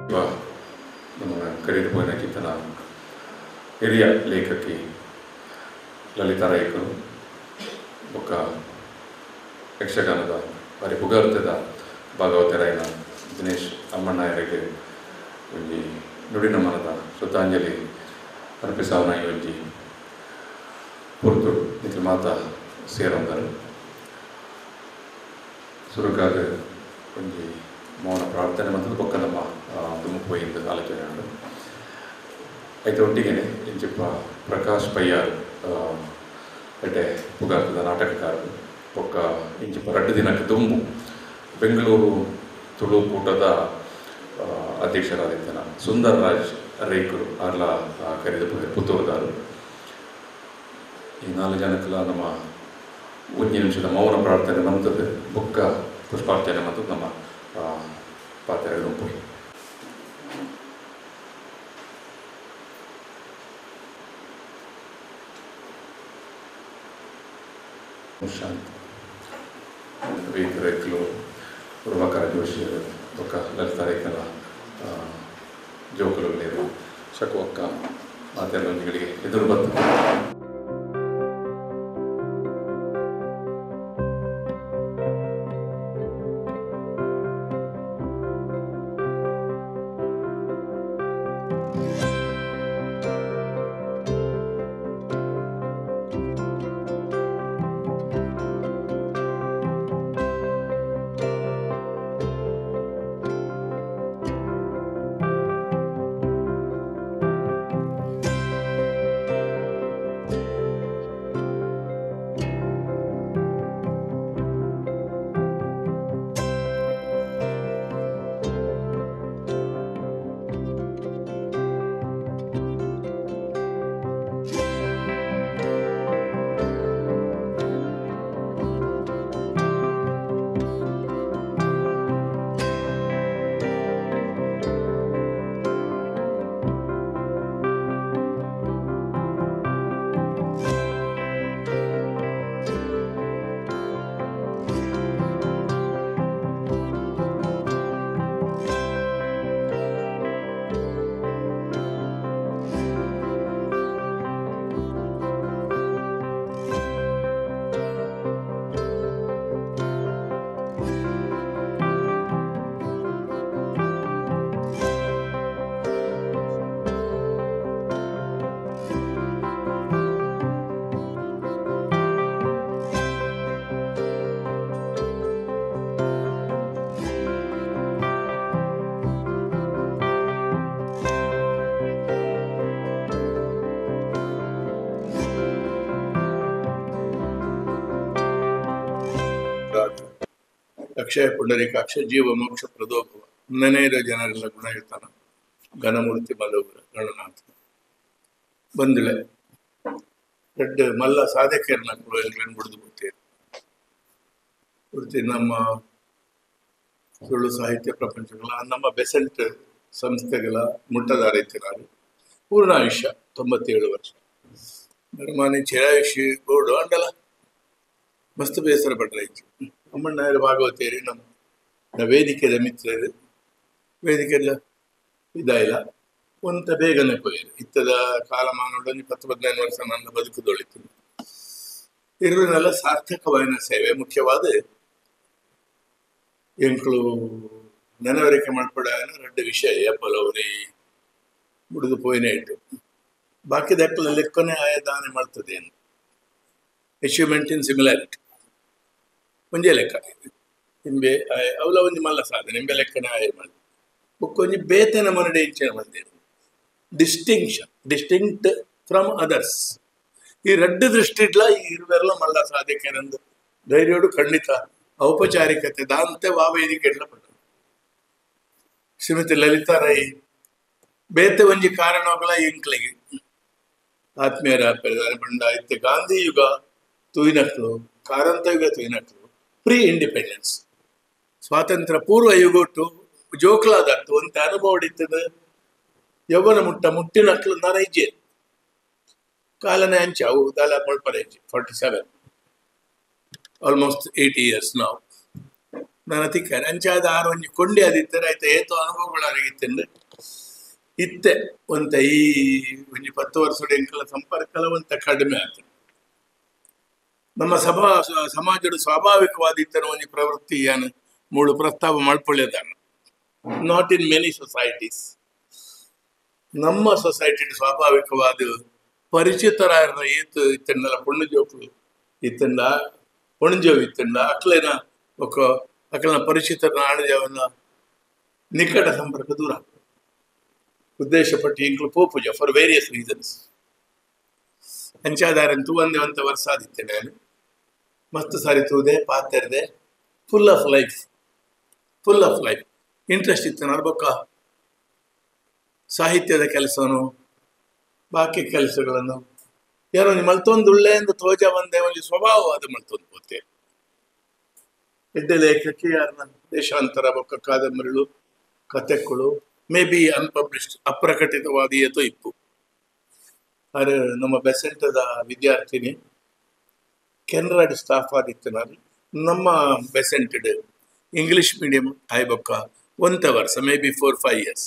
ನಮ್ಮ ಕರೆದುപോಯಿನ ಚಿಂತನ ಹಿರಿಯ ಲೇಖಕಿ ಲಲಿತಾ ರೈಕರು ಬೊಕ್ಕ ಯಕ್ಷಗಾನದ ಬಾರಿ ಪುಗಾರ್ತದ ಭಾಗವತರಾಯನ ದಿನೇಶ್ ಅಮ್ಮಣ್ಣಯರಿಗೆ ಒಂಜಿ ನುಡಿನ ಮನದ ಶ್ರದ್ಧಾಂಜಲಿ ಅರ್ಪಿಸಾವನ ಒಂಜಿ ಪುರ್ತು ನಿಖಿಲ್ ಮಾತಾ ಸೇರಂದರು ಸುರುಗಾದ ಒಂಜಿ ಮೌನ ಪ್ರಾರ್ಥನೆ ಮತ್ತು ಬೊಕ್ಕ ನಮ್ಮ ತುಮಕೂರಿಂದ ಆಲೋಚನೆ ಉಂಟು ಐತೆ ಒಟ್ಟಿಗೆ ಇಂಚಿಪ್ಪ ಪ್ರಕಾಶ್ ಪಯ್ಯಾರ್ ಎಡ್ಡೆ ಪುಗಾರ್ತದ ನಾಟಕಕಾರರು ಬೊಕ್ಕ ಇಂಚಿಪ್ಪ 2 ದಿನಕ್ಕೆ ತುಂಬು ಬೆಂಗಳೂರು ತುಳು ಕೂಟದ ಅಧ್ಯಕ್ಷರಾದಿದ್ದನ ಸುಂದರ್ ರಾಜ್ ರೈಕರು ಆರ್ಲ ಕರೆದು ಪುತ್ತೂರುದಾರು ಈ 4 ಜನಕ್ಕೆಲ್ಲ ನಮ್ಮ 1 ನಿಮಿಷದ ಮೌನ ಪ್ರಾರ್ಥನೆ ನಮ್ತದೆ ಬೊಕ್ಕ ಪುಷ್ಪಾರ್ಚನೆ ಮತ್ತು ನಮ್ಮ ಪಾತ್ರೆ ಹೋಗಿ ಶಾಂತಿ ವೇದ ರೈತರು ಉರ್ವಕಾರ ಜೋಶಿ ಬೊಕ್ಕ ಲಲಿತಾ ರೈಕಲ ಜೋಕಲು ಶಕು ಅಕ್ಕ ಮಾತೆಲ್ಲೊಂದಿಗಳಿಗೆ ಎದುರು ಬಂತು. ಅಕ್ಷಯ ಪುಂಡರೀಕಾಕ್ಷ ಜೀವ ಮೋಕ್ಷ ಪ್ರದೋಭವ ನೆನೆಯದ ಜನರೆಲ್ಲ ಗುಣಯುತನ ಘನಮೂರ್ತಿ ಮಲಗುರ ಗಣನಾಥ ಬಂದಿಳೆ 2 ಮಲ್ಲ ಸಾಧಕರನ್ನ ಬಿಡಿದು ಬಿಡ್ತೀರಿ ನಮ್ಮ ಸುಳ್ಳು ಸಾಹಿತ್ಯ ಪ್ರಪಂಚಗಳ ನಮ್ಮ ಬೆಸೆಂಟ್ ಸಂಸ್ಥೆಗಳ ಮುಟ್ಟದಾರೈತಿನಾರು ಪೂರ್ಣ ಆಯುಷ್ಯ 97 ವರ್ಷ ಧರ್ಮಾನಿ ಚಿರಾಯುಷಿ ಬೋರ್ಡು ಅಂಡಲ ಮಸ್ತ್ ಬೇಸರ ಪಡ್ರೈತಿ ಅಮ್ಮಣ್ಣಯ್ಯರ ಭಾಗವತೇರಿ ನಮ್ಮ ವೇದಿಕೆದ ಮಿತ್ರರು ವೇದಿಕೆಲ್ಲ ಇದಾಯಿಲ್ಲ ಒಂತ ಬೇಗನೆ ಪೋಯಿರು ಇತ್ತದ ಕಾಲಮಾನೊಡನೆ 10-15 ವರ್ಷ ನನ್ನ ಬದುಕುದೊಳಿತು ಇರುವನೆಲ್ಲ ಸಾರ್ಥಕವಾದ ಸೇವೆ ಮುಖ್ಯವಾದ ಎಂಕ್ಳು ನೆನವರಿಕೆ ಮಾಡ್ಕೊಡಾಯನ 2 ವಿಷಯ ಎಪ್ಪಲವರಿ ಮುಡಿದು ಪೋಯಿನೇ ಇಟ್ಟು ಬಾಕಿದ ಎಪ್ಪಲ ಲೆಕ್ಕನೆ ಆಯದಾನೆ ಮಾಡ್ತದೆ ಏನು ಅಚೀವ್ಮೆಂಟ್ ಇನ್ ಸಿಮಿಲಾರಿಟಿ ಒಂಜೇ ಲೆಕ್ಕ ನಿಂಬೆ ಅವಲ ಒಂಜಿ ಮಲ್ಲ ಸಾಧನೆ ನಿಂಬೆ ಲೆಕ್ಕನೆ ಆಯ ಮಾಡಿ ಬುಕ್ಕೊಂಜಿ ಬೇತನ ಮನಡೆ ಇಂಚೆ ಬಂದೇನು ಡಿಸ್ಟಿಂಕ್ಟ್ ಫ್ರಮ್ ಅದರ್ಸ್ ಈ 2 ದೃಷ್ಟಿಡ್ಲ ಈ ಇರುವೆಲ್ಲ ಮಲ್ಲ ಸಾಧಕರಂದು ಧೈರ್ಯೋಡು ಖಂಡಿತ ಔಪಚಾರಿಕತೆ ದಾಂತೆ ವೇದಿಕೆಡ್ಲ ಪಟ್ಟ ಶ್ರೀಮತಿ ಲಲಿತಾ ರೈ ಬೇತೆ ಒಂಜಿ ಕಾರಣಗಳ ಇಂಕ್ಲಿಗೆ ಆತ್ಮೀಯರ ಬಂಡ ಇತ್ತೆ ಗಾಂಧಿ ಯುಗ ತುಯಿನಕ್ಲು ಕಾರಂತ ಯುಗ ತುಯಿನಕ್ಲು ಪ್ರೀ ಇಂಡಿಪೆಂಡೆನ್ಸ್ ಸ್ವಾತಂತ್ರ್ಯ ಪೂರ್ವ ಯುಗೊಟ್ಟು ಜೋಕ್ಲಾದಟ್ಟು ಅಂತ ಅನುಭವ ಹೊಡಿತದ ಯೌವನ ಮುಟ್ಟಿನಕ್ಲು ನರೈಜೆ ಕಾಲನೆ ಅಂಚೆ ಅವು ದಾಲ ಮಳ್ಪರೇಜಿ 47 almost 80 years now ನಾನು ತಿಕ್ಕ ಅಂಚಾದ ಆರು ಒಂಜಿ ಕೊಂಡಿ ಆದಿತ್ತಾರೆ ಆಯ್ತು ಏತು ಅನುಭವಗಳಾಗಿತ್ತಂದ್ರೆ ಇತ್ತೆ ಒಂತ ಈ ಒಂಜಿ 10 ವರ್ಷದ ಎಂಕಲ ಸಂಪರ್ಕಲ ಒಂತ ಕಡಿಮೆ ಆಯ್ತು ನಮ್ಮ ಸಮಾಜದ ಸ್ವಾಭಾವಿಕವಾದಿತ್ತರ ಒಂಜಿ ಪ್ರವೃತ್ತಿ ಏನು ಮೂಳು ಪ್ರಸ್ತಾವ ಮಲ್ಪೊಳ್ಳೆದಾನ ನಾಟ್ ಇನ್ ಮೆನಿ ಸೊಸೈಟೀಸ್ ನಮ್ಮ ಸೊಸೈಟಿ ಸ್ವಾಭಾವಿಕವಾದ ಪರಿಚಿತರಾಯ ಏತು ಇತ್ತಂಡಲ ಪೊಣ್ಣು ಜೋಕುಲು ಇತ್ತಂಡ ಪೊಣಜೋವು ಇತ್ತಂಡ ಅಕ್ಲೇನ ಅಕ್ಲನ ಪರಿಚಿತರ ಆಣಜವನ್ನ ನಿಕಟ ಸಂಪರ್ಕ ದೂರ ಉದ್ದೇಶಪಟ್ಟು ಇಂಕ್ಲು ಪೋಪುಜ ಫಾರ್ ವೇರಿಯಸ್ ರೀಸನ್ಸ್ ಅಂಚಾದಾರನ್ ತೂವಂದೆ ಒಂತ ವರ್ಷ ಆದಿತ್ತೆ ನಾನು ಮಸ್ತ್ ಸಾರಿ ತೂದೆ ಪಾತೆರ್ದೆ ಫುಲ್ ಆಫ್ ಲೈಫ್ ಇಂಟ್ರೆಸ್ಟ್ ಇತ್ತು ನಾನು ಬೊಕ್ಕ ಸಾಹಿತ್ಯದ ಕೆಲಸವನ್ನು ಬಾಕಿ ಕೆಲಸಗಳನ್ನು ಯಾರೋ ಮಲ್ತೊಂದು ಒಳ್ಳೆ ಎಂದು ತೋಜ ಒಂದೇ ಒಂದು ಸ್ವಭಾವವಾದ ಮಲ್ತೊಂದು ಪೋತೆ ಎಡ್ಡೆ ಲೇಖಕಿ ಯಾರನ್ನ ದೇಶಾಂತರ ಬೊಕ್ಕ ಕಾದಂಬರಿಗಳು ಕಥೆಗಳು ಮೇ ಬಿ ಅನ್ಪಬ್ಲಿಷ್ಡ್ ಅಪ್ರಕಟಿತವಾದ ಏತೋ ಇಪ್ಪು ಅದು ನಮ್ಮ ಬೆಸೆಂಟದ ವಿದ್ಯಾರ್ಥಿನಿ ಕೆನರಾಡ್ ಸ್ಟಾಫ್ ಆದಿತ್ತು ನಾನು ನಮ್ಮ ಬೆಸೆಂಟೆಡ್ ಇಂಗ್ಲಿಷ್ ಮೀಡಿಯಂ ಆಯ್ಬೊಕ್ಕ ಒಂತ ವರ್ಷ ಮೇ ಬಿ 4-5 years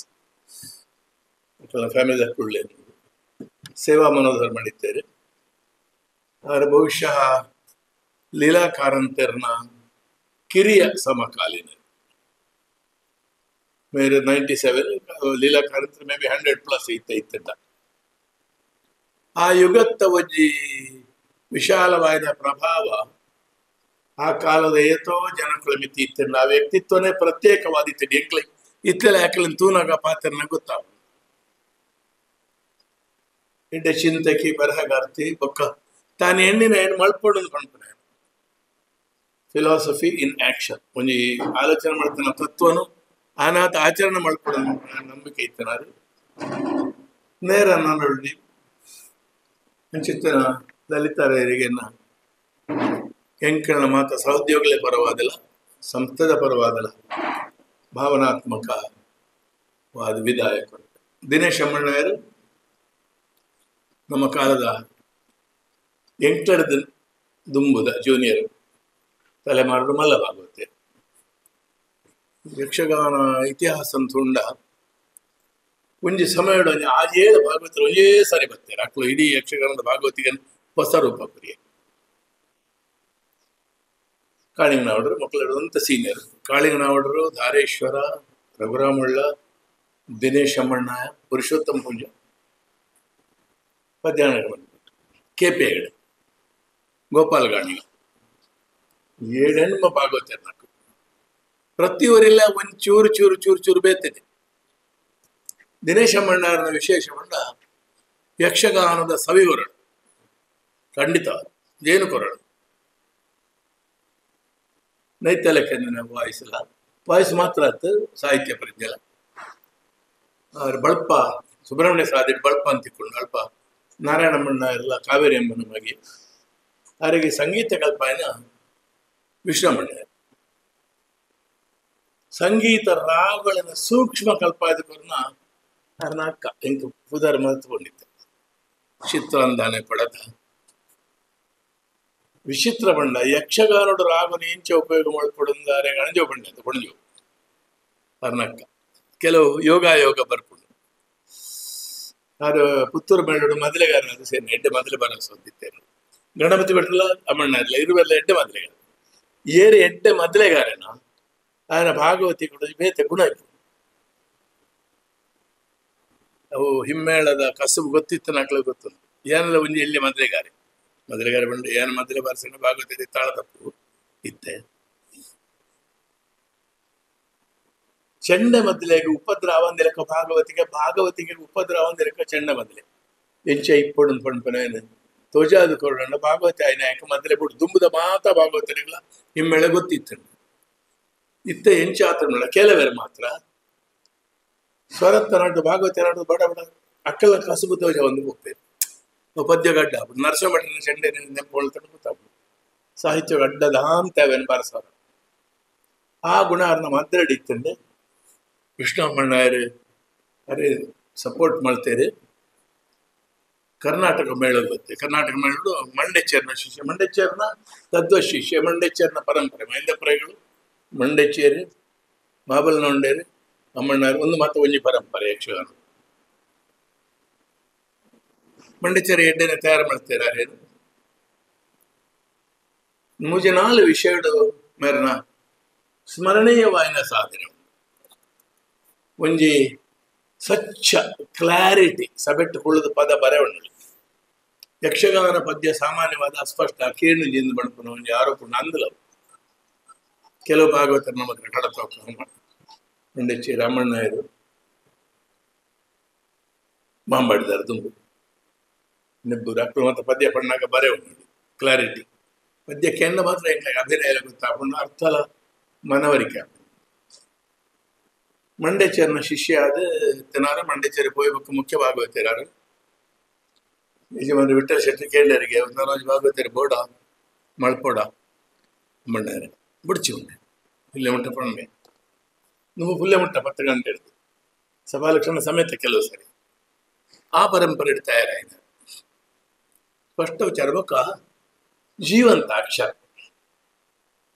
ಫ್ಯಾಮಿಲಿ ಒಳ್ಳೆ ಸೇವಾ ಮನೋಧರ್ ಮಾಡಿದ್ದೇವೆ ಆದರೆ ಬಹುಶಃ ಲೀಲಾ ಕಾರಂತರ್ನ ಕಿರಿಯ ಸಮಕಾಲೀನ ಮೇರೆ 97 ಲೀಲಾ ಕಾರಂತರ ಮೇ ಬಿ 100+ ಇತ್ತ ಆ ಯುಗತ್ತ ಒಜ್ಜಿ ವಿಶಾಲವಾದ ಪ್ರಭಾವ ಆ ಕಾಲದ ಏತೋ ಜನಕುಲ ಮಿತಿ ಇತ್ತಂಡ ಆ ವ್ಯಕ್ತಿತ್ವನೇ ಪ್ರತ್ಯೇಕವಾದಿತ್ತು ಎಂಕ್ಲೆ ಇತ್ತಲೆ ಯಾಕಲಿನ ತೂನಾಗ ಪಾತ್ರನ ಗೊತ್ತಾವ ಎಡ್ಡೆ ಚಿಂತಕಿ ಬರಹಗಾರ್ತಿ ಬೊಕ್ಕ ತಾನು ಹೆಣ್ಣಿನ ಏನು ಮಲ್ಪೊಡು ಪಂಪನೆ ಫಿಲಾಸಫಿ ಇನ್ ಆಕ್ಷನ್ ಒಂಜಿ ಆಲೋಚನೆ ಮಾಡ್ತಾನ ತತ್ವನು ಆನಾತ ಆಚರಣೆ ಮಲ್ಪೊಡು ನಂಬಿಕೆ ಇತ್ತನಾರು ನೇರ ನಾನೊಳ್ಳಿ ಅಂಚಿತ್ತನ ಲಲಿತಾರರಿಗೆ ಎಂಕಣ ಮಾತ ಸಹೋದ್ಯೋಗಲೇ ಪರವಾದಲ್ಲ ಸಂಸ್ಥದ ಪರವಾದಲ್ಲ ಭಾವನಾತ್ಮಕವಾದ ವಿಧಾಯಕ ದಿನೇಶ್ ಅಮ್ಮಣ್ಣಯರು ನಮ್ಮ ಕಾಲದ ಎಂಟರದ ದುಂಬುದ ಜೂನಿಯರ್ ತಲೆಮಾರು ಮಲ್ಲ ಭಾಗವತೆ ಯಕ್ಷಗಾನ ಇತಿಹಾಸ ತುಂಡ ಒಂಜಿ ಸಮಯದ ಆ 7 ಭಾಗವತರು ಒಂದೇ ಸಾರಿ ಬರ್ತಾರೆ ಅಕ್ಲು ಇಡೀ ಯಕ್ಷಗಾನದ ಭಾಗವತಿಗೆ ಹೊಸ ರೂಪ ಕುರಿಯ ಕಾಳಿಂಗನಾವಡರು ಮಕ್ಕಳು ಅಂತ ಸೀನಿಯರ್ ಕಾಳಿಂಗನಾವಡರು ಧಾರೇಶ್ವರ ರಘುರಾಮುಳ್ಳ ದಿನೇಶ್ ಅಮ್ಮಣ್ಣ ಪುರುಷೋತ್ತಮ ಪೂಜ ಮಧ್ಯಾಹ್ನ ಬಂದ್ಬಿಟ್ಟು KP ಹೆಗಡೆ ಗೋಪಾಲ್ ಗಾಣಿಗ 7 ಹೆಣ್ಮ ಭಾಗವತರು ನಾಲ್ಕು ಪ್ರತಿಯವರೆಲ್ಲ ಒಂದು ಚೂರು ಬೇತಿದೆ ದಿನೇಶ್ ಅಮ್ಮಣ್ಣರನ್ನ ವಿಶೇಷಗೊಂಡ ಯಕ್ಷಗಾನದ ಸವಿಗೊರಳು ಖಂಡಿತ ಜೇನು ಕೊರಳು ನೈತ್ಯಲೆಕ್ಕಂದಿನ ವಾಯ್ಸ್ ಮಾತ್ರ ಆಯ್ತು ಸಾಹಿತ್ಯ ಪರಿಜ್ಞಲ ಅವ್ರ ಬಳಪ ಸುಬ್ರಹ್ಮಣ್ಯ ಸಾದಿ ಬಳಪ ಅಂತಿಕೊಂಡು ಅಲ್ಪ ನಾರಾಯಣಮ್ಮಣ್ಣ ಎಲ್ಲ ಕಾವೇರಿ ಎಂಬನ ಬಗ್ಗೆ ಅವರಿಗೆ ಸಂಗೀತ ಕಲ್ಪಾಯನ ವಿಶ್ರಮಣ್ಣ ಸಂಗೀತ ರಾಗಗಳನ್ನ ಸೂಕ್ಷ್ಮ ಕಲ್ಪಾಯದಕ್ಕನ್ನ ಅವ್ರನ್ನ ಅಕ್ಕ ಎಂಟು ಪುದರ್ ಮರೆತುಕೊಂಡಿದ್ದೆ ಚಿತ್ರಾಂದಾನೆ ಪಡದ ವಿಚಿತ್ರ ಬಂಡ ಯಕ್ಷಗಾನೋಡ ರಾಗನ ಇಂಚ ಉಪಯೋಗ ಮಾಡಿಕೊಡಂದಾರೆ ಗಣಜೋ ಬಂಡ ಅಂತ ಬಣಜೋ ಅವ್ರನ್ನಕ್ಕ ಕೆಲವು ಯೋಗ ಬರ್ಕೊಂಡು ಅದು ಪುತ್ತೂರು ಮೇಳೋಡು ಮೊದಲೆಗಾರ ಅದು ಸೇರಿ ಎಡ್ಡೆ ಮೊದಲು ಬರಸೋದಿತ್ತೇನು ಗಣಪತಿ ಭಟ್ರಲ್ಲ ಅಮ್ಮಣ್ಣ ಇರಲ್ಲ ಇರುವೆಲ್ಲ ಎಡ್ಡೆ ಮೊದಲೆಗಾರ ಏರಿ ಎಡ್ಡೆ ಮೊದಲೆಗಾರನ ಆಯನ ಭಾಗವತಿ ಕೂಡ ಬೇತೆ ಗುಣ ಇತ್ತು ಅವು ಹಿಮ್ಮೇಳದ ಕಸುಬು ಗೊತ್ತಿತ್ತು ನಕ್ಳು ಗೊತ್ತುಂಟು ಏನೆಲ್ಲ ಒಂಜಿ ಎಲ್ಲಿ ಮೊದಲೆಗಾರೆ ಬಂದು ಏನು ಮೊದಲೇ ಬಾರಿಸೋಣ ಭಾಗವತಿ ತಾಳ ತಪ್ಪು ಇತ್ತೆ ಚೆಂಡ ಮೊದಲಿಗೆ ಉಪದ್ರ ಅವಂದಿರಕ ಭಾಗವತಿಗೆ ಉಪದ್ರ ಅವಂದಿರಕ ಚೆಂಡ ಮೊದಲೇ ಎಂಚ ಇಪ್ಪೊಡು ಪಂಪನೇನು ತೋಜಾದು ಕೊಡೋಣ ಭಾಗವತಿ ಆಯ್ನ ಯಾಕೆ ಮೊದಲೇ ಬಿಡು ದುಂಬುದ ಮಾತ ಭಾಗವತರಿಗಳ ಹಿಮ್ಮೇಳೆ ಗೊತ್ತಿತ್ತು ಇತ್ತ ಎಂಚ ಆತನ ಕೆಲವೇರು ಮಾತ್ರ ಸ್ವರತ್ತ ನಾಡು ಭಾಗವತಿ ನಾಡು ಬಡ ಅಕ್ಕಲ ಕಸುಬು ತೋಜ ಒಂದು ಹೋಗ್ತೇನೆ ಪದ್ಯ ಗಡ್ಡ ನರಸಿಂಹಭಟ್ಟನ ಚೆಂಡೆ ನೆಂಪೊಳ್ತಾನೆ ಗೊತ್ತಾಗ್ಬಿಡು ಸಾಹಿತ್ಯ ಗಡ್ಡದ ಅಂತೇವೇನು ಬಾರಸವ್ರ ಆ ಗುಣ ಅವ್ರನ್ನ ಮಾತಾಡಿ ಇತ್ತಂಡೆ ಕೃಷ್ಣಮ್ಮಣ್ಣರು ಅರೆ ಸಪೋರ್ಟ್ ಮಾಡ್ತೇರಿ ಕರ್ನಾಟಕ ಮೇಳದ ಗೊತ್ತೆ ಕರ್ನಾಟಕ ಮೇಳದು ಮಂಡೆಚ್ಚೇರ್ನ ಶಿಷ್ಯ ಮಂಡೆಚ್ಚೇರ್ನ ತದ್ವ ಶಿಷ್ಯ ಮಂಡೆಚ್ಚೇರ್ನ ಪರಂಪರೆ ಮೈಂದಪುರಗಳು ಮಂಡೆಚ್ಚೇರಿ ಮಾಬಲ್ನೊಂಡೇರಿ ಅಮ್ಮಣ್ಣಾರು ಒಂದು ಮಾತು ಒಂಜಿ ಪರಂಪರೆ ಯಕ್ಷಗಾನ ಮಂಡೆಚ್ಚೇರಿ ಎಡ್ಡೆನೆ ತಯಾರು ಮಾಡ್ತಾರೆ ಮೂಜೆ ನಾಲು ವಿಷಯಡು ಮೇರನ ಸ್ಮರಣೀಯವಾಯಿನ ಸಾಧನೆ ಒಂಜಿ ಸ್ವಚ್ಛ ಕ್ಲಾರಿಟಿ ಸಬೆಟ್ಟು ಕುಳಿದ ಪದ ಬರೆ ಉಂಡು ಯಕ್ಷಗಾನ ಪದ್ಯ ಸಾಮಾನ್ಯವಾದ ಅಸ್ಪಷ್ಟ ಕೀರ್ಣು ಜಿಂದು ಬಣ್ಪುನ ಒಂಜಿ ಆರೋಪ ಅಂದಲ ಕೆಲವು ಭಾಗವತರು ನಮ್ಮ ಕಟ್ಟಡ ತೋಕ ಮಂಡೆಚ್ಚಿ ರಾಮಣ್ಣಯ್ಯರು ಮಾಂಬಾಡಿದಾರೆ ತುಂಬು ನೆಬ್ಬು ಅಕ್ಕಳು ಮತ್ತು ಪದ್ಯ ಪಣ್ಣಾಗ ಬರೆ ಉಂಡು ಕ್ಲಾರಿಟಿ ಪದ್ಯ ಕೆಂಡ ಮಾತ್ರ ಎಂಟ್ಲಾಗ ಅಭಿನಯ ಗೊತ್ತಾಪುಂಡು ಅರ್ಥಲ ಮನವರಿಕೆ ಮಂಡೆಚ್ಚೇರಿನ ಶಿಷ್ಯ ಆದ ತಿನ್ನಾರ ಮಂಡೆಚ್ಚೇರಿ ಪೋಯ್ಬೇಕು ಮುಖ್ಯ ಭಾಗವತರಾರು ಯಜಮಾನ ವಿಠಲ್ ಶೆಟ್ಟಿ ಕೇಳರಿಗೆ ಒಂದೊಂದು ಭಾಗವತರಿ ಬೋಡ ಮಳ್ಪೋಡ ಮಂಡ್ಯಾರ ಬುಡ್ಚಿ ಉಂಡೆ ಪುಲ್ಯ ಮುಟ್ಟ ಪಣ್ಣೆ ನೀವು ಪುಲ್ಯ ಮುಟ್ಟ 10 ಗಂಟೆ ಇಡ್ತು ಸಭಾಲಕ್ಷಣ ಸಮೇತ ಕೆಲವು ಸರಿ ಆ ಪರಂಪರೆ ತಯಾರಾಯಿತು ಸ್ಪಷ್ಟ ವಿಚಾರ ಬೊಕ್ಕ ಜೀವಂತ ಅಕ್ಷರ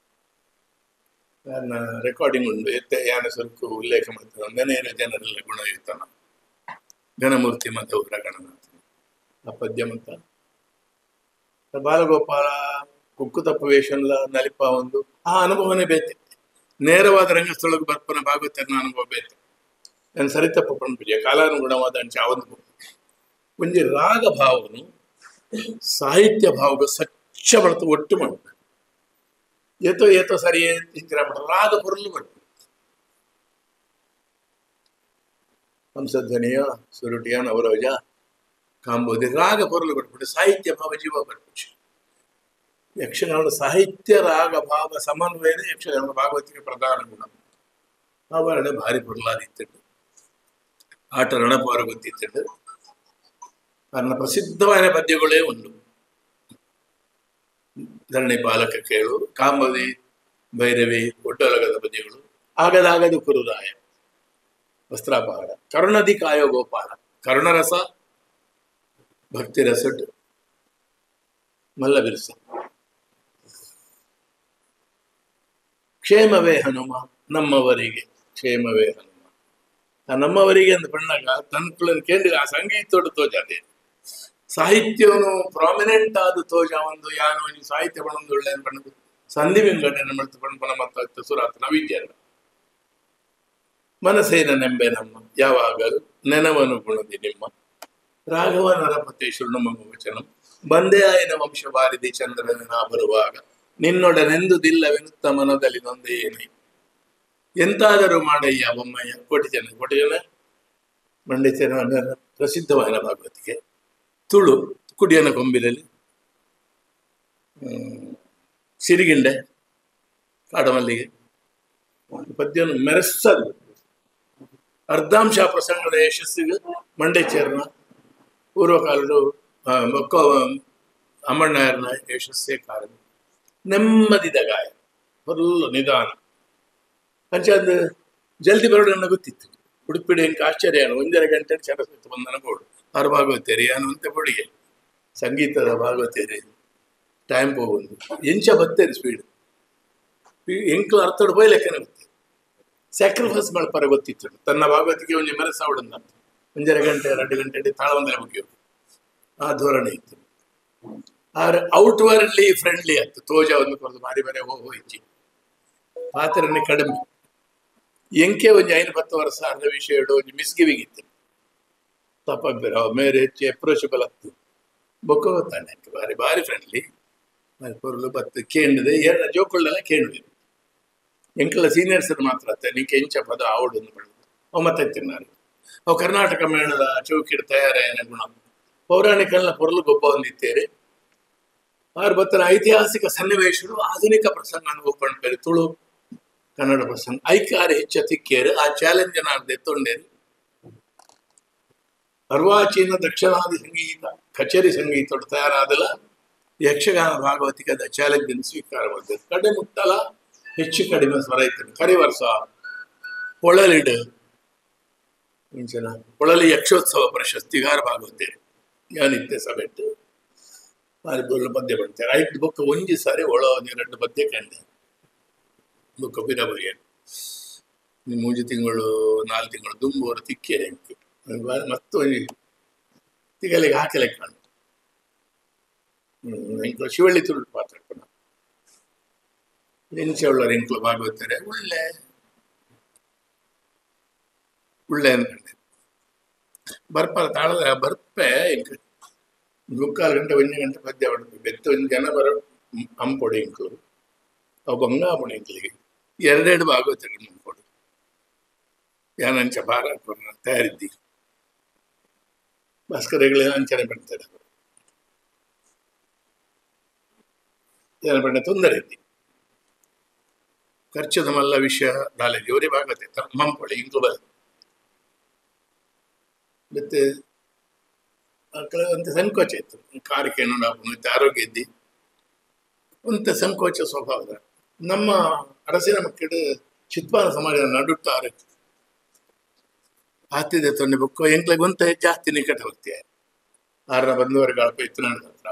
ನನ್ನ ರೆಕಾರ್ಡಿಂಗ್ ಉಂಡು ಯಾನ ಸ್ವಲ್ಪ ಉಲ್ಲೇಖ ಮಾಡ್ತಾರೆ ಒಂದನೇನು ಜನರೆಲ್ಲ ಗುಣ ಇರ್ತಾನ ಘನಮೂರ್ತಿ ಮತ್ತು ಗಣನಾಥ ಆ ಪದ್ಯ ಮತ್ತ ಬಾಲಗೋಪಾಲ ಕುಕ್ಕು ತಪ್ಪು ವೇಷನ್ಲ ನಲಿಪ ಒಂದು ಆ ಅನುಭವನೇ ಬೇತೆ ನೇರವಾದ ರಂಗಸ್ಥಳಕ್ಕೆ ಬರ್ಪನ ಭಾಗವತನ ಅನುಭವ ಬೇತೆ ನಾನು ಸರಿ ತಪ್ಪು ಪಂಪಿಜೆ ಕಾಲಾನುಗುಣವಾದ ಅಂಚ ಒಂದು ಒಂಜಿ ರಾಗ ಭಾವನು ಸಾಹಿತ್ಯ ಭಾವಗ ಸ್ವಚ್ಛ ಬಳತು ಒಟ್ಟು ಮಾಡ್ಬೇಕು ಏತೋ ಸರಿ ಹಿಂಗಿರ ರಾಗ ಪೊರ್ಲು ಬರ್ಬೇಕು ಹಂಸಧ್ವನಿಯ ಸುರುಟಿಯ ನವರೋಜ ಕಾಂಬೋದಿ ರಾಗ ಪೊರ್ಲು ಬರ್ಬಿಟ್ಟು ಸಾಹಿತ್ಯ ಭಾವ ಜೀವ ಬರ್ಬಿಟ್ಟು ಯಕ್ಷಗಾನದ ಸಾಹಿತ್ಯ ರಾಗ ಭಾವ ಸಮನ್ವಯದ ಯಕ್ಷಗಾನದ ಭಾಗವತಿಗೆ ಪ್ರಧಾನ ಗುಣ ಆವರಣೆ ಭಾರಿ ಪೊರ್ಲಾದಿತ್ತು ಆಟ ರಣಪವರ ಗೊತ್ತಿತ್ತು ನನ್ನ ಪ್ರಸಿದ್ಧವಾದ ಪದ್ಯಗಳೇ ಉಂಟು ಧರಣಿ ಪಾಲಕ ಕೇಳು ಕಾಂಬದಿ ಭೈರವಿ ಒಡ್ಡೊಲಗದ ಪದ್ಯಗಳು ಆಗದಾಗದು ಕುರುರಾಯ ವಸ್ತ್ರಾಪಹಾರ ಕರುಣದಿ ಕಾಯೋ ಗೋಪಾಲ ಕರುಣರಸ ಭಕ್ತಿರಸಟ್ ಮಲ್ಲಬಿರ್ಸ ಕ್ಷೇಮವೇ ಹನುಮ ನಮ್ಮವರಿಗೆ ಕ್ಷೇಮವೇ ಹನುಮ ಆ ನಮ್ಮವರಿಗೆ ಅಂತ ಪಣ್ಣಾಗ ತನ್ನ ಕೇಂದ್ರ ಆ ಸಂಗೀತೋಡು ತೋಜಾದೆ ಸಾಹಿತ್ಯವನ್ನು ಪ್ರಾಮಿನೆಂಟ್ ಆದ ತೋಜ ಒಂದು ಯಾನು ಸಾಹಿತ್ಯ ಬಣ್ಣದ ಒಳ್ಳೆ ಬಣ್ಣದು ಸಂಧಿ ವಿಂಗಡಣೆ ಮಾಡ್ತು ಬಣ್ಣ ಮತ್ತು ಸುರಾತ ನವಿದ್ಯಲ್ಲ ಮನಸ್ಸೇನ ನೆಂಬೆ ನಮ್ಮ ಯಾವಾಗಲೂ ನೆನವನು ಗುಣದಿ ನಿಮ್ಮ ರಾಘವ ನರಪತಿ ಶೃಣುಮ ವಚನ ಬಂದೇ ಆಯ್ನ ವಂಶ ಬಾರಿದಿ ಚಂದ್ರನ ನಾ ಬರುವಾಗ ನಿನ್ನೊಡನೆಂದುದಿಲ್ಲವೆನುತ್ತ ಮನದಲ್ಲಿ ನೊಂದೇನೆ ಎಂತಾದರೂ ಮಾಡಯ್ಯ ಬೊಮ್ಮಯ್ಯ ಕೋಟಿ ಜನ ಮಂಡಿತನ ಪ್ರಸಿದ್ಧವಾದ ಭಾಗವತಿಗೆ ತುಳು ಕುಡಿಯನ ಕೊಂಬಿಲಲ್ಲಿ ಸಿರಿಗಿಂಡೆ ಕಾಡಮಲ್ಲಿಗೆ ಪದ್ಯವನ್ನು ಮೆರೆಸದು ಅರ್ಧಾಂಶ ಪ್ರಸಂಗದ ಯಶಸ್ಸಿಗೆ ಮಂಡೆಚ್ಚೇರಿನ ಪೂರ್ವಕಾಲರು ಅಮ್ಮಣ್ಣಯ್ಯರನ ಯಶಸ್ಸೇ ಕಾರಣ ನೆಮ್ಮದಿದ ಗಾಯ ಫುಲ್ಲು ನಿಧಾನ ಅಂಚಂದು ಜಲ್ದಿ ಬರೋಣ ಗೊತ್ತಿತ್ತು ಉಡುಪಿಡಿ ಎಂಕ ಆಶ್ಚರ್ಯ 1.5 ಗಂಟೆ ಚರಸ್ವತಿ ಬಂದನ ಬೋಡು ಆರು ಭಾಗವತೇರಿ ಅನ್ನುವಂತೆ ಬೊಡಿಗೆ ಸಂಗೀತದ ಭಾಗವತೇರಿ ಟೈಮ್ ಹೋಗುದು ಎಂಚ ಬತ್ತೇರಿ ಸ್ಪೀಡ್ ಎಂಕ್ಲು ಅರ್ಥೋಡು ಹೋಯ್ ಲೆಕ್ಕನೆ ಗೊತ್ತೇರಿ ಸ್ಯಾಕ್ರಿಫೈಸ್ ಮಾಡ್ಪಾರ ಗೊತ್ತಿತ್ತು ತನ್ನ ಭಾಗವತಿಗೆ ಒಂಜಿ ಮೆರಸ ಅವಡಂದ 1.5 ಗಂಟೆ 2 ಗಂಟೆ ತಾಳವಂದಲೆ ಮುಗಿಯೋ ಆ ಧೋರಣೆ ಇತ್ತು ಆದ್ರೆ ಔಟ್ವರ್ಡ್ಲಿ ಫ್ರೆಂಡ್ಲಿ ಆಯ್ತು ತೋಜ ಒಂದು ಕೊರದು ಮಾರಿ ಮರೆ ಹೋಯ್ಚಿ ಪಾತ್ರನೇ ಕಡಿಮೆ ಎಂಕೆ ಒಂಜಿ 5-10 ವರ್ಷ ಅರ್ಧ ವಿಷಯ ಒಂಜಿ ಮಿಸ್ಗಿವಿಂಗ್ ಇತ್ತು ತಪ್ಪಾಗ್ಬೇರ ಮೇರೆ ಹೆಚ್ಚು ಅಪ್ರೋಚಬಲ್ ಆಗ್ತದೆ ಬೊಕ್ಕ ಗೊತ್ತಾನೆ ಭಾರಿ ಭಾರಿ ಫ್ರೆಂಡ್ಲಿ మరి పొరలు బత్ కేండిದೆ ಏನ ಜೋಕೊಳ್ಳೆಲ್ಲ ಕೇಳಿದೆ ಎಂಕಲ ಸೀನಿಯರ್ಸ್ ಮಾತ್ರ ಅತ್ತೆ ನೀಕೆ ಎಂಚ ಪದ ಆವಡು ಅವು ಮತ್ತೆ ತಿన్నారు ಅವು ಕರ್ನಾಟಕ ಮೇಳದ ಚೌಕಿಡ ತಯಾರಾಯನ ಗುಣ ಪೌರಾಣಿಕಲ್ನ ಪೊರಲು ಗೊಬ್ಬ ಹೊಂದಿತ್ತೇರಿ ಆರು ಬತ್ತನ ಐತಿಹಾಸಿಕ ಸನ್ನಿವೇಶಗಳು ಆಧುನಿಕ ಪ್ರಸಂಗ ಒಪ್ಪಂಡು ತುಳು ಕನ್ನಡ ಪ್ರಸಂಗ ಐಕ್ಯಾರು ಹೆಚ್ಚು ತಿಕ್ಕೇರು ಆ ಚಾಲೆಂಜ್ ನಾನು ಎತ್ತೊಂಡೇರು ಅರ್ವಾಚೀನ ದಕ್ಷಿಣಾದಿ ಸಂಗೀತ ಕಚೇರಿ ಸಂಗೀತ ತಯಾರಾದಲ್ಲ ಯಕ್ಷಗಾನ ಭಾಗವತಿಕದ ಚಾಲೆಂಜ್ ಸ್ವೀಕಾರ ಮಾಡಿದೆ ಕಡೆ ಮುಟ್ಟಲ ಹೆಚ್ಚು ಕಡಿಮೆ ಸ್ವರ ಇತ್ತು ಕರಿವರ್ಷ ಪೊಳಲಿಡ್ ಮುಂಚೆನ ಪೊಳಲಿ ಯಕ್ಷೋತ್ಸವ ಪ್ರಶಸ್ತಿಗಾರ ಭಾಗವತೆ ಯಾನಿತ್ತೆ ಸಭೆಟ್ಟು ಪದ್ಯ ಮಾಡ್ತಾರೆ 5 ಬುಕ್ ಒಂಜಿ ಸಾರಿ ಒಳ 2 ಪದ್ಯ ಕಂಡೆ ಬುಕ್ಕ ಪಿರಬುರಿ ಮೂಜಿ ತಿಂಗಳು 4 ತಿಂಗಳು ದುಂಬೋರು ತಿಕ್ಕೇನೆ ಎಂಕ್ ಮತ್ತು ತಿಗಲಿಗೆ ಹಾಕಲೆ ಕಾಣು ಎಂಕ್ಲು ಶಿವಳ್ಳಿ ತುರುಟು ಪಾತ್ರ ಎಂಚ ಎಂಕ್ಲು ಭಾಗವತಾರೆ ಒಳ್ಳೆ ಅನ್ಕೊಂಡೆ ಬರ್ಪ ತಾಳದ ಬರ್ಪೆ ಎಂಕ್ 3-4 ಗಂಟೆ 1 ಗಂಟೆ ಪದ್ಯ ಹೊಡ್ತು ಬೆತ್ತು 1 ಜನ ಬರೋ ಹಂಪೊಡಿ ಎಂಕ್ಲು ಅವು ಬಂಗಾಪುಣ ಎಂಕ್ಲಿಗೆ 2 ಭಾಗವತಾರೆ ಮುಂಕೊಡು ಯಾನಂಚ ಭಾರ ತಯಾರಿದ್ದಿ ಭಾಸ್ಕರಗಳೇ ಅಂಚನೆ ಪಡ್ತಾರೆ ಪಂಡ ತೊಂದರೆ ಇದ್ದಿ ಖರ್ಚದ ಮಲ್ಲ ವಿಷಯ ನಾಳೆ ಜೋರಿ ಭಾಗವತೆ ಮಂಪೊಳಿ ಇಂಕ್ಲು ಬರ ಮತ್ತೆ ಒಂತ ಸಂಕೋಚ ಇತ್ತು ಕಾರಿಕೆ ಮತ್ತೆ ಆರೋಗ್ಯ ಇದ್ದಿ ಒಂತ ಸಂಕೋಚ ಸ್ವಭಾವದ ನಮ್ಮ ಅರಸಿನ ಮಕ್ಕಳು ಚಿತ್ಪಾನ ಸಮಾಜ ನಡುತ್ತಾರೆ ಆತಿದೆ ತೊಂಡೆ ಬುಕ್ಕು ಎಂಕ್ಲಿಗೆ ಒಂತ ಜಾಸ್ತಿ ನಿಕಟ ಹೋಗ್ತೀಯ ಆರರ ಬಂದವರೆಗೆ ಅಳಪ ಇತ್ತು ನಡೆದ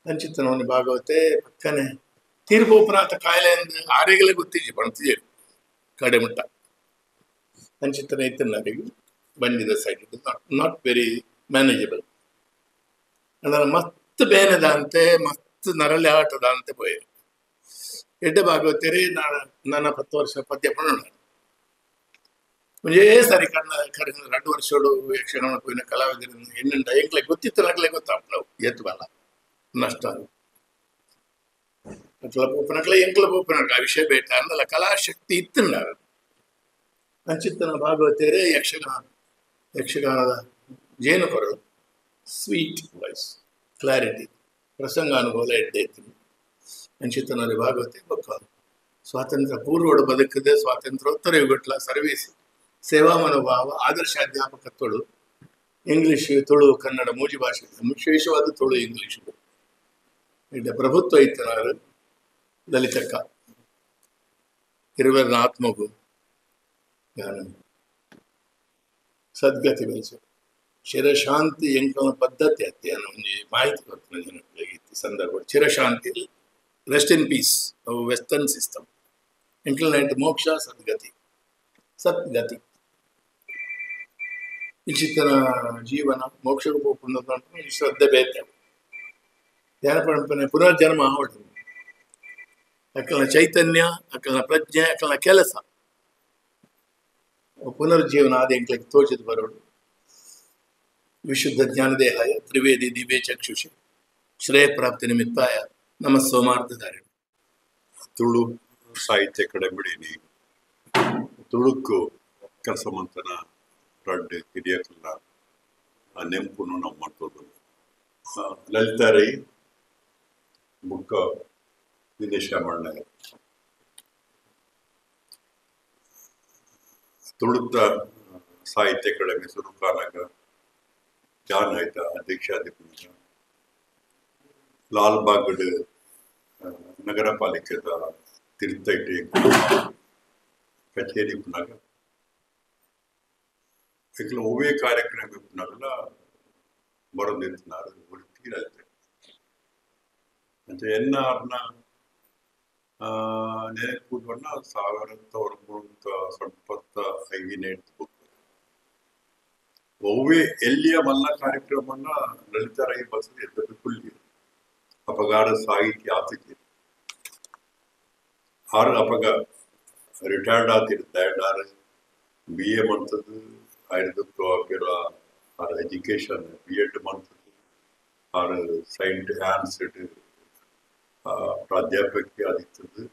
ಅಂಚಿತ್ತನವನು ಭಾಗವತೆ ಪಕ್ಕನೆ ತೀರ್ಪೋಪನಾಥ ಕಾಯಿಲೆ ಅಂದ್ರೆ ಆರೆಗಲೇ ಗೊತ್ತಿದ್ದೆ ಪಣ್ತಿದ್ದೆ ಕಡೆ ಮುಟ್ಟ ಅಂಚಿತ್ತನ ಇತ್ತನರಿಗೆ ಬಂದಿದ್ದ ಸೈಡ್ ನಾಟ್ ವೆರಿ ಮ್ಯಾನೇಜಬಲ್ ಅಂದ್ರೆ ಮಸ್ತ್ ಬೇನೆದಂತೆ ಮಸ್ತ್ ನರಳಿ ಆಟದಂತೆ ಪೋಯೆ ಎಡ್ಡೆ ಭಾಗವತೇರಿ ನನ್ನ 10 ವರ್ಷ ಪದ್ಯ ಪಣ ಮುಂಜೇ ಸರಿ ಕರೆದ 2 ವರ್ಷೋಡು ಯಕ್ಷಗಾನ ಪೋಯಿನ ಕಲಾವಿದರಿಂದ ಎನ್ನುಂಟ ಎಂಕ್ಲೆ ಗೊತ್ತಿತ್ತು ನಕ್ಲೆ ಗೊತ್ತಾಪ ನಾವು ಎತ್ತು ಬಲ ನಷ್ಟ ಎಂಕ್ಲ ಪೂಪನಕ್ಲೆ ಆ ವಿಷಯ ಬೇಟ ಅಂದಲ್ಲ ಕಲಾಶಕ್ತಿ ಇತ್ತುಂಡ ಅಂಚಿತ್ತನ ಭಾಗವತೇರೆ ಯಕ್ಷಗಾನದ ಜೇನು ಕೊರಳು ಸ್ವೀಟ್ ವಾಯ್ಸ್ ಕ್ಲಾರಿಟಿ ಪ್ರಸಂಗಾನುಭವ ಎಡ್ಡೆ ಇತ್ತು ಅಂಚಿತ್ತನಲ್ಲಿ ಭಾಗವತೆ ಬೊಕ್ಕ ಸ್ವಾತಂತ್ರ್ಯ ಪೂರ್ವಡು ಬದುಕದೆ ಸ್ವಾತಂತ್ರ್ಯೋತ್ತರ ಯುಗಟ್ಲ ಸರ್ವೀಸ್ ಸೇವಾ ಮನೋಭಾವ ಆದರ್ಶ ಅಧ್ಯಾಪಕತ್ವಗಳು ಇಂಗ್ಲಿಷ್ ತುಳು ಕನ್ನಡ ಮೂಜಿ ಭಾಷೆ ವಿಶೇಷವಾದ ತುಳು ಇಂಗ್ಲಿಷ್ ಇಡ್ಡ ಪ್ರಭುತ್ವ ಇತ್ತನಾರು ಲಲಿತಕ್ಕ ಇರುವರ್ನ ಆತ್ಮಗು ಸದ್ಗತಿ ಬೆಳೆಸ ಚಿರಶಾಂತಿ ಎಂಕನ ಪದ್ಧತಿ ಅತ್ತೆ ಅನ್ನೋ ಒಂದು ಮಾಹಿತಿ ಬರ್ತದೆ ಜನಗಳಿಗೆ ಸಂದರ್ಭ ಚಿರಶಾಂತಿ ರೆಸ್ಟ್ ಇನ್ ಪೀಸ್ ಅವು ವೆಸ್ಟರ್ನ್ ಸಿಸ್ಟಮ್ ಇಂಕ್ಲಿನೈಟ್ ಮೋಕ್ಷ ಸದ್ಗತಿ ಇಚ್ಚಿತ್ತನ ಜೀವನ ಮೋಕ್ಷಕ್ಕೆ ಹೋಗ್ಕೊಂಡು ಶ್ರದ್ಧೆ ಬೇತೆ ಧ್ಯಾನ ಪುನರ್ಜನ್ಮ ಆವಡು ಅಕ್ಕನ ಚೈತನ್ಯ ಅಕ್ಕನ ಪ್ರಜ್ಞೆ ಅಕ್ಕನ ಕೆಲಸ ಪುನರ್ಜೀವನ ಆದ ಎಂಕ್ಲಿಗೆ ತೋಚಿದ್ ಬರೋಡು ವಿಶುದ್ಧ ಜ್ಞಾನದೇಹಾಯ ತ್ರಿವೇದಿ ದಿವ್ಯ ಚಕ್ಷುಷಿ ಶ್ರೇಯ ಪ್ರಾಪ್ತಿ ನಿಮಿತ್ತಾಯ ನಮ್ಮ ಸೋಮಾರ್ಥಧಾರಿ ತುಳು ಸಾಹಿತ್ಯ ಕಡೆಬಿಡಿನಿ ತುಳುಕು ಕೆಲಸ ಮಂತನ ರಡ್ಡು ಹಿರಿಯಕಲ್ಲ ನೆಂಪುನು ನಾವು ಮಾಡ್ತೋದು ಲಲಿತಾರೈ ಬುಕ್ಕ ವಿದೇಶ ಮಣ್ಣ ತುಳುತ್ತ ಸಾಹಿತ್ಯ ಅಕಾಡೆಮಿ ಸುರುಕಾನಾಗ ಜಾನ್ ಆಯ್ತ ಅಧ್ಯಕ್ಷಾಧಿಪತಿ ಲಾಲ್ಬಾಗ್ ನಗರ ಪಾಲಿಕೆದ ತಿರ್ತೈಟಿ ಕಚೇರಿ ಪುನಾಗ ಇಟ್ಲ ಒವ್ವೇ ಕಾರ್ಯಕ್ರಮ ಪುನಾಗಲ ಬರೋದಿರ್ತಿನಾರು ತೀರತ್ತೆ ಅಂತ ಎನ್ನಾರ್ನ ನೆನಪುಣ್ಣ 1975 ಒವ್ವೇ ಎಲ್ಲಿಯ ಮಲ್ಲ ಕಾರ್ಯಕ್ರಮನ ಲಲಿತಾರೈ ಬಸದಿ ಎದ್ದು ಕುಲ್ಲಿ ಅಪಗಾರ ಸಾಹಿತ್ಯ ಆತಕ್ಕೆ ಆರು ಅಪಗ ರಿಟೈರ್ಡ್ ಆತಿರ್ತಾರೆ BA ಮಾಡ್ತದ್ದು ಆಯ್ತು ಆರ್ ಎಜುಕೇಶನ್ B.Ed ಮಾಡ್ತದ್ದು ಆರ್ ಸೈಂಟ್ ಆನ್ಸೆಡ್ ಪ್ರಾಧ್ಯಾಪಕಿ ಆದಿತ್ತದು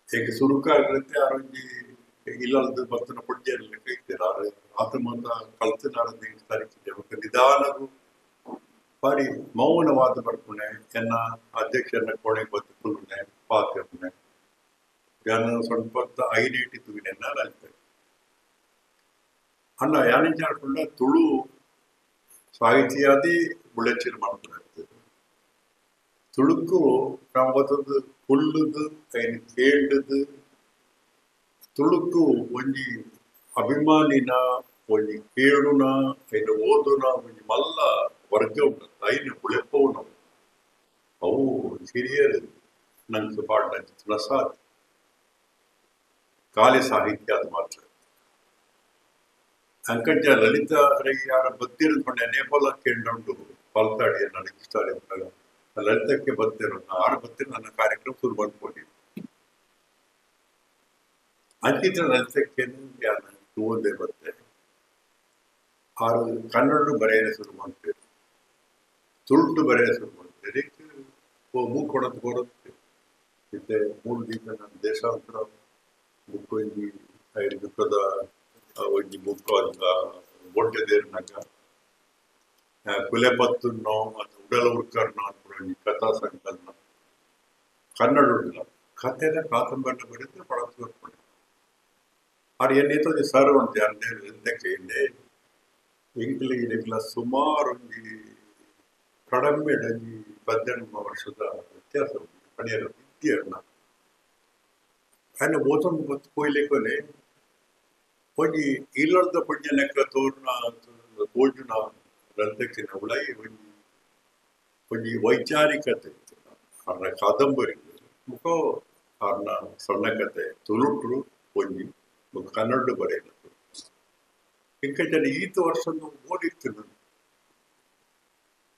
ಈಗ ಸುರುಕಾಗ್ರತೆ ಆರೋಗ್ಯ ಇಲ್ಲದ ಬರ್ತನ ಪುಡ್ಯಲ್ಲ ಕೈತೀರ ಆತ ಮಂದ ಕಲ್ತನಾರದ್ದು ತಾರೀಕಿದೆ ನಿಧಾನಗೂ ಬಾರಿ ಮೌನವಾದ ಬರ್ಪುಣೆ ಎನ್ನ ಅಧ್ಯಕ್ಷನ ಕೋಣೆ ಬತ್ತು ಕುಲ್ನೆ ಪಾತ್ಯಪುಣೆ ಯಾನ ಸ್ವಲ್ಪ ಐನೇಟಿತ್ತು ಎನ್ನ ಅಲ್ತೆ ಅಣ್ಣ ಯಾನಿಂಚ ಆಡ್ಕೊಂಡ ತುಳು ಸಾಹಿತ್ಯಾದಿ ಬುಳೆಚಿನ ಮಾಡ್ಕೊಂಡ ತುಳುಕು ನಾವು ಕುಲ್ಲುದು ಕೈನ ಕೇಳುದು ತುಳುಕು ಒಂಜಿ ಅಭಿಮಾನಿನ ಒಂಜಿ ಕೇಳುನ ಕೈನ ಓದುನ ಒಂಜಿ ಮಲ್ಲ ವರ್ಗ ಉಂಟು ಐನು ಬುಳೆಪ್ಪವು ನಾವು ಅವು ಹಿರಿಯರು ನಂಗೆ ಭಾಳ ನಚ್ಚಿತ್ತು ರಸಾದ್ ಕಾಲಿ ಸಾಹಿತ್ಯ ಅದು ಮಾತ್ರ ಅಂಕಂಚ ಲಲಿತ ರೈ ಯಾರ ಬತ್ತಿರೋದ್ಕೊಂಡೆ ನೇಪಾಳ ಕೇಂಡು ಪಾಲ್ತಾಡಿ ನನಗೆ ಇಷ್ಟ ಆಗಿದ್ದಾಗ ಲಲಿತಕ್ಕೆ ಬತ್ತಿರೋ ಆರು ಬತ್ತಿರ ನನ್ನ ಕಾರ್ಯಕ್ರಮ ಶುರು ಮಾಡ್ಕೊಂಡಿದ್ದೆ ಅಂಕಿತ ಲಲಿತಕ್ಕೆ ಓದೇ ಬರ್ತೇನೆ ಆರು ಕನ್ನಡ ಬರೆಯಲು ಶುರು ಮಾಡ್ತೇವೆ ತುಳುಟು ಬರೆಯಲು ಶುರು ಮಾಡ್ತೇವೆ ಮೂಕ್ ಕೊಡೋದು ಕೊಡುತ್ತೆ ಮತ್ತೆ 3 ದಿನ ನನ್ನ ದೇಶಾಂತರ ಬುಕ್ ಒಂಜಿ 5 ದುಃಖದ ಒಂಜಿ ಬುಕ್ ಅಂತ ಒಟ್ಟೆದೇರ್ನಾಗ ಕುಲೆಪತ್ತುನ್ನೋ ಮತ್ತು ಉಡಲ ಉರ್ಕರ್ನೋ ಅಂತ ಒಂಜಿ ಕಥಾ ಸಂಕಲನ ಕನ್ನಡ ಉಂಟಲ್ಲ ಕಥೆನ ಕಾದಂಬರಿ ಬರೆದ್ರೆ ಪಡಕ್ಕೆ ತೋರ್ಪಡೆ ಆರು ಏನಿತ್ತು ಸರ್ ಒಂದು ಎಂದಕ್ಕೆ ಹಿಂದೆ ಇಂಗ್ಲಿಷ್ಲ ಸುಮಾರು ಒಂಜಿ ಕಡಿಮೆ 18 ವರ್ಷದ ವ್ಯತ್ಯಾಸ ಉಂಟು ಕಡೆಯಲ್ಲ ವಿದ್ಯೆಯನ್ನ ఆయన ఓతం పోయలేకనే కొంచెం ఇళ్ళతో పడిన లెక్క తోడిన ఓడిన రంతెక్కిన ఉడాయి కొంచెం ವೈಚಾರಿಕತೆ ಅರ್ನ ಕಾದಂಬರಿ ಮುಖೋ ಅರ್ನ ಸಣ್ಣ ಕತೆ ತುಳುಟ್ರು ಒಂಜಿ ಕನ್ನಡ ಬರೆಯಲು ಇಂಕ ಜನ ಈತ ವರ್ಷ ಓಡಿರ್ತೀನಿ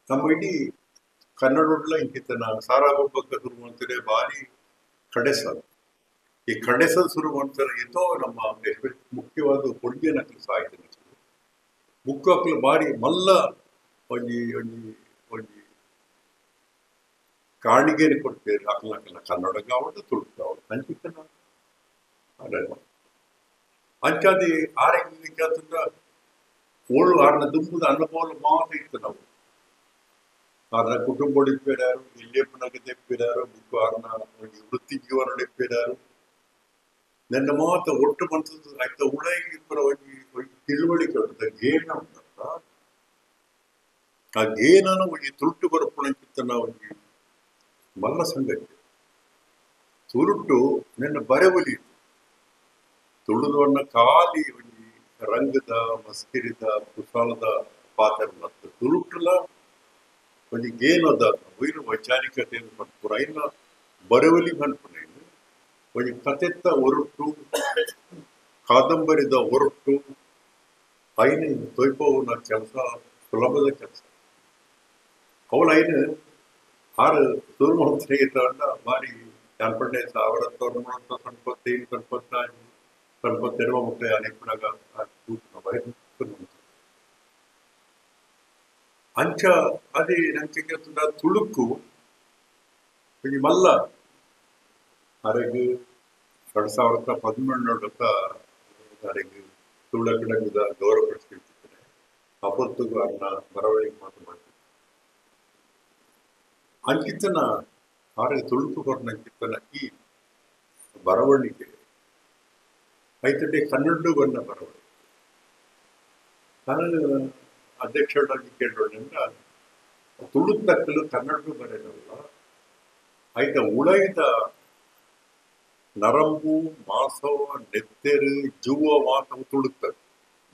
ನಮ್ಮ ಇಡೀ ಕನ್ನಡ ಇಂಕಿತನ ಸಾರಾಗೊಬ್ಬಕ್ಕ ಶುರು ಮಾಡ್ತಾರೆ ಭಾರಿ ಕಡೆಸಲ್ ಈ ಕಡೆಸಲ್ ಶುರು ಮಾಡ್ತಾರೆ ಏನೋ ನಮ್ಮ ಮುಖ್ಯವಾದ ಕೊಡುಗೆ ನಕಲು ಸಾಹಿತ್ಯ ಬುಕ್ ಹಾಕಲು ಭಾರಿ ಮಲ್ಲ ಒಂಜಿ ಒಂಜಿ ಒಂಜಿ ಕಾಣಿಗೆನೆ ಕೊಡ್ತೇವೆ ಹಾಕಲಕ್ಕಲ್ಲ ಕನ್ನಡ ಕಾವಡು ತುಳು ಕಾವಡು ಅಂಚಿತನ ಅಲ್ಲ ಅಂಚಾದಿ ಆರೋಗ್ಯ ಓಳು ಆರ್ನ ದುಂಬುದ ಅನುಭವ ಮಾತ್ರ ಇತ್ತು ನಾವು ಆರ್ನ ಕುಟುಂಬ ಇಪ್ಪಿರಾರು ಇಲ್ಲೇಪನಾಗ ತೆಪ್ಪಿರಾರು ಬುಕ್ ಆರ್ನ ವೃತ್ತಿ ಜೀವನ ಇಪ್ಪಿರಾರು ನನ್ನ ಮಾತ ಒಟ್ಟು ಮನಸ್ಸು ಆಯ್ತಾ ಉಳಗಿಬ್ಬರ ತಿಳುವಳಿಕೆ ಉಂಟದ ಗೇನ ಉಂಟಲ್ಲ ಆ ಗೇನನ ಒಂಜಿ ತುಳುಟು ಬರಪುಣಕ್ಕಿಂತ ಒಂಜಿ ಮಲ್ಲ ಸಂಗತಿ ತುಳುಟು ನನ್ನ ಬರೆವಲಿ ತುಳುದವನ್ನ ಖಾಲಿ ಒಂಜಿ ರಂಗದ ಮಸ್ಕಿರಿದ ಕುಶಾಲದ ಪಾತ್ರ ಮತ್ತು ತುಳುಟುಲ ಒಂಜಿ ಗೇನದ ಒಯ್ನು ವೈಚಾರಿಕತೆಯನ್ನು ಪಡ್ಪುರ ಐನ ಬರೆವಲಿ ಮನ್ಪುನ ಒಂಜಿ ಕತೆತ್ತ ಹೊರಟು ಕಾದಂಬರಿದ ಹೊರಟು ಐನ ತೊಯ್ಪವನ ಕೆಲಸ ಸುಲಭದ ಕೆಲಸ ಅವಳು ಐನ ಆರು ದುರ್ಮಹತ್ಸರಿಗೆ ತಗೊಂಡ ಬಾರಿ ಜಾನ್ಪಂಡೆ 1995 92 ಅನೇಕನಾಗ ಅಂಚ అది ನಂಗೆ ತುಳುಕು ಈ ಮಲ್ಲ ಅರೆಗೆ 2013 ಅರೆಗೆ ತುಳುಕಡಂಗದ ಗೌರವ ಪ್ರಶಸ್ತಿ ಅಪೊತ್ತುಗೂ ಅನ್ನ ಬರವಣಿಗೆ ಮಾಡ್ತೀನಿ ಅಂಕಿತನ ಆರೆ ತುಳುಕು ಕೊರನಂಕಿತನ ಈ ಬರವಣಿಗೆ ಐತಡೆ ಕನ್ನಡ ಬಣ್ಣ ಬರವಣಿಗೆ ನಾನು ಅಧ್ಯಕ್ಷರಾಗಿ ಕೇಳೋದ್ರಿಂದ ತುಳುಕಕ್ಕಲು ಕನ್ನಡ ಬರೆಯಲ್ಲ ಆಯ್ತ ಉಳೈದ ನರಂಬು ಮಾಸವ ನೆತ್ತೆರು ಜೀವ ಮಾತವು ತುಳುಕ್ತದೆ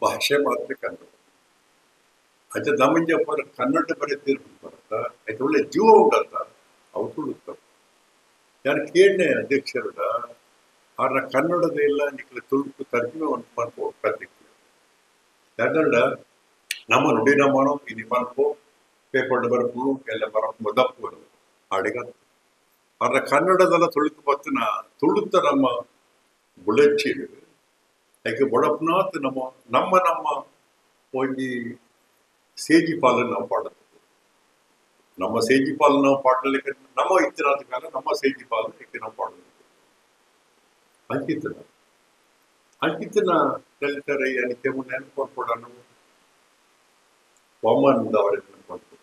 ಭಾಷೆ ಮಾತ್ರ ಕನ್ನಡ ಆಯ್ತ ನಮ್ಮಂಜಪ್ಪ ಕನ್ನಡ ಬರೀತಿರ್ಬೇಕು ಬರತ್ತ ಆಯ್ತು ಒಳ್ಳೆ ಜೀವ ಉಂಟತ್ತ ಅವು ತುಳುಕ್ತವೆ ಯಾರು ಕೇಳನೆ ಅಧ್ಯಕ್ಷರದ ಆರ್ನ ಕನ್ನಡದ ಎಲ್ಲ ನಿಕ್ಲೆ ತುಳುಕು ತರ್ಜುಮೆ ಒಂದು ಮಾಡ್ಕೋ ಕತ್ತಿಕ್ಕೆ ಯಾಕಂದ್ರೆ ನಮ್ಮ ನುಡಿ ನಮ್ಮನೋ ಇನಿ ಮಾಡ್ಕೋ ಪೇಪರ್ ಬರ್ಪು ಎಲ್ಲ ಬರಪ್ಪು ದಪ್ಪು ಅಡಿಗ ಆರ್ನ ಕನ್ನಡದೆಲ್ಲ ತುಳುಕು ಬತ್ತನ ತುಳುತ್ತ ನಮ್ಮ ಬುಳಚ್ಚಿ ಯಾಕೆ ಬೊಡಪ್ನಾತ್ ನಮ್ಮ ಒಂಜಿ ಸೇಜಿ ಪಾಲನ್ನು ನಾವು ಪಾಡಬೇಕು ನಮ್ಮ ಸೇಜಿ ಪಾಲು ನಾವು ಪಾಡಲಿಕ್ಕೆ ನಮ್ಮ ಇತ್ತಿನಾದ ಕಾಲ ನಮ್ಮ ಸೇಜಿ ಪಾಲು ಏಕೆ ನಾವು ಪಾಡಬೇಕು ಅಂಕಿತನ ಕಲಿತಾರೆ ಅದಕ್ಕೆ ಮುನ್ನ ನೆನಪು ನಾವು ವಾಮನಿಂದ ಅವರಿಗೆ ನೆನಪು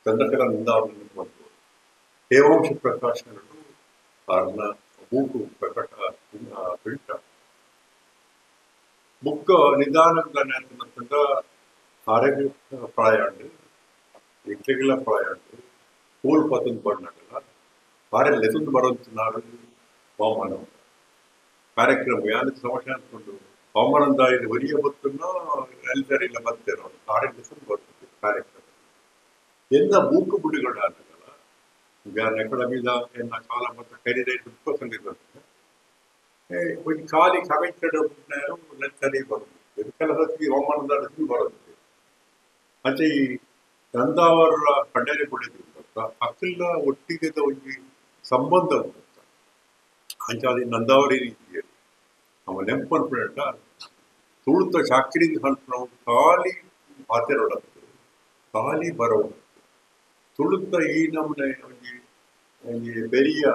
ಚಂದ್ರಕರನಿಂದ ಅವ್ರಿಗೆ ನೆನಪು ತೇವಾಂಶ ಪ್ರಕಾಶನಗಳು ಅವ್ರನ್ನ ಮೂಗು ಪ್ರಕಟ ಬಿಟ್ಟ ಬುಕ್ ನಿಧಾನಗಳ ನೆನಪಿನಂತ ಆರೋಗ್ಯ ಪ್ರಾಯಾಂಡು ಇಟ್ಲೆಗಳ ಪ್ರಾಯಾಂಡು ಸ್ಕೂಲ್ ಪತ್ತೊಂದು ಬಣ್ಣಗಳ ಆರೆ ಲೆಸನ್ ಬರೋಂತ ನಾಡು ವಾಮನ ಕಾರ್ಯಕ್ರಮ ಯಾರು ಸಮಸ್ಯೆ ಅಂದ್ಕೊಂಡು ವಾಮನಂದ ಇದು ಒರಿಯ ಬತ್ತನ್ನು ಎಲ್ಲರೂ ಇಲ್ಲ ಬರ್ತೇನೋ ಆರೆ ಲೆಸನ್ ಬರ್ತದೆ ಕಾರ್ಯಕ್ರಮ ಎಂದ ಮೂಕು ಬುಡಿಗಳಾಗಲ್ಲ ಬ್ಯಾನ್ ಎಕಡ ಮೀದ ಎನ್ನ ಕಾಲ ಮತ್ತು ಕರಿದೆ ದುಃಖ ಸಂಗೀತ ಒಂದು ಖಾಲಿ ಕಮೆಂಟೆಡ್ ನೆಚ್ಚರಿ ಬರುತ್ತೆ ಇದಕ್ಕೆಲ್ಲ ಹೊತ್ತಿಗೆ ಹವಾಮಾನದ ಅಡಿಸಿ ಬರುತ್ತೆ ಮತ್ತೆ ಈ ನಂದಾವರ ಕಣ್ಣೇರಿ ಕುಳಿತು ಅಕ್ಕಿಲ್ಲ ಒಟ್ಟಿಗೆದ ಒಂದು ಸಂಬಂಧ ಉಂಟು ಅಂಚಾದಿ ನಂದಾವರಿ ರೀತಿಯಲ್ಲಿ ನಮ್ಮ ನೆಂಪನ್ಪುಂಟ ತುಳುತ ಚಾಕ್ರಿಗೆ ಹಂಪು ಖಾಲಿ ಪಾತೆರೊಡತ್ತು ಖಾಲಿ ಬರವು ತುಳುತ ಈ ನಮ್ಮನೆ ಒಂದು ಒಂದು ಬೆರಿಯ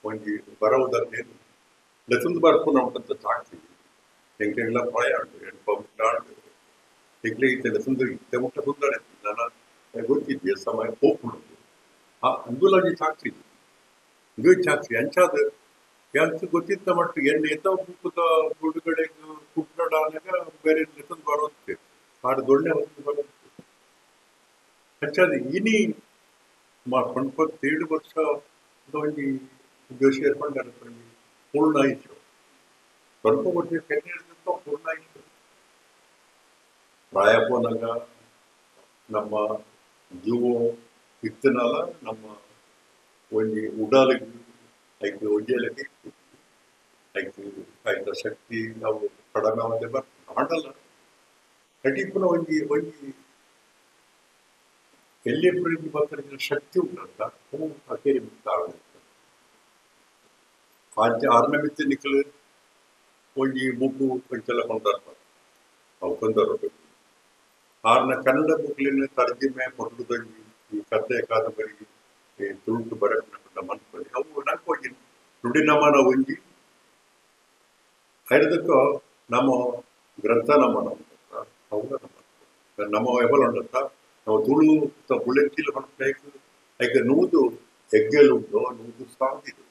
ಒಂದು ಬರವುದನ್ನೇ ಲೆಸಂದು ಬರ್ಕೊಂಡು ಉಂಟಂತ ಸಾಕ್ತೀವಿ ಎಂಕೆಲ್ಲ ಭಯ ಉಂಟು ಎಣ್ಪಾಡು ಎಂಕ್ಲೆ ಲೆಸಂದು ಇತ್ತೆ ಮುಟ್ಟ ಸುಂದರ ನಾನು ಗೊತ್ತಿದ್ದೆ ಸಮಯ ಹೋಗ್ಬಿಡುದು ಆ ಅಂದುಲಾಗಿ ಸಾಕ್ತೀವಿ ಇದು ಸಾಕ್ಷಿ ಅಂಚಾದ ಯಾಕೆ ಗೊತ್ತಿದ್ದ ಮಟ್ಟಿಗೆ ಎಣ್ಣೆ ಎಂತ ಬುಕ್ಕದ ಬಿಡುಗಡೆ ಕುಟ್ಟಾಡಾಗ ಬೇರೆ ಲೆಸಂದು ಬರುತ್ತೆ ಆಡು ದೊಣ್ಣೆ ಹೊತ್ತು ಬರುತ್ತೆ ಅಂಚಾದ ಇನಿ ಮಾಡ್ಕೊಂಡು 7 ವರ್ಷ ಒಂದು ಜೋಶಿ ಏರ್ಪಂಡು ಪೂರ್ಣ ಆಯಿತು ಸ್ವಲ್ಪ ಕೊಟ್ಟಿಗೆ ಕೆಟ್ಟಿರ್ತೋ ಪೂರ್ಣ ಆಯಿತು ಪ್ರಾಯಪೋನಾಗ ನಮ್ಮ ಜೀವ ಇತ್ತನಲ್ಲ ನಮ್ಮ ಒಂದು ಉಡಾಲಿಗೆ ಐದು ಒಡ್ಡಿಯಲಿಗೆ ಐದು ಐದ ಶಕ್ತಿ ನಾವು ಕಡಿಮೆ ಒಂದೇ ಬರ್ತದೆ ಮಾಡಲ್ಲ ಕಟಿಪುನ ಒಂದು ಎಲ್ಲಿ ಪ್ರೀತಿ ಬರ್ತಾರೆ ಶಕ್ತಿ ಉಂಟಂತ ಅಕೇರಿ ಕಾರಣ ಆರನೇ ಮಿತಿ ನಿಕ್ಕಲು ಒಂದು ಬುಕ್ಕು ಪಂಚೆಲ್ಲ ಕೊಂಡರ್ತಾರೆ ಅವು ಕೊಂಡರಬೇಕು ಆರನೇ ಕನ್ನಡ ಬುಕ್ಲಿನ ತರ್ಜಿಮೆ ಕೊಟ್ಟುದಂಗಿ ಈ ಕಥೆ ಕಾದಂಬರಿ ಈ ತುಳುಟು ಬರಕೊಂಡು ಮನ್ಕೊಳ್ಳಿ ಅವು ನಂಗೆ ಹೋಗಿ ನುಡಿನಮನ ಒಂಜಿ ಹಿಡಿದಕ್ಕೂ ನಮ್ಮ ಗ್ರಂಥ ನಮನ ಉಂಟಂತ ಅವು ನಮ್ಮ ಎಬಲ್ ಉಂಟಂತ ನಾವು ತುಳು ಬುಲೆಟ್ಟಿಲು ಹೊರಟು ಐಕೆ ನೂದು ಹೆಗ್ಗೆಲುಂಟು ನೂದು ಸಾಧಿದು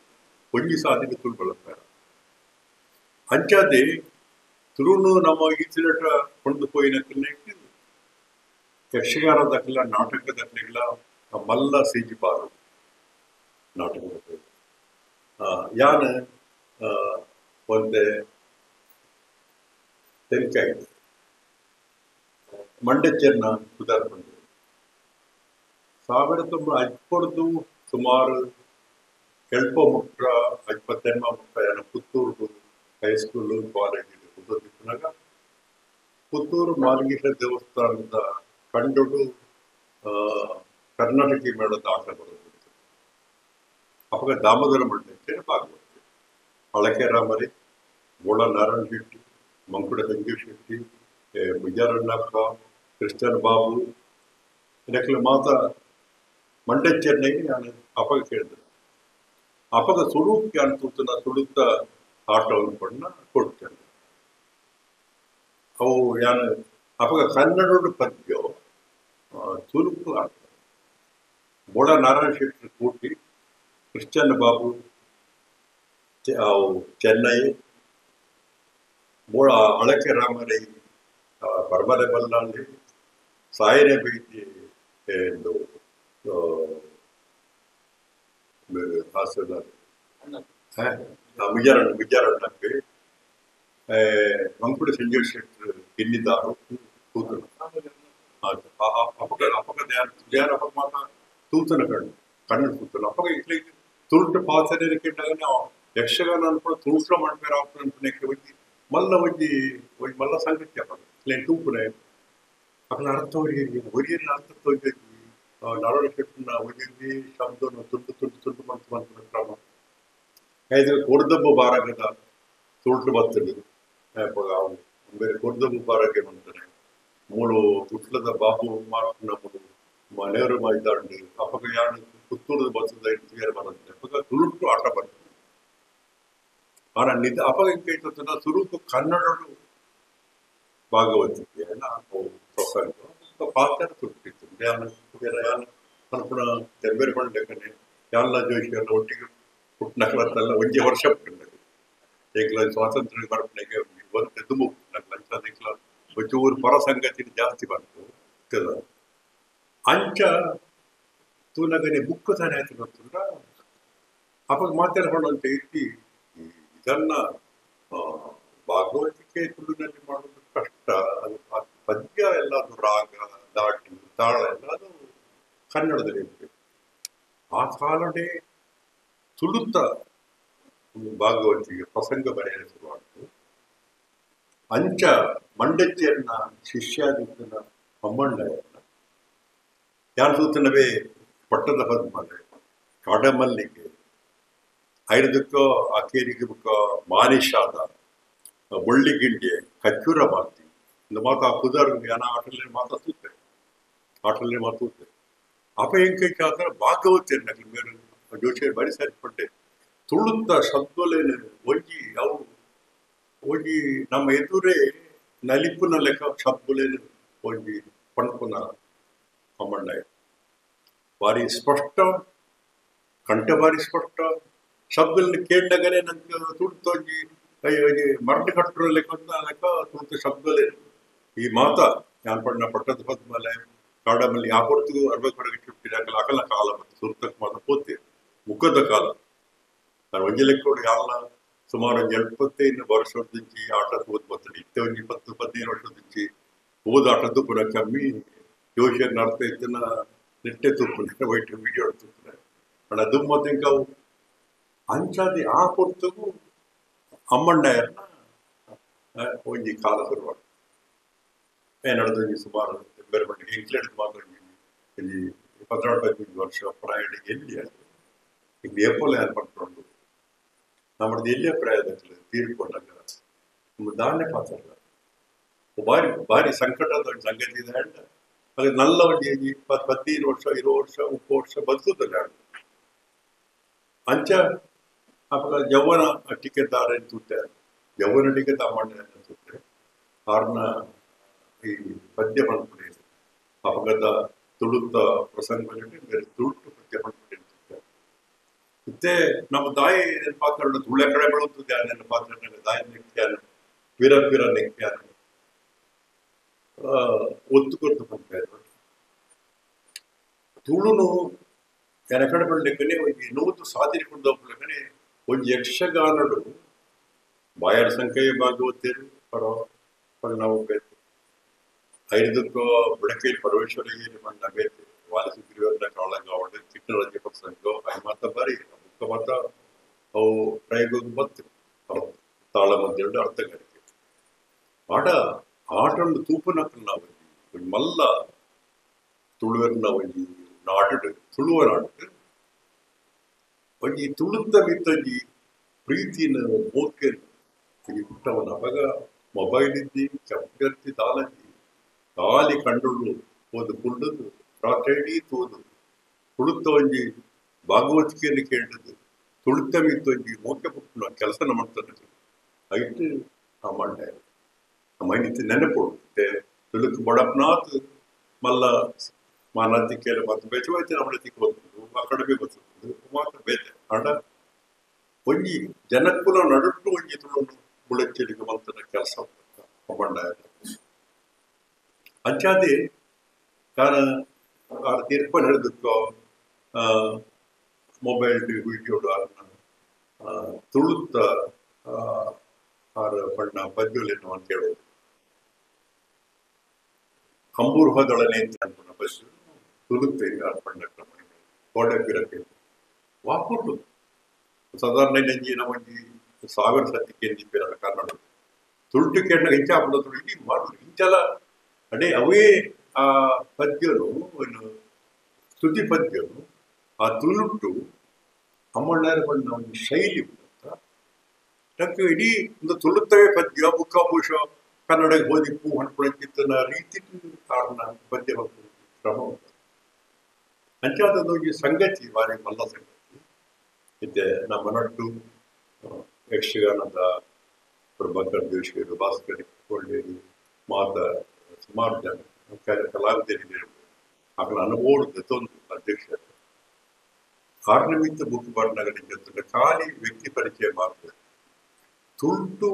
ಒಂಜಿ ಸಾಧಿಗೆ ತುಳು ಬಳಸ್ತಾರೆ ಅಂಚಾದೆ ತುಳುನು ನಮ್ಮ ಈಚಿಲಟ ಕೊಂಡು ಪೋಯಿನಕ್ಕೆ ಯಕ್ಷಗಾನದಕ್ಕೆಲ್ಲ ನಾಟಕದಕ್ಕೆಲ್ಲ ಮಲ್ಲ ಸಿಜಿಬಾರು ನಾಟಕದ ಯಾನ ಒಂದೇ ತೆರಿಕಾಯ್ತು ಮಂಡ್ಯಚೆನ್ನ ಸುಧಾರಿಸ್ಕೊಂಡು 1950 ಸುಮಾರು ಕೆಲ್ಪ ಮುಟ್ಟ 58 ಮುಟ್ಟ ಪುತ್ತೂರು ಹೈಸ್ಕೂಲು ಕಾಲೇಜಿಗೆ ಓದಿಸಿದಾಗ ಪುತ್ತೂರು ಮಾಲಿಂಗೇಶ್ವರ ದೇವಸ್ಥಾನದ ಕಂಡುಡು ಕರ್ನಾಟಕ ಮೇಳದ ಆಟ ಬರೋದಿತ್ತು ಅವಾಗ ದಾಮೋದರ ಮಂಡ್ಯಕ್ಕೆ ಭಾಗವಹಿಸಿದೆ ಅಳಕೆ ರಾಮರಿ ಬೋಳ ನಾರಾಯಣ ಶೆಟ್ಟಿ ಮಂಕುಡ ಸಂಜೀವ್ ಶೆಟ್ಟಿ ಬಿಜಾರಣ್ಣಪ್ಪ ಕ್ರಿಶ್ಚಿಯನ್ ಬಾಬು ಇದಕ್ಕೆ ಮಾತ್ರ ಮಂಡ್ಯ ಚೆನ್ನೈಗೆ ನಾನು ಅಪಗ ಕೇಳಿದೆ ಅಪಗ ಸುಡುಕ್ಕೆ ಅನ್ಸುತ್ತ ತುಳುತ್ತ ಆಟವನ್ನು ಪಣ್ಣ ಕೊಡ್ತೇನೆ ಅವು ಯಾನು ಅಪಗ ಕನ್ನಡ ಪದ್ಯ ತುಳುಕು ಆಟ ಬೋಳ ನಾರಾಯಣ ಶೆಟ್ಟಿ ಕೂಟಿ ಕ್ರಿಶ್ಚಿಯನ್ ಬಾಬು ಅವು ಚೆನ್ನೈ ಬೋಳ ಅಳಕೆ ರಾಮರೈ ಪರಮಲೆ ಬಲ್ಲಾಂಡಿ ಸಾಯನೆ ಬೈತಿ ಎಂದು ಹಾಸನ ವಿಜಾರಣ್ಣಕ್ಕೆ ಮಂಕುಡ ಸಂಜೀವ್ ಶೆಟ್ಟಿ ಗೆಲ್ಲಿದ್ದಾರು ತೂತನ ಅಪಗ ಧ್ಯಾನ ಮಾತ ತೂತನ ಕಣ್ಣು ತೂತನ ಅಪಗ ಇಟ್ಲಿ ತುಳುಟು ಪಾಸನೆ ಕೆಟ್ಟಾಗ ನಾವು ಯಕ್ಷಗಾನ ಅನ್ಕೊಂಡು ತುಳುಟ ಮಾಡ್ಬೇರ ಅನ್ಕೊಂಡೆ ಒಜ್ಜಿ ಮಲ್ಲ ಒಜ್ಜಿ ಮಲ್ಲ ಸಂಗತಿ ಅಪ್ಪ ಇಟ್ಲೇನು ತೂಪುನೆ ಅక్కడ ಅರ್ಥ ಒರಿಯಲ್ಲಿ ಅರ್ಥ ತೋಜಿ ನಾರಾಯಣ ಶೆಟ್ಟಿನ ಒಯ್ಯಲ್ಲಿ ಶಬ್ದವನ್ನು ತುಂಡು ಮಂತು ಕ್ರಮ ಐದು ಕೊಡ್ದಬ್ಬ ಬಾರಾಗದ ತುಳುಟು ಬರ್ತದೆ ಬೇರೆ ಕೊಡ್ದಬ್ಬ ಬಾರಾಗೆ ಬಂತಾನೆ ಮೂಳು ತುಟ್ಲದ ಬಾಬು ಮಾರ್ಕ್ನ ಮೂಳು ಮನೆಯವರು ಮೈದಾಂಡು ಅಪಗ ಯಾರು ಪುತ್ತೂರದ ಬರ್ತದ ಬೇರೆ ಬರುತ್ತೆ ಅಪಗ ತುಳುಟು ಆಟ ಬರ್ತದೆ ಆನ ನಿಜ ಅಪಗ ಕೈತನ ಸುರೂಪು ಕನ್ನಡಗಳು ಭಾಗವತಿಕೆ ಪಾತ್ರ ತುಟ್ಟಿತ್ತು ಅನ್ಪುಣ ತೆಂಬೇರು ಬಂಡಕನೆ ಯಾಲ್ಲ ಜೋಶಿ ಎಲ್ಲ ಒಟ್ಟಿಗೆ ಪುಟ್ನಕ್ಲತ್ತೆಲ್ಲ ಒಂಜಿ ವರ್ಷ ಪುಟ್ಟಂಡದು ಏಕಲ ಸ್ವಾತಂತ್ರ್ಯ ಬರ್ಪಣೆಗೆ ಒಂದು ಎದುಮು ಪುಟ್ನಕ್ಲ ಒಂಚೂರು ಪರ ಸಂಗತಿ ಜಾಸ್ತಿ ಬಂತು ಅಂಚ ತೂನಗನೆ ಬುಕ್ ತಾನೆ ಆಯ್ತು ಗೊತ್ತುಂಟ ಅವಾಗ ಮಾತಾಡ್ಕೊಂಡು ಅಂತ ಇಟ್ಟು ಇದನ್ನ ಭಾಗವತಿಕೆ ತುಳುನಲ್ಲಿ ಮಾಡೋದು ಕಷ್ಟ ಅದು ಪದ್ಯ ಎಲ್ಲ ಅದು ರಾಗ ದಾಟಿ ತಾಳ ಎಲ್ಲ ಅದು ಕನ್ನಡದಲ್ಲಿ ಇರಬೇಕು ಆ ಕಾಲನೇ ತುಳುತ್ತ ಭಾಗವತಿಗೆ ಪ್ರಸಂಗ ಬರೆಯಲು ಶುರುವಾಯಿತು. ಅಂಚ ಮಂಡಜ್ಜಿಯನ್ನ ಶಿಷ್ಯಾದಿತ್ತನ ಅಮ್ಮಣ್ಣಯ್ಯನ ಯಾರು ಸೂತನವೇ ಪಟ್ಟದ ಪದ್ಮಲೆ ಕಾಡಮಲ್ಲಿಗೆ ಐದಕ್ಕೋ ಅಕೇರಿಗೆ ಬುಕ್ಕ ಮಾನಿಷಾದ ಬೊಳ್ಳಿಗಿಂಡೆ ಖರ್ಜೂರ ಮಾತಿ இந்த மாதா புதர் ஏன்னா ஆற்றலில் மாதா தூத்து ஆற்றலில் மாதா தூத்து அப்ப எங்கைக்காக ಭಾಗವತ ಮೇರೆ ಜೋಶಿ ಬಾರಿ ಸೇರ್ಪಟ್ಟೆ ತುಳುತ್ತ ಶಬ್ದಲೇನು ಒಂಜಿ ಅವು ಒಂಜಿ ನಮ್ಮ ಎದುರೇ ನಲಿಪುನ ಲೆಕ್ಕ ಶಬ್ದಲೇನು ಒಂಜಿ ಪಣಪುನ ಅಮ್ಮಣ್ಣ ಬಾರಿ ಸ್ಪಷ್ಟ ಕಂಠ ಬಾರಿ ಸ್ಪಷ್ಟ ಶಬ್ದಲ್ని ಕೇಳಿದಾಗಲೇ ನಂಗೆ ತುಳುತ್ತೊಂಜಿ ಮರಳು ಕಟ್ಟುವ ಲೆಕ್ಕ ತುಳುತ್ತ ಶಬ್ದಲೇನು ಈ ಮಾತಾ ഞാൻ പണ്ണ പട്ടದ ಪದ್ಮಲೆ ಕಾಡಮಲ್ಲಿ ಆ ಹೊರತು ಅರ್ವಕಡೆಗೆ ಚುಟ್ಟಿದಾಗಲ ಅಕಲ ಕಾಲ ಮತ್ತು ಸುರ್ತಕ್ಕೆ ಮಾತ್ರ ಪೋತೆ ಮುಖದ ಕಾಲ ನಾನು ಒಂಜಿ ಲೆಕ್ಕ ಯಾವಲ್ಲ ಸುಮಾರು ಒಂದು 75 ವರ್ಷದಿಂಚಿ ಆಟ ಓದ್ ಬರ್ತದೆ ಇತ್ತೆ ಒಂದು 10-15 ವರ್ಷದಿಂಚಿ ಓದ್ ಆಟದ್ದು ಪುನಃ ಕಮ್ಮಿ ಜೋಶಿಯರ್ ನಡ್ತಾ ಇದ್ದನ್ನ ನೆಟ್ಟೆ ತುಪ್ಪುನೆ ವೈಟ್ ವಿಡಿಯೋ ತುಪ್ಪುನೆ ಅಣ್ಣ ದುಮ್ಮತ್ತೆಂಕ ಅವು ಅಂಚಾದಿ ಆ ಹೊರತು ಅಮ್ಮಣ್ಣಯ್ಯರ್ನ ಒಂಜಿ ಕಾಲ ಶುರುವಾಗ್ತದೆ ನಡೆದು ಸುಮಾರು ಬೇರೆ ಮಟ್ಟಿಗೆ ಇಂಕ್ಲೇಡ್ ಮಾತ್ರ ಇಲ್ಲಿ 14-15 ವರ್ಷ ಪ್ರಯಾಣ ಎಲ್ಲಿ ಈಗ ಏಪಲ್ ಯಾರು ಪಡ್ಕೊಂಡು ನಮ್ಮದು ಎಲ್ಲೇ ಪ್ರಯಾಣದಲ್ಲಿ ತೀರ್ಕೊಂಡಾಗ ನಮ್ಮ ದಾನ್ಯ ಪಾತ್ರ ಭಾರಿ ಭಾರಿ ಸಂಕಟದ ಒಂದು ಸಂಗತಿ ಇದೆ ಅಂಡ ಅದು ನಲ್ಲ ಒಂದು 15 ವರ್ಷ 20 ವರ್ಷ 30 ವರ್ಷ ಬದುಕುತ್ತದೆ ಅಂಚ ಅವಾಗ ಯೌವನ ಟಿಕೆಟ್ ದಾರ ತುತ್ತೆ ಯೌವನ ಟಿಕೆಟ್ ಅಮ್ಮಣ್ಣ ತುತ್ತೆ ಅವ್ರನ್ನ ಈ ಪದ್ಯ ಮಾಡ್ಬಿಟ್ಟಿದೆ ಅಪಘಾತ ತುಳುತ್ತ ಪ್ರಸಂಗದಲ್ಲಿ ಬೇರೆ ತುಳುಟ್ಟು ಪದ್ಯ ಮಾಡ್ಬಿಟ್ಟಿರ್ತಾರೆ ಮತ್ತೆ ನಮ್ಮ ದಾಯಿ ಪಾತ್ರ ತುಳ್ಳೆ ಕಡೆ ಬೆಳುತ್ತದೆ ನನ್ನ ಪಾತ್ರ ದಾಯಿ ನೆಕ್ಕ್ಯಾನ ವೀರ ನೆಕ್ಕ್ಯಾನ ಒತ್ತು ಕೊಟ್ಟು ಬಂದ ತುಳುನು ಎನಕಡೆ ಬೆಳಕನೆ ಒಂದು ನೂತು ಸಾಧಿಸಿಕೊಂಡು ಹೋಗ್ಲಕನೆ ಒಂದು ಯಕ್ಷಗಾನಡು ಬಾಯರ್ ಸಂಖ್ಯೆಯ ಭಾಗವತರು ಪರ ನಾವು ಬೇಕು ಐದಕ್ಕೋ ಬುಡಕೈ ಪರಮೇಶ್ವರಿಗೆ ಮಣ್ಣ ಬೇಕು ವಾಲಸುಗ್ರೀವರ ಕಾಳಗಾವಡೆ ಚಿಕ್ಕರಾಜ್ಯ ಪ್ರಸಂಗ ಮಾತ ಬಾರಿ ಮುಖ ಮಾತ ಅವು ಪ್ರಯೋಗ ಬತ್ತು ತಾಳ ಮಧ್ಯೆ ಅರ್ಥಗಾರಿಕೆ ಆಟೊಂದು ತೂಪನಕ್ಕ ನಾವು ಮಲ್ಲ ತುಳುವರ್ನ ಒಂಜಿ ನಾಡು ತುಳುವ ನಾಡು ಒಂಜಿ ತುಳುತ್ತ ಮಿತ್ತಂಜಿ ಪ್ರೀತಿನ ಮೋಕೆನ್ ಹುಟ್ಟವನ ಅವಾಗ ಮೊಬೈಲ್ ಇದ್ದಿ ಕಂಪ್ಯೂಟರ್ ತಾಲಂಜಿ ಖಾಲಿ ಕಂಡುಳ್ಳು ಓದು ಕುಂಡದು ರಾತ್ರಿ ತೋದು ತುಳುತ್ತ ಒಂಜಿ ಭಾಗವತಿಕೆಯನ್ನು ಕೇಳಿದ್ದು ತುಳುತ್ತ ಮಿತ್ತೊಂಜಿ ಮೋಕೆ ಪುಟ್ಟು ಕೆಲಸ ಮಾಡ್ತಾನೆ ಐಟು ಆ ಮಂಡ್ಯ ಮೈನಿತ್ತು ನೆನಪು ತುಳುಕು ಬಡಪ್ನಾಥ್ ಮಲ್ಲ ಮಾನತಿಕೆಲ್ಲ ಮತ್ತು ಬೇಚೆ ಹೋಯ್ತು ನಮ್ಮತಿಗೆ ಬರ್ತದೆ ಆ ಕಡಿಮೆ ಬರ್ತದೆ ಮಾತ್ರ ಬೇತೆ ಆಡ ಒಂಜಿ ಜನಕ್ಕುಲ ನಡುಟ್ಟು ಒಂಜಿ ತುಳು ಮುಳಚ್ಚಲಿಗೆ ಮಂತನ ಕೆಲಸ ಮಂಡ್ಯ ಅಂಚಾದಿ ಕಾರಣ ತೀರ್ಪು ನಡೆದಕ್ಕೋ ಮೊಬೈಲ್ ವಿಡಿಯೋ ತುಳುತ್ತ ಬಣ್ಣ ಪದ್ಯಲೇನು ಅಂತ ಹೇಳೋದು ಕಂಬೂರ್ಹದೊಳನೆ ಅಂತ ಬಸ್ ತುಳುತ್ತೆ ಬಣ್ಣ ಕೋಡೆ ಬಿರಕ್ಕೆ ವಾಪುಟ್ಟು ಸಾಧಾರಣ ನೆಂಜಿನ ಒಂಜಿ 1000 ಸತಿಗೆ ಎಂಜಿಪ್ಪಿರಲ್ಲ ಕನ್ನಡ ತುಳುಟು ಕೇಳ ಇಂಚ ಹಾಕೊಂಡು ಇಡೀ ಮಾಡುದು ಇಂಚಲ ಅಡೇ ಅವೇ ಆ ಪದ್ಯನು ಒಂದು ಸ್ತುತಿ ಪದ್ಯನು ಆ ತುಳುಟ್ಟು ಅಮ್ಮಣ್ಣರ ಬಣ್ಣ ಒಂದು ಶೈಲಿ ಉಂಟ ಇಡೀ ಒಂದು ತುಳುತ್ತವೇ ಪದ್ಯ ಬುಕ್ಕಾಭೂಷ ಕನ್ನಡಕ್ಕೆ ಓದಿಪ್ಪು ಹಣ್ಕೊಳಕ್ಕಿತ್ತನ ರೀತಿ ಕಾರಣ ಪದ್ಯ ಕ್ರಮ ಉಂಟು ಅಂಚಾದೊಂದು ಈ ಸಂಗತಿ ಬಾರಿ ಮಲ್ಲ ಸಂಗತಿ ಇದೆ ನಮ್ಮ ನಟ್ಟು ಯಕ್ಷಗಾನದ ಪ್ರಭಾಕರ್ ಜೋಶಿಯರು ಭಾಸ್ಕರ್ ಕೊಳ್ಳೇರಿ ಮಾತ ಸುಮಾರು ಜನ ಕಲಾವಿದರಿಗೆ ಆಕಳ ಅನುಭವ ತೊಂದು ಅಧ್ಯಕ್ಷ ಕಾರ್ನಮಿತ್ತ ಬುಕ್ ಬರ್ನಗಲಿಗೆ ಖಾಲಿ ವ್ಯಕ್ತಿ ಪರಿಚಯ ಮಾಡ್ತಾರೆ ತುಳುಟು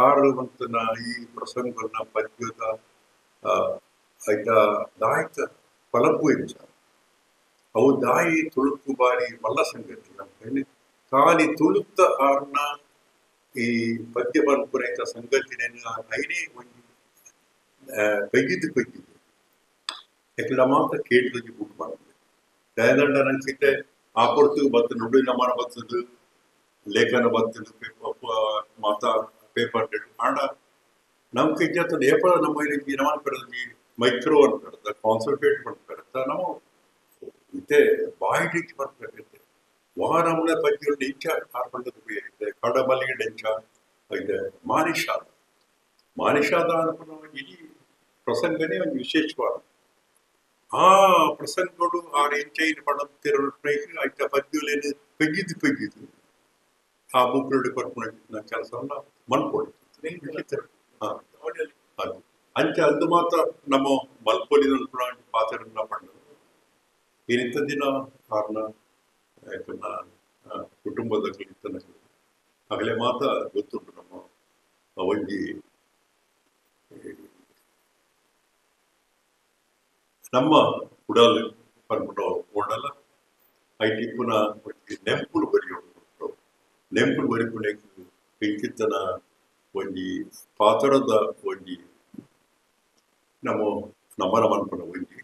ಆರುವಂತನ ಈ ಪ್ರಸಂಗನ ಪದ್ಯದ ಆಯ್ತ ದಾಯಕ ಫಲಪು ಎಂಚ ಅವು ದಾಯಿ ತುಳುಕು ಬಾರಿ ಮಲ್ಲ ಸಂಗತಿ ನಮ್ಮ ಖಾಲಿ ತುಳುತ್ತ ಆರ್ನ ಈ ಪದ್ಯ ಪರಂಪರೆ ಸಂಗತಿನ ಐನೇ ಒಂದು ಪೆಗಿದ್ದು ಯಾಕೆಂದ್ರೆ ಮಾತ್ರ ಕೇಳಿದ ಬುಕ್ ಮಾಡಿದೆ ದಯದಂಡ ಅನ್ಸಿಟ್ಟೆ ಆ ಪುರ್ತಕ್ಕೆ ಬರ್ತದೆ, ನುಡಿ ನಮನ ಬರ್ತದೆ, ಲೇಖನ ಬರ್ತದೆ, ಮಾತಾ ಪೇಪರ್ ಆಡ ನಮ್ಗೆ ಇಜ್ಜತ್ತ ಏಪಲ ನಮ್ಮ ಈ ನಮನ ಪೆರದಿ ಮೈಕ್ರೋ ಅಂತ ಪೆರದ ಕಾನ್ಸಂಟ್ರೇಟ್ ಅಂತ ಪೆರತ್ತ ನಾವು ಇತ್ತೆ ಬಾಯಿ ಟೀಚ್ ಬರ್ಬೇಕೈತೆ ವಾರముల ಪದ್ಯಗಳು ಇಂಚ ಆರ್ಕೊಂಡದ್ದು ಇದೆ ಕಡ ಮಲ್ಲಿಗೆ ಇಂಚ ಇದೆ ಮಾನಿಷಾದ ಅನ್ಕೊಂಡು ಇಡೀ ಪ್ರಸಂಗನೇ ಒಂದು ವಿಶೇಷವಾದ ಆ ಪ್ರಸಂಗಗಳು ಆ ಎಂಚೈನ ಪಡತಿರೋಟ್ನೈತಿ ಆಯ್ತ ಪದ್ಯಲೇನು ಪೆಗ್ಗಿದ್ದು ಆ ಬುಕ್ಗಳು ಬರ್ಕೊಂಡು ಕೆಲಸವನ್ನ ಮನ್ಕೊಳ್ತೀವಿ. ಅದು ಅಂಚ ಅದು ಮಾತ್ರ ನಮ್ಮ ಮಲ್ಪೊಲಿನ ಪಾತ್ರನ ಪಡೆದು ಏನಿಂತ ದಿನ ಕಾರಣ ಕುಟುಂಬದ ಆಗಲೇ ಮಾತ್ರ ಗೊತ್ತುಂಟು ನಮ್ಮ ಒಂಜಿ ನಮ್ಮ ಉಡಲ್ ಪನ್ಪುಟ ಓಡಲ್ಲ ಐಟಿ ಪುನಃ ನೆಂಪುಲು ಬರೆಯೋಡು ನೆಂಪುಲು ಬರಿಪುಣಕ್ಕೆ ಇಂಕಿತ್ತನ ಒಂಜಿ ಪಾತ್ರದ ಒಂಜಿ ನಮ್ಮನ ಮನ್ಪುಣ ಒಂಜಿ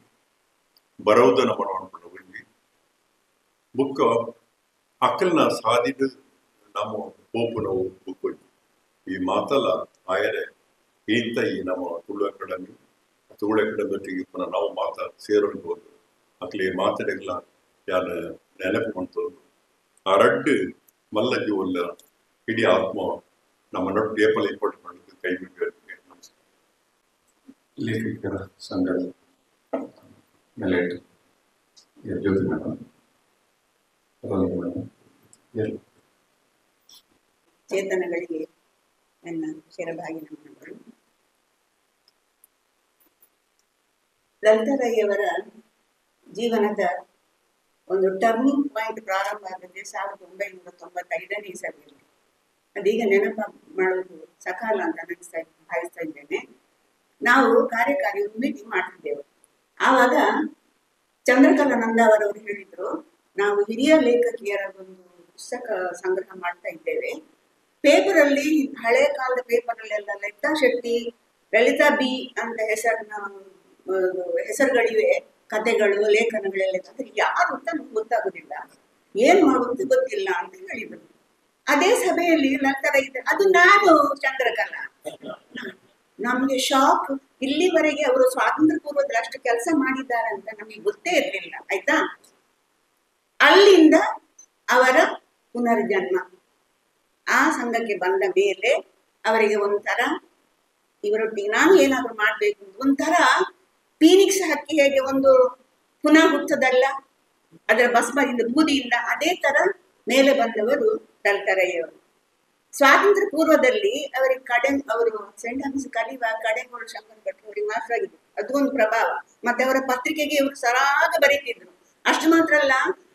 ಬರೋದ ನಮ್ಮನ ಮನ್ಪುಣ ಒಂಜಿ ಬುಕ್ಕ ಅಕ್ಕಲ್ನ ಸಾದಿಡು ನಮ್ಮ ಪೋಪುನ ಬುಕ್ ಒಂಜಿ ಈ ಮಾತಲ್ಲ ಆಯರೆ ಇಂತ ಈ ನಮ್ಮ ತುಳು ಅಕಾಡೆಮಿ ಒಟ್ಟಿಗೆ ಪುನಃ ನಾವು ಸೇರೋದು ಅಕ್ಲಿ ಮಾತಾಡಲ್ಲ ಯಾರು ನೆನಪು ಮಾಡ್ತೋದು ಆ ರಡ್ಡು ಮಲ್ಲಜ್ಜಿ ಒಲ್ಲ ಇಡೀ ಆತ್ಮ ನಮ್ಮ ನೊಟ್ಟು ಏಪಲ್ ಏರ್ಪಾಡು ಮಾಡೋದು ಕೈ ಬಿಟ್ಟು ನಮಸ್ಕಾರ. ಲೇಖಕರ ಸಂಘದ ಮೆಲೆಟ್ ಜ್ಯೋತಿ ಮೇಡಮ್, ಚೇತನಗಳಿಗೆ ನನ್ನ ಶಿರಭಾಗಿ ನಮನಗಳು. ಲಲಿತರಯ್ಯವರ ಜೀವನದ ಒಂದು ಟರ್ನಿಂಗ್ ಪಾಯಿಂಟ್ ಪ್ರಾರಂಭ ಆಗಿದೆ 1995ನೇ ಇಸವಿಯಲ್ಲಿ. ಅದೀಗ ನೆನಪು ಮಾಡೋದು ಸಕಾಲ ಅಂತ ಭಾವಿಸ್ತಾ ಇದ್ದೇನೆ. ನಾವು ಕಾರ್ಯಕಾರಿ ಮೀಟಿಂಗ್ ಮಾಡ್ತಿದ್ದೆವು. ಆವಾಗ ಚಂದ್ರಕಲಾ ನಂದಾವರವರು ಹೇಳಿದ್ರು, ನಾವು ಹಿರಿಯ ಲೇಖಕಿಯರ ಒಂದು ಪುಸ್ತಕ ಸಂಗ್ರಹ ಮಾಡ್ತಾ ಇದ್ದೇವೆ. ಪೇಪರಲ್ಲಿ ಹಳೆ ಕಾಲದ ಪೇಪರಲ್ಲೆಲ್ಲ ಲಲಿತಾ ಶೆಟ್ಟಿ, ಲಲಿತಾ ಬಿ ಅಂತ ಹೆಸರುಗಳಿವೆ, ಕಥೆಗಳು, ಲೇಖನಗಳೆಲ್ಲ. ಅಂದ್ರೆ ಯಾರು ಅಂತ ನಮ್ಗೆ ಗೊತ್ತಾಗುದಿಲ್ಲ, ಏನ್ ಮಾಡುವುದು ಗೊತ್ತಿಲ್ಲ ಅಂತ ಹೇಳಿದ್ರು. ಅದೇ ಸಭೆಯಲ್ಲಿ ನಂತರ ಅದು ನಾನು ಚಂದ್ರಕಲಾ. ನಮ್ಗೆ ಶಾಕ್. ಇಲ್ಲಿವರೆಗೆ ಅವರು ಸ್ವಾತಂತ್ರ್ಯ ಪೂರ್ವದಲ್ಲಿ ಅಷ್ಟು ಕೆಲಸ ಮಾಡಿದ್ದಾರೆ ಅಂತ ನಮಗೆ ಗೊತ್ತೇ ಇರಲಿಲ್ಲ. ಆಯ್ತಾ, ಅಲ್ಲಿಂದ ಅವರ ಪುನರ್ಜನ್ಮ. ಆ ಸಂಘಕ್ಕೆ ಬಂದ ಮೇಲೆ ಅವರಿಗೆ ಒಂಥರ ಇವರೊಟ್ಟಿಗೆ ನಾನು ಏನಾದ್ರು ಮಾಡ್ಬೇಕು ಒಂಥರ ಫೀನಿಕ್ಸ್ ಹಕ್ಕಿ ಹೇಗೆ ಒಂದು ಪುನಃ ಹುಟ್ಟದಲ್ಲ ಅದರ ಭಸ್ಮದಿಂದ ಬೂದಿಯಿಂದ, ಅದೇ ತರ ಮೇಲೆ ಬಂದವರು ಲಲಿತರಯ್ಯವರು. ಸ್ವಾತಂತ್ರ್ಯ ಪೂರ್ವದಲ್ಲಿ ಅವರಿಗೆ ಅವರು ಸೆಂಟ್ ಆಫೀಸ್ ಕಲಿಯುವಾಗ ಕಡೆಗೋಳು ಶಂಕರ ಭಟ್ರು ಅವರಿಗೆ ಮಾಸ್ಟರ್ ಆಗಿದ್ರು. ಅದು ಒಂದು ಪ್ರಭಾವ. ಮತ್ತೆ ಅವರ ಪತ್ರಿಕೆಗೆ ಇವರು ಸರಾಗ ಬರೀತಿದ್ರು. ಅಷ್ಟು ಮಾತ್ರ ಅಲ್ಲ,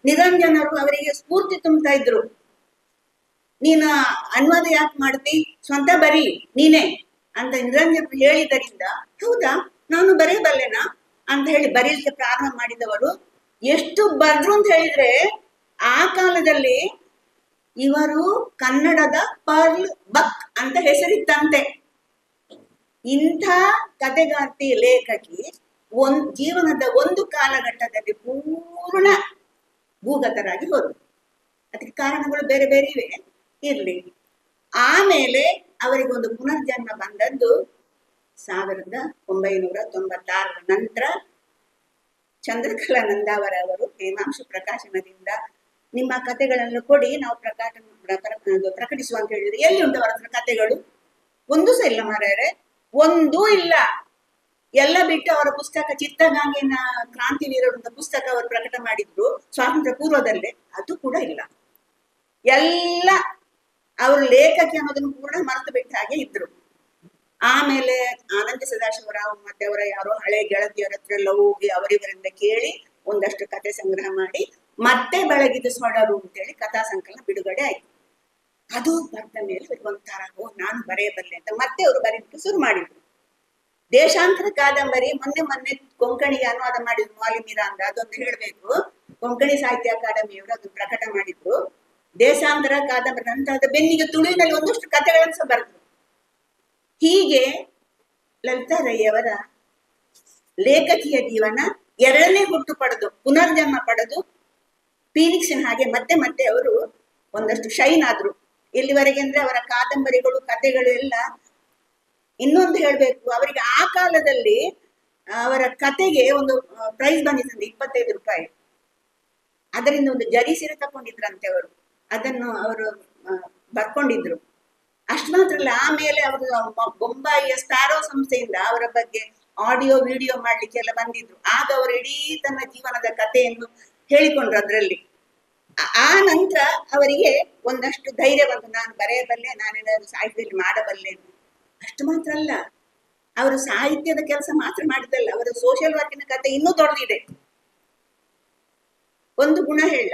ನಿರಂಜನರು ಅವರಿಗೆ ಸ್ಫೂರ್ತಿ ತುಂಬ್ತಾ ಇದ್ರು. ನೀನ ಅನುವಾದ ಯಾಕೆ ಮಾಡ್ತಿ, ಸ್ವಂತ ಬರೀ ನೀನೇ ಅಂತ ನಿರಂಜನರು ಹೇಳಿದರಿಂದ, ಹೌದಾ ನಾನು ಬರೆಯಬಲ್ಲೆನಾ ಅಂತ ಹೇಳಿ ಬರೀಲಿಕ್ಕೆ ಪ್ರಾರಂಭ ಮಾಡಿದವರು. ಎಷ್ಟು ಬರ್ದ್ರು ಅಂತ ಹೇಳಿದ್ರೆ, ಆ ಕಾಲದಲ್ಲಿ ಇವರು ಕನ್ನಡದ ಪರ್ಲ್ ಬಕ್ ಅಂತ ಹೆಸರಿತ್ತಂತೆ. ಇಂಥ ಕಥೆಗಾರ್ತಿ, ಲೇಖಕಿ ಜೀವನದ ಒಂದು ಕಾಲಘಟ್ಟದಲ್ಲಿ ಪೂರ್ಣ ಭೂಗತರಾಗಿ ಹೋದ್ರು. ಅದಕ್ಕೆ ಕಾರಣಗಳು ಬೇರೆ ಬೇರೆ ಇವೆ, ಇರ್ಲಿ. ಆಮೇಲೆ ಅವರಿಗೊಂದು ಪುನರ್ಜನ್ಮ ಬಂದದ್ದು 1996 ನಂತರ. ಚಂದ್ರಕಲಾ ನಂದಾವರ ಅವರು ಹೇಮಾಂಶ ಪ್ರಕಾಶನದಿಂದ ನಿಮ್ಮ ಕಥೆಗಳನ್ನು ಕೊಡಿ, ನಾವು ಪ್ರಕಟಿಸುವ ಅಂತ ಹೇಳಿದ್ರು. ಎಲ್ಲಿ ಉಂಟು ಅವರ ಹತ್ರ ಕಥೆಗಳು? ಒಂದು ಸಹ ಇಲ್ಲ ಮಾರ್ಯಾರೆ, ಒಂದೂ ಇಲ್ಲ. ಎಲ್ಲ ಬಿಟ್ಟು ಅವರ ಪುಸ್ತಕ ಚಿತ್ತಗಾಂಗಿನ ಕ್ರಾಂತಿವೀರರು ಅಂತ ಪುಸ್ತಕ ಅವರು ಪ್ರಕಟ ಮಾಡಿದ್ರು ಸ್ವಾತಂತ್ರ್ಯ ಪೂರ್ವದಲ್ಲೇ, ಅದು ಕೂಡ ಇಲ್ಲ. ಎಲ್ಲ ಅವರು ಲೇಖಕಿ ಅನ್ನೋದನ್ನು ಕೂಡ ಮರೆತು ಬಿಟ್ಟ ಹಾಗೆ ಇದ್ರು. ಆಮೇಲೆ ಆನಂದ ಸದಾಶಿವರಾವ್ ಮತ್ತೆ ಅವರ ಯಾರೋ ಹಳೆ ಗೆಳತಿಯರ ಹತ್ರ ಎಲ್ಲ ಹೋಗಿ ಅವರಿವರಿಂದ ಕೇಳಿ ಒಂದಷ್ಟು ಕಥೆ ಸಂಗ್ರಹ ಮಾಡಿ ಮತ್ತೆ ಬೆಳಗಿದ ಸೊಡರು ಅಂತೇಳಿ ಕಥಾ ಸಂಕಲನ ಬಿಡುಗಡೆ ಆಯ್ತು. ಅದು ಬಂದ ಮೇಲೆ ಒಂಥರ ನಾನು ಬರೆಯಬಲ್ಲೆ ಅಂತ ಮತ್ತೆ ಅವರು ಬರೀಲಿಕ್ಕೆ ಶುರು ಮಾಡಿದ್ರು. ದೇಶಾಂತರ ಕಾದಂಬರಿ ಮೊನ್ನೆ ಕೊಂಕಣಿಗೆ ಅನುವಾದ ಮಾಡಿದ್ರು ಮಾಲಿಮೀರಾ ಅಂತ, ಅದೊಂದು ಹೇಳ್ಬೇಕು. ಕೊಂಕಣಿ ಸಾಹಿತ್ಯ ಅಕಾಡೆಮಿಯವರು ಅದನ್ನು ಪ್ರಕಟ ಮಾಡಿದ್ರು. ದೇಶಾಂತರ ಕಾದಂಬರಿ ನಂತರದ ಬೆನ್ನಿಗೆ ತುಳುವಿನಲ್ಲಿ ಒಂದಷ್ಟು ಕಥೆಗಳನ್ನು ಸಹ ಬರೆದ್ರು. ಹೀಗೆ ಲಲಿತಾರಯ್ಯವರ ಲೇಖಕಿಯ ಜೀವನ ಎರಡನೇ ಹುಟ್ಟು ಪಡೆದು ಪುನರ್ಜನ್ಮ ಪಡೆದು ಫೀನಿಕ್ಸಿನ ಹಾಗೆ ಮತ್ತೆ ಮತ್ತೆ ಅವರು ಒಂದಷ್ಟು ಶೈನ್ ಆದ್ರು. ಎಲ್ಲಿವರೆಗೆ ಅಂದ್ರೆ ಅವರ ಕಾದಂಬರಿಗಳು ಕಥೆಗಳು ಎಲ್ಲ, ಇನ್ನೊಂದು ಹೇಳ್ಬೇಕು, ಅವರಿಗೆ ಆ ಕಾಲದಲ್ಲಿ ಅವರ ಕತೆಗೆ ಒಂದು ಪ್ರೈಸ್ ಬಂದಿತ್ತು, 25 ರೂಪಾಯಿ. ಅದರಿಂದ ಒಂದು ಜರಿ ಸೀರೆ ತಕೊಂಡಿದ್ರಂತೆ ಅವರು, ಅದನ್ನು ಅವರು ಬರ್ಕೊಂಡಿದ್ರು. ಅಷ್ಟು ಮಾತ್ರ ಅಲ್ಲ, ಆಮೇಲೆ ಅವರು ಬೊಂಬಾಯಿಯ ಸ್ಪ್ಯಾರೋ ಸಂಸ್ಥೆಯಿಂದ ಅವರ ಬಗ್ಗೆ ಆಡಿಯೋ ವಿಡಿಯೋ ಮಾಡ್ಲಿಕ್ಕೆಲ್ಲ ಬಂದಿದ್ರು. ಆಗ ಅವರು ಇಡೀ ತನ್ನ ಜೀವನದ ಕಥೆಯನ್ನು ಹೇಳಿಕೊಂಡ್ರು ಅದರಲ್ಲಿ. ಆ ನಂತರ ಅವರಿಗೆ ಒಂದಷ್ಟು ಧೈರ್ಯ ಬಂತು, ನಾನು ಬರೆಯಬಲ್ಲೆ, ನಾನೇನಾದ್ರು ಸಾಹಿತ್ಯದಲ್ಲಿ ಮಾಡಬಲ್ಲೆ. ಅಷ್ಟು ಮಾತ್ರ ಅಲ್ಲ, ಅವರು ಸಾಹಿತ್ಯದ ಕೆಲಸ ಮಾತ್ರ ಮಾಡಿದಲ್ಲ, ಅವರ ಸೋಷಿಯಲ್ ವರ್ಕಿನ ಕಥೆ ಇನ್ನೂ ದೊಡ್ಡದಿದೆ. ಒಂದು ಗುಣ ಹೇಳ,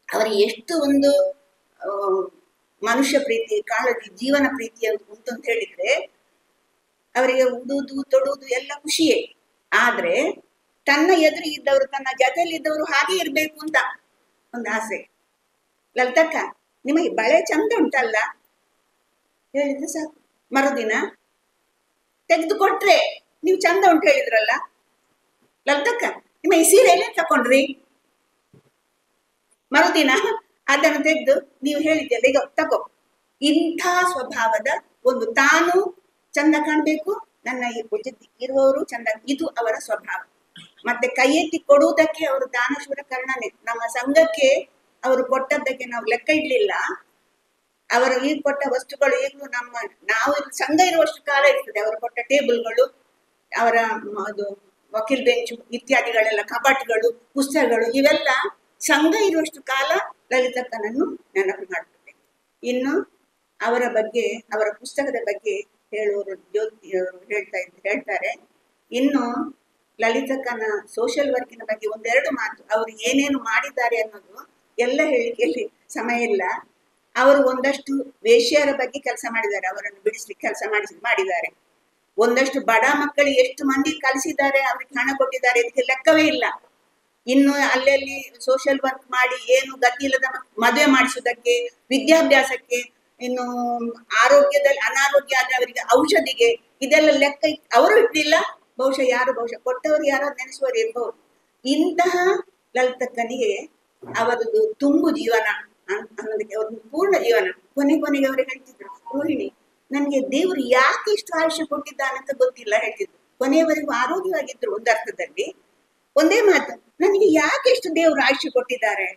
ಅವರಿಗೆ ಎಷ್ಟು ಒಂದು ಮನುಷ್ಯ ಪ್ರೀತಿ, ಕಾಳಜಿ, ಜೀವನ ಪ್ರೀತಿ ಉಂಟು ಅಂತ ಹೇಳಿದ್ರೆ, ಅವರಿಗೆ ಉಡುವುದು ತೊಡುವುದು ಎಲ್ಲ ಖುಷಿಯೇ. ಆದ್ರೆ ತನ್ನ ಎದುರಿಗಿದ್ದವರು, ತನ್ನ ಜೊತೆಯಲ್ಲಿದ್ದವರು ಹಾಗೆ ಇರ್ಬೇಕು ಅಂತ ಒಂದು ಆಸೆ. ಲಲಿತಕ್ಕ, ನಿಮಗೆ ಬಳೆ ಚಂದ ಉಂಟಲ್ಲ ಹೇಳಿದ್ರೆ ಸಾಕು, ಮರುದಿನ ತೆಗೆದು ಕೊಟ್ರೆ ನೀವು ಚಂದ ಉಂಟು ಹೇಳಿದ್ರಲ್ಲ. ಲಲಿತಕ್ಕ, ನಿಮ್ಮ ಈ ಸೀರೆ ಎಲ್ಲ ತಕೊಂಡ್ರಿ, ಮರುದಿನ ಅದನ್ನು ತೆಗೆದು ನೀವು ಹೇಳಿದ್ದೆಲ್ಲ ಈಗ ತಗೋ. ಇಂಥ ಸ್ವಭಾವದ ಒಂದು, ತಾನು ಚಂದ ಕಾಣ್ಬೇಕು, ನನ್ನ ಇರುವವರು ಚಂದ, ಇದು ಅವರ ಸ್ವಭಾವ. ಮತ್ತೆ ಕೈ ಎತ್ತಿ ಕೊಡುವುದಕ್ಕೆ ಅವರು ದಾನಶೂರ ಕರ್ಣನೇ. ನಮ್ಮ ಸಂಘಕ್ಕೆ ಅವರು ಕೊಟ್ಟದ್ದಕ್ಕೆ ನಾವು ಲೆಕ್ಕ ಇಡ್ಲಿಲ್ಲ. ಅವರು ಈಗ ಕೊಟ್ಟ ವಸ್ತುಗಳು ಈಗಲೂ ನಾವು ಸಂಘ ಇರುವಷ್ಟು ಕಾಲ ಇರ್ತದೆ. ಅವರು ಕೊಟ್ಟ ಟೇಬಲ್ಗಳು, ಅವರ ಅದು ವಕೀಲ್ ಬೆಂಚು ಇತ್ಯಾದಿಗಳೆಲ್ಲ, ಕಪಾಟ್ಗಳು, ಪುಸ್ತಕಗಳು, ಇವೆಲ್ಲ ಸಂಘ ಇರುವಷ್ಟು ಕಾಲ ಲಲಿತಕ್ಕನನ್ನು ನೆನಪು ಮಾಡ್ತದೆ. ಇನ್ನು ಅವರ ಬಗ್ಗೆ, ಅವರ ಪುಸ್ತಕದ ಬಗ್ಗೆ ಹೇಳುವರು ಜ್ಯೋತಿ ಹೇಳ್ತಾರೆ. ಇನ್ನು ಲಲಿತಕ್ಕನ ಸೋಷಿಯಲ್ ವರ್ಕಿನ ಬಗ್ಗೆ ಒಂದೆರಡು ಮಾತು. ಅವರು ಏನೇನು ಮಾಡಿದ್ದಾರೆ ಅನ್ನೋದು ಎಲ್ಲ ಹೇಳಿಕೆಯಲ್ಲಿ ಸಮಯ ಇಲ್ಲ. ಅವರು ಒಂದಷ್ಟು ವೇಶ್ಯರ ಬಗ್ಗೆ ಕೆಲಸ ಮಾಡಿದ್ದಾರೆ, ಅವರನ್ನು ಬಿಡಿಸ್ಲಿಕ್ಕೆ ಕೆಲಸ ಮಾಡಿದ್ದಾರೆ. ಒಂದಷ್ಟು ಬಡ ಮಕ್ಕಳಿಗೆ ಎಷ್ಟು ಮಂದಿ ಕಲಿಸಿದ್ದಾರೆ, ಅವ್ರಿಗೆ ಹಣ ಕೊಟ್ಟಿದ್ದಾರೆ, ಇದಕ್ಕೆ ಲೆಕ್ಕವೇ ಇಲ್ಲ. ಇನ್ನು ಅಲ್ಲಲ್ಲಿ ಸೋಷಿಯಲ್ ವರ್ಕ್ ಮಾಡಿ ಏನು ಗತಿ ಇಲ್ಲದ ಮದುವೆ ಮಾಡಿಸುವುದಕ್ಕೆ, ವಿದ್ಯಾಭ್ಯಾಸಕ್ಕೆ, ಇನ್ನು ಆರೋಗ್ಯದಲ್ಲಿ ಅನಾರೋಗ್ಯ ಆದ್ರೆ ಅವರಿಗೆ ಔಷಧಿಗೆ, ಇದೆಲ್ಲ ಲೆಕ್ಕ ಅವರು ಇಟ್ಟಿಲ್ಲ. ಬಹುಶಃ ಕೊಟ್ಟವರು ಯಾರೋ ನೆನೆಸುವರು ಇರ್ಬಹುದು. ಇಂತಹ ಲಲಿತಕ್ಕನಿಗೆ ಅವರದ್ದು ತುಂಬು ಜೀವನ ಅನ್ನೋದಕ್ಕೆ, ಅವ್ರದ್ದು ಪೂರ್ಣ ಜೀವನ. ಕೊನೆಗೆ ಅವರು ಹೇಳ್ತಿದ್ರು, ರೋಹಿಣಿ, ನನ್ಗೆ ದೇವರು ಯಾಕೆ ಇಷ್ಟು ಆಯುಷ್ಯ ಕೊಟ್ಟಿದ್ದಾನಂತ ಗೊತ್ತಿಲ್ಲ ಹೇಳ್ತಿದ್ರು. ಕೊನೆಯವರೆಗೂ ಆರೋಗ್ಯವಾಗಿದ್ರು ಒಂದು ಅರ್ಥದಲ್ಲಿ. ಒಂದೇ ಮಾತು, ನನಗೆ ಯಾಕೆ ಇಷ್ಟು ದೇವರು ಆಯುಷ್ಯ ಕೊಟ್ಟಿದ್ದಾರೆ,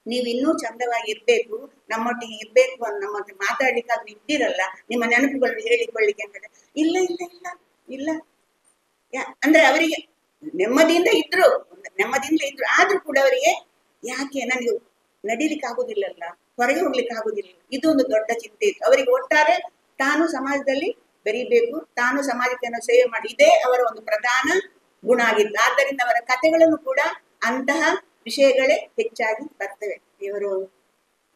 ನೀವು ಇನ್ನೂ ಚಂದವಾಗಿ ಇರ್ಬೇಕು, ನಮ್ಮೊಟ್ಟಿಗೆ ಇರ್ಬೇಕು, ನಮ್ಮೊಟ್ಟಿಗೆ ಮಾತಾಡ್ಲಿಕ್ಕಾದ್ರೂ ಇದ್ದೀರಲ್ಲ, ನಿಮ್ಮ ನೆನಪುಗಳನ್ನು ಹೇಳಿಕೊಳ್ಳಿಕ್ಕೆ ಅಂತ. ಇಲ್ಲ ಅಂದ್ರೆ ಅವರಿಗೆ ನೆಮ್ಮದಿಯಿಂದ ಇದ್ರು, ಆದ್ರೂ ಕೂಡ ಅವರಿಗೆ ಯಾಕೆ ನನಗೆ ನಡೀಲಿಕ್ಕೆ ಆಗುದಿಲ್ಲಲ್ಲ, ಹೊರಗೆ ಹೋಗ್ಲಿಕ್ಕೆ ಆಗುದಿಲ್ಲ, ಇದು ಒಂದು ದೊಡ್ಡ ಚಿಂತೆ ಇತ್ತು ಅವರಿಗೆ. ಒಟ್ಟಾರೆ ತಾನು ಸಮಾಜದಲ್ಲಿ ಬೆರೀಬೇಕು, ತಾನು ಸಮಾಜಕ್ಕೆ ಸೇವೆ ಮಾಡಿ, ಇದೇ ಅವರ ಒಂದು ಪ್ರಧಾನ ಗುಣ ಆಗಿತ್ತು. ಆದ್ದರಿಂದ ಅವರ ಕಥೆಗಳನ್ನು ಕೂಡ ಅಂತಹ ವಿಷಯಗಳೇ ಹೆಚ್ಚಾಗಿ ಬರ್ತವೆ. ಇವರು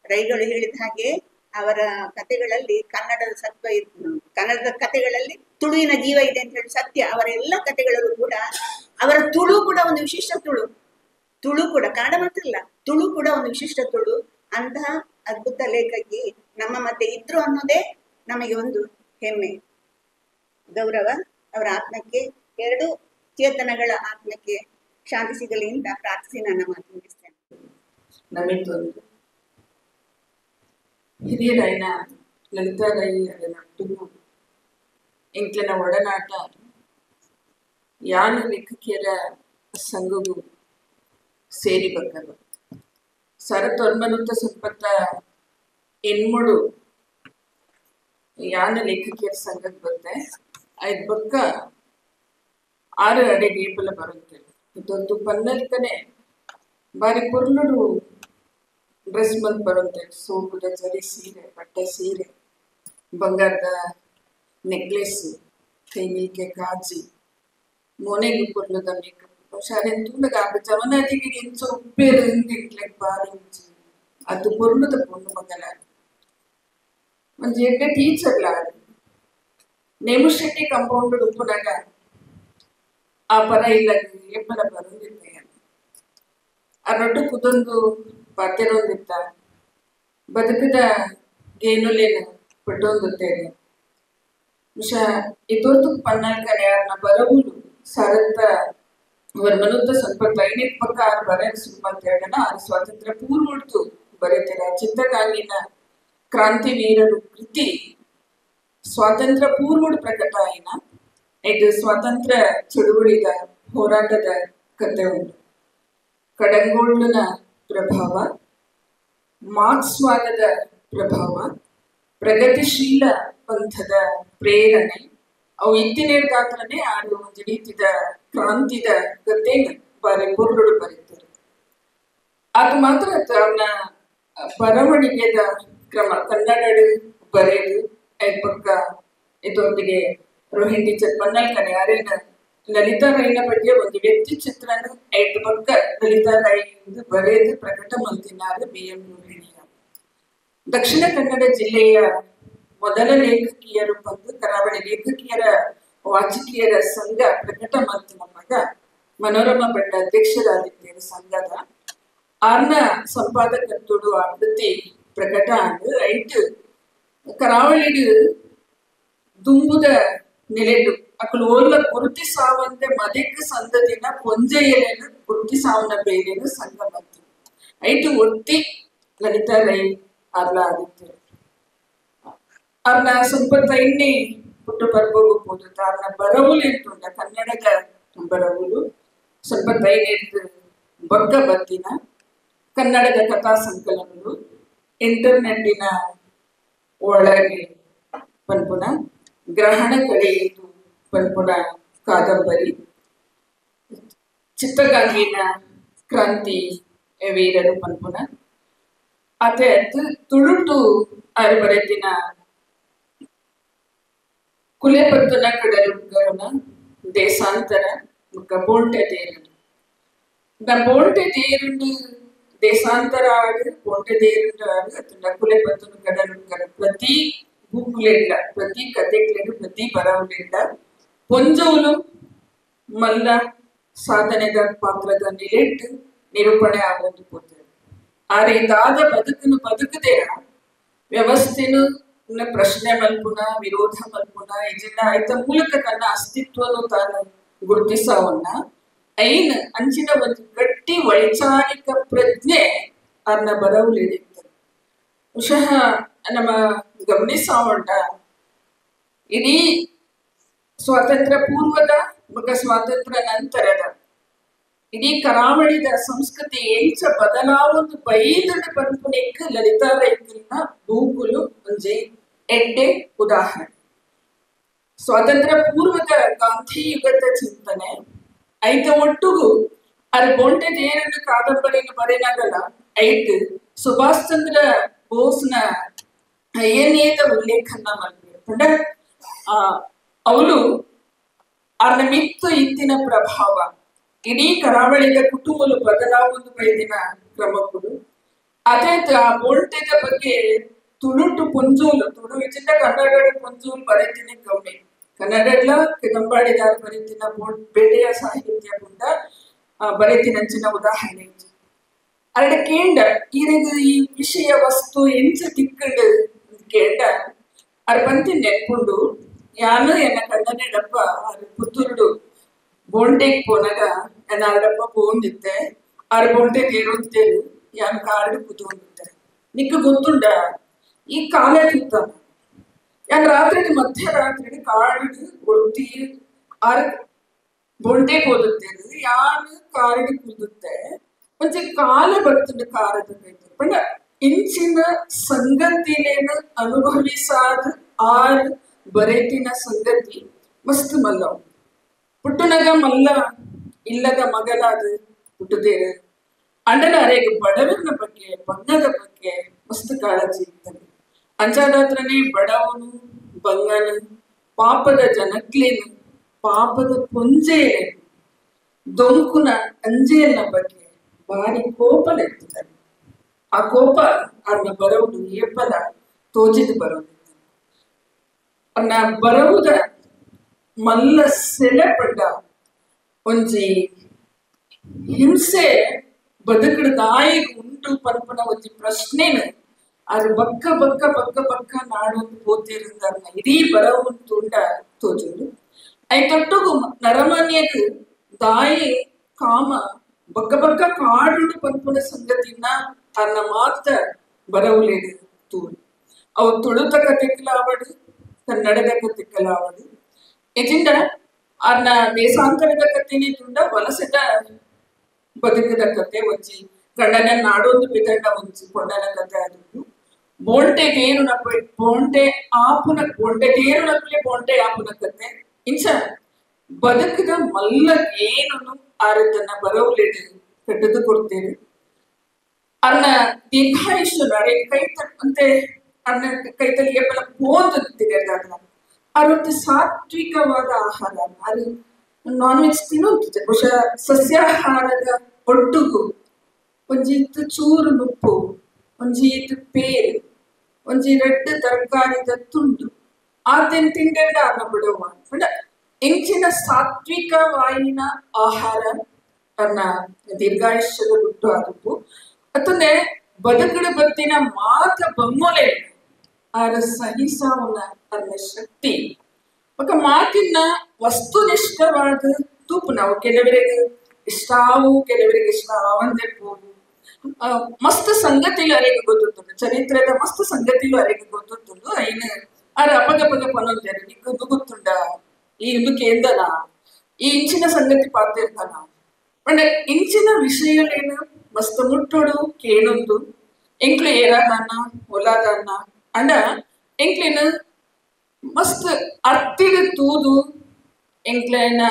ರೈಗಳು ಹೇಳಿದ ಹಾಗೆ ಅವರ ಕಥೆಗಳಲ್ಲಿ ಕನ್ನಡದ ಕಥೆಗಳಲ್ಲಿ ತುಳುವಿನ ಜೀವ ಇದೆ ಅಂತ ಹೇಳಿ ಸತ್ಯ. ಅವರ ಎಲ್ಲ ಕಥೆಗಳಲ್ಲೂ ಕೂಡ ಅವರ ತುಳು ಕೂಡ ಒಂದು ವಿಶಿಷ್ಟ ತುಳು ಕೂಡ, ಕನ್ನಡ ಮಾತ್ರ ಇಲ್ಲ, ತುಳು ಕೂಡ ಒಂದು ವಿಶಿಷ್ಟ ತುಳು. ಅಂತಹ ಅದ್ಭುತ ಲೇಖಕಿ ನಮ್ಮ ಮಧ್ಯೆ ಇದ್ರು ಅನ್ನೋದೇ ನಮಗೆ ಒಂದು ಹೆಮ್ಮೆ, ಗೌರವ. ಅವರ ಆತ್ಮಕ್ಕೆ, ಎರಡು ಚೇತನಗಳ ಆತ್ಮಕ್ಕೆ ಶಾಂತಿ ಸಿಗಲಿ ಅಂತ ಪ್ರಾರ್ಥಿಸಿ ನನ್ನ ಮಾತು ಮುಗಿಸ್ತೇನೆ. ನಮಿತ್ತೊಂದು ಹಿರಿಯರಾಯನ ಲಲಿತಾರಾಯಿ ಅದನ್ನೊಟ್ಟಿಗೂ ಎಂಕ್ಲಿನ ಒಡನಾಟ ಯಾನ ಲೇಖಕಿಯರ ಸಂಘಗೂ ಸೇರಿ ಬಕ್ಕದು. 1970 ಎನ್ಮಡು ಯಾನ ಲೇಖಕಿಯರ ಸಂಘಕ್ಕೆ ಬಂದೆ. ಐದು ಬಕ್ಕ 6 ಅಡಿ ಗೇಪಲ ಬರುತ್ತೆ. ಇದೊಂದು ಪನ್ನಲ್ಕನೆ ಬಾರಿ ಪುರ್ನಡು ಡ್ರೆಸ್ ಬಂದು ಬರುತ್ತೆ. ಸೋಪುದ ಜರಿ ಸೀರೆ, ಬಟ್ಟೆ ಸೀರೆ, ಬಂಗಾರದ ನೆಕ್ಲೆಸ್, ಕೈಮಿಲ್ಕೆ ಕಾಜಿ, ಮೊನೆಗೆ ಪುರ್ಲದ ಮೇಕಪ್. ಶಾಲೆಂತೂಂಡಗ ಆ ಜವನಾದಿಗೆ ಎಂಚ ಉಪ್ಪೇರು ಇಂಟ್ಲೆಗ್ ಬಾರಿ ಉಂಚಿ ಅದು ಪೊರ್ಲುದ ಪೊಣ್ಣು ಮಗಲ ಒಂದು ಎಡ್ಡೆ ಟೀಚರ್ಲ ನೇಮುಶೆಟ್ಟಿ ಕಾಂಪೌಂಡ್ ಉಪ್ಪುನಾಗ ಆ ಪರ ಇಲ್ಲ ಏಪಲ ಬರೋದಿಲ್ಲ. ಆ ರೊಟ್ಟು ಕುದೊಂದು ಪಾತ್ಯರೊಂದಿತ್ತ ಬದುಕದ ಗೇನುಲೇನು ಪಟ್ಟೊಂದುತ್ತೇನೆ ವಿಷ ಇದೊಂದು ಪನ್ನಲ್ಕನೆ ಯಾರನ್ನ ಬರವುಲು ಸರತ್ತ ಅವರ ಮನುತ್ತ ಸ್ವಲ್ಪ ದೈನಿಕ ಪಕ್ಕ ಆರು ಬರೆಯ ಶುರು ಮಾಡ್ತಾ ಹೇಳೋಣ. ಆರು ಸ್ವಾತಂತ್ರ್ಯ ಪೂರ್ವಡ್ತು ಬರೀತೀರ ಚಿತ್ತಗಾಗಿನ ಕ್ರಾಂತಿ ವೀರರು ಕೃತಿ ಸ್ವಾತಂತ್ರ್ಯ ಪೂರ್ವಡ್ ಪ್ರಕಟ ಆಯ್ನ. ಇದು ಸ್ವಾತಂತ್ರ್ಯ ಚಳುವಳಿದ ಹೋರಾಟದ ಕತೆ ಉಂಟು. ಕಡಂಗೋಳನ ಪ್ರಭಾವ, ಮಾರ್ಕ್ಸ್ವಾದದ ಪ್ರಭಾವ, ಪ್ರಗತಿಶೀಲ ಪಂಥದ ಪ್ರೇರಣೆ ಅವು ಇತ್ತಿನೇರ್ದಾತ್ರನೇ ಆರು ಒಂದು ರೀತಿದ ಕ್ರಾಂತಿದ ಕಥೆನ ಬಾರಿ ಪೂರ್ವಡು ಬರೀತಾರೆ. ಅದು ಮಾತ್ರ ಅವನ ಬರವಣಿಗೆದ ಕ್ರಮ ಕನ್ನಡ ಬರೆಯೋದು ಪಕ್ಕ ಇದೊಂದಿಗೆ ರೋಹಿಣಿ ಟೀಚರ್ ಪನ್ನಲ್ಕನೆ ಅರೇನ ಲಲಿತಾ ರೈನ ಬಗ್ಗೆ ಒಂದು ವ್ಯಕ್ತಿ ಚಿತ್ರನ ಐದು ಪಕ್ಕ ಲಲಿತಾ ರೈ ಬರೆದು ಪ್ರಕಟ ಮಲ್ತಿನಾರು BM ರೋಹಿಣಿ. ದಕ್ಷಿಣ ಕನ್ನಡ ಜಿಲ್ಲೆಯ ಮೊದಲ ಲೇಖಕಿಯರು ಬಂದು ಕರಾವಳಿ ಲೇಖಕಿಯರ ವಾಚಕಿಯರ ಸಂಘ ಪ್ರಕಟ ಮಲ್ತಿನ ಮಗ ಮನೋರಮಾ ಭಟ್ ಅಧ್ಯಕ್ಷರಾದಿದ್ದೇನೆ ಸಂಘದ ಆರ್ನ ಸಂಪಾದಕತ್ತೋಡು ಆಕೃತಿ ಪ್ರಕಟ ಆಂಡು ಐಟು ಕರಾವಳಿಡು ದುಂಬುದ ನೆಲೆಡು ಅಕ್ಕಳು ಓಲ್ಲ ಗುರುತಿ ಸಾವಂತೆ ಮದಿಕ್ ಸಂದದಿನ ಪೊಂಜೆಯಲೇನು ಗುರುತಿ ಸಾವನ ಬೇರೇನು ಸಂಘ ಬಂತು ಐಟು ಒಟ್ಟಿ ಲಲಿತಾ ರೈ ಅರ್ಲ ಆದಿತ್ತು ಅವ್ರನ್ನ ಸ್ವಲ್ಪ ತೈನ್ನಿ ಪುಟ್ಟು ಬರ್ಬೋಗಬಹುದು. ಅವ್ರನ್ನ ಬರವುಲು ಇರ್ತುಂಡ ಕನ್ನಡದ ಬರವುಲು ಸ್ವಲ್ಪ ತೈನಿ ಬಗ್ಗ ಬತ್ತಿನ ಕನ್ನಡದ ಕಥಾ ಸಂಕಲನಗಳು ಇಂಟರ್ನೆಟ್ಟಿನ ಒಳಗೆ ಪನ್ಪುನ ಗ್ರಹಣ ಕಳೆಯಿತು ಪನ್ಪುನ ಕಾದಂಬರಿ ಚಿತ್ತಗಾಂಗಿನ ಕ್ರಾಂತಿ ವೀರರು ಪನ್ಪುನ ಅದೇ ತುಳುಟು ಆರು ಬರೆತಿನ ಕುಲೆಪತ್ತನ ಕಡಲುಗರನ ದೇಶಾಂತರ ಬೋಂಟೆ ತೇರುಂಡು ಬೋಂಟೆ ತೇರುಂಡು ದೇಶಾಂತರ ಆಡು ಬೋಂಟೆ ತೇರುಂಡು ಆಡು ಅತುಂಡ ಕುಲೆಪತ್ತನ ಕಡಲುಗರ ಪ್ರತಿ ಬುಕ್ಲೆಡ್ಲ ಪ್ರತಿ ಕಥೆಗ್ಲೆಡು ಪ್ರತಿ ಬರವುಲೆಡ್ಲ ಪೊಂಜೋಲು ಮಲ್ಲ ಸಾಧನೆದ ಪಾತ್ರದ ನಿಲೆಟ್ಟು ನಿರೂಪಣೆ ಆಗೋದು ಪೋತಾರೆ. ಆದ್ರೆ ಇದಾದ ಬದುಕನ್ನು ಬದುಕದೇರ ವ್ಯವಸ್ಥೆನು ಪ್ರಶ್ನೆ ಮಲ್ಪುನ ವಿರೋಧ ಮಲ್ಪುನ ಇದನ್ನ ಆಯ್ತ ಮೂಲಕ ತನ್ನ ಅಸ್ತಿತ್ವನು ತಾನು ಗುರುತಿಸವನ್ನ ಐನ್ ಅಂಚಿನ ಒಂದು ಗಟ್ಟಿ ವೈಚಾರಿಕ ಪ್ರಜ್ಞೆ ಅದನ್ನ ಬರವುಲಿಡಿತ್ತು. ಬಹುಶಃ ನಮ್ಮ ಗಮನಿಸೋಣ ಇಡೀ ಸ್ವಾತಂತ್ರ್ಯ ಪೂರ್ವದ ಮತ್ತು ಸ್ವಾತಂತ್ರ್ಯ ನಂತರದ ಇಡೀ ಕರಾವಳಿದ ಸಂಸ್ಕೃತಿ ಎಂಚ ಬದಲಾವಣೆ ಬೈದಡ ಪನ್ಪುನೆಕ್ ಲಲಿತಾ ರೈಕಲ್ನ ಭೂಕುಲು ಒಂಜಿ ಎಡ್ಡೆ ಉದಾಹರಣೆ. ಸ್ವಾತಂತ್ರ್ಯ ಪೂರ್ವದ ಗಾಂಧಿ ಯುಗದ ಚಿಂತನೆ ಐತ ಒಟ್ಟುಗು ಅದು ಬೋಂಟೆ ದೇರನ್ನು ಕಾದಂಬರಿಯನ್ನು ಬರೆನಾಗಲ್ಲ ಐಟ್ ಸುಭಾಷ್ ಚಂದ್ರ ಬೋಸ್ನ ಏನೇದ ಉಲ್ಲೇಖನ ಮಾಡ್ಬೇಕಂಡ ಅವಳು ಅರ್ನ ಮಿತ್ತು ಇತ್ತಿನ ಪ್ರಭಾವ ಇಡೀ ಕರಾವಳಿದ ಕುಟುಂಬಲು ಬದಲಾವಣೆ ಬೈದಿನ ಕ್ರಮಗಳು ಅದೇ ಆ ಬೋಲ್ಟೆದ ಬಗ್ಗೆ ತುಳುಟು ಪೊಂಜೂಲು ತುಳು ವಿಚಿತ ಕನ್ನಡ ಪೊಂಜೂಲು ಬರೀತೀನಿ ಕಮ್ಮಿ ಕನ್ನಡಲ್ಲ ಕಂಬಾಡಿದಾರ ಬರೀತಿನ ಬೇಟೆಯ ಸಾಹಿತ್ಯ ಕೂಡ ಬರೀತಿನಂಚಿನ ಉದಾಹರಣೆ ಅರಡ ಕೇಂಡ ಇರದು ಈ ವಿಷಯ ವಸ್ತು ಎಂಚ ತಿಕ್ಕಂಡು ಕೇಂಡ ಅರ ಬಂತಿ ನೆನ್ಪುಂಡು ಯಾನು ಎನ್ನ ಕನ್ನಡಪ್ಪ ಅದು ಪುತ್ತೂರುಡು ಬೋಂಟೆಗೆ ಪೋನಾಗ ನಾನು ಆರಡಪ್ಪ ಪೋಂದಿತ್ತೆ ಆರು ಬೋಂಟೆ ತೇರುತ್ತೇರು ಯಾನು ಕಾರ್ಡು ಕೂತ್ಕೊಂಡಿದ್ದೆ ನಿಕ್ಕ ಗೊತ್ತುಂಡ ಈ ಕಾಲೇಜ್ ಇತ್ತ ಯಾನ್ ರಾತ್ರಿ ಮಧ್ಯರಾತ್ರಿ ಕಾರ್ಡು ಕೊಡ್ತಿ ಆರು ಬೋಂಟೆ ಹೋದುತ್ತೇರು ಯಾನು ಕಾರ್ಡು ಕೂದುತ್ತೆ ಒಂಚೆ ಕಾಲ ಬರ್ತುಂಡು ಕಾರದ ಪಂಡ ಇಂಚಿನ ಸಂಗತಿನೇನು ಅನುಭವಿಸಾದ ಆರು ಬರೇತಿನ ಸಂಗತಿ ಮಸ್ತ್ ಮಲ್ಲ ಪುಟ್ಟನಗ ಮಲ್ಲ ಇಲ್ಲದ ಮಗಲಾದ ಪುಟ್ಟದೇರು ಅಂಡನ ಅರೆಗೆ ಬಡವನ ಬಗ್ಗೆ ಬಂಗದ ಬಗ್ಗೆ ಮಸ್ತ್ ಕಾಳಜಿ ಇರ್ತಾನೆ. ಅಂಚಾದಾತ್ರನೇ ಬಡವನು ಬಂಗನು ಪಾಪದ ಜನಕ್ಲೇನು ಪಾಪದ ಪೊಂಜೆಯೇನು ದೊಂಕುನ ಅಂಜೆಯನ್ನ ಬಗ್ಗೆ ಭಾರಿ ಕೋಪಲಿರ್ತಿದ್ದಾನೆ. ಆ ಕೋಪ ಅವನ ಬರವುದು ಏಪಲ ತೋಜಿದು ಬರೋದು ಅವನ ಬರುವುದ ಮಲ್ಲ ಸೆಳೆಪಡ್ಡ ಒಂಜಿ ಹಿಂಸೆ ಬದುಕಡ ದಾಯಿಗೆ ಉಂಟು ಪನ್ಪನ ಒಂಜಿ ಪ್ರಶ್ನೆನು ಅದು ಬಕ್ಕ ಬಕ್ಕ ಬಕ್ಕ ಬಕ್ಕ ನಾಡೊಂದು ಪೋತಿರುವುದನ್ನ ಇಡೀ ಬರವುಂಟು ಉಂಡ ತೋಜುಂಡು ಐ ತೊಟ್ಟುಗು ನರಮನ್ಯಗ್ ದಾಯಿ ಕಾಮ ಬಗ್ಗ ಬಗ್ಗ ಕಾಡುಡು ಪನ್ಪುನ ಸಂಗತಿನ ಅನ್ನ ಮಾತ ಬರವುಲೇಡು ತೂರು ಅವು ತುಳುತ ಕಥೆಕ್ಕಲಾವಡು ಕನ್ನಡದ ಕಥೆಕ್ಕಲಾವಡು ಎಜಿಂಡ ಅನ್ನ ದೇಶಾಂತರದ ಕಥೆನೇ ತುಂಡ ವಲಸದ ಬದುಕದ ಕತೆ ಒಂಜಿ ಗಂಡನ ನಾಡೊಂದು ಬಿದಂಡ ಒಂಜಿ ಕೊಂಡನ ಕತೆ ಅದು ಬೋಂಟೆ ದೇರು ನಪ್ಪೆ ಬೋಂಟೆ ಆಪುನ ಬೋಂಟೆ ದೇರು ನಪ್ಪಲೆ ಬೋಂಟೆ ಆಪುನ ಕತೆ ಇಂಚ ಬದುಕದ ಮಲ್ಲ ಏನು ಆರದನ್ನ ಬರವಲೇಡು ಕಟ್ಟದು ಕೊಡ್ತೇವೆ ಅನ್ನ ದೀರ್ಘಾಯುಷ್ಯ ಅರೆ ಕೈತ ಅಂತೆ ಅನ್ನ ಕೈತಲ್ಲಿ ಏಪಲ ಪೋಂದು ತಿನ್ನೋದಾಗಲ್ಲ ಅವತ್ತು ಸಾತ್ವಿಕವಾದ ಆಹಾರ ಅದು ನಾನ್ ವೆಜ್ ತಿನ್ನೋದು ಬಹುಶಃ ಸಸ್ಯಾಹಾರದ ಒಟ್ಟುಗು ಒಂಜಿತ್ತು ಚೂರು ನುಪ್ಪು ಒಂಜಿತ್ತು ಪೇರು ಒಂಜಿ ರೆಡ್ ತರಕಾರಿದ ತುಂಡು ಆತೇನು ತಿಂಡ ಅನ್ನ ಬಿಡುವ ಎಂಚಿನ ಸಾತ್ವಿಕವಾಯಿನ ಆಹಾರ ಅನ್ನ ದೀರ್ಘಾಯುಷ್ಯದ ಬಿಟ್ಟು ಆದದ್ದು ಅತಂದ್ರೆ ಬದುಕಡ ಬತ್ತಿನ ಮಾತ ಬೊಮ್ಮಲೆ ಆರ ಸಹಿಸಾವನ ಅನ್ನ ಶಕ್ತಿ ఒక ಮಾತಿನ ವಸ್ತುನಿಷ್ಠವಾದ ತೂಪು ನಾವು ಕೆಲವರಿಗೆ ಇಷ್ಟಾವು ಕೆಲವರಿಗೆ ಇಷ್ಟ ಅವಂದೆಪ್ಪೋದು ಮಸ್ತ್ ಸಂಗತಿಲು ಅರೆಗೆ ಗೊತ್ತುಂಟು ಚರಿತ್ರದ ಮಸ್ತ್ ಸಂಗತಿಲು ಅರೆಗೆ ಗೊತ್ತುಂಟು ಐನು ಆರ ಅಪಗಪಗ ಪನೊಂದೇರು ನಿಕ್ಕು ಗೊತ್ತುಂಡ ಈ ಇಂದುಕ್ಕೆ ಎಂದನ ಈ ಇಂಚಿನ ಸಂಗತಿ ಪಾತಿರ್ತಾನ ಅಂಡ್ ಇಂಚಿನ ವಿಷಯಲೇನು ಮಸ್ತ್ ಮುಟ್ಟೋಡು ಕೇಳೊಂದು ಎಂಕ್ಲು ಏರಾದನ್ನ ಒಲಾದನ್ನ ಅಂಡ ಎಂಕ್ಲೇನು ಮಸ್ತ್ ಅರ್ತಿದ ತೂದು ಎಂಕ್ಲೇನ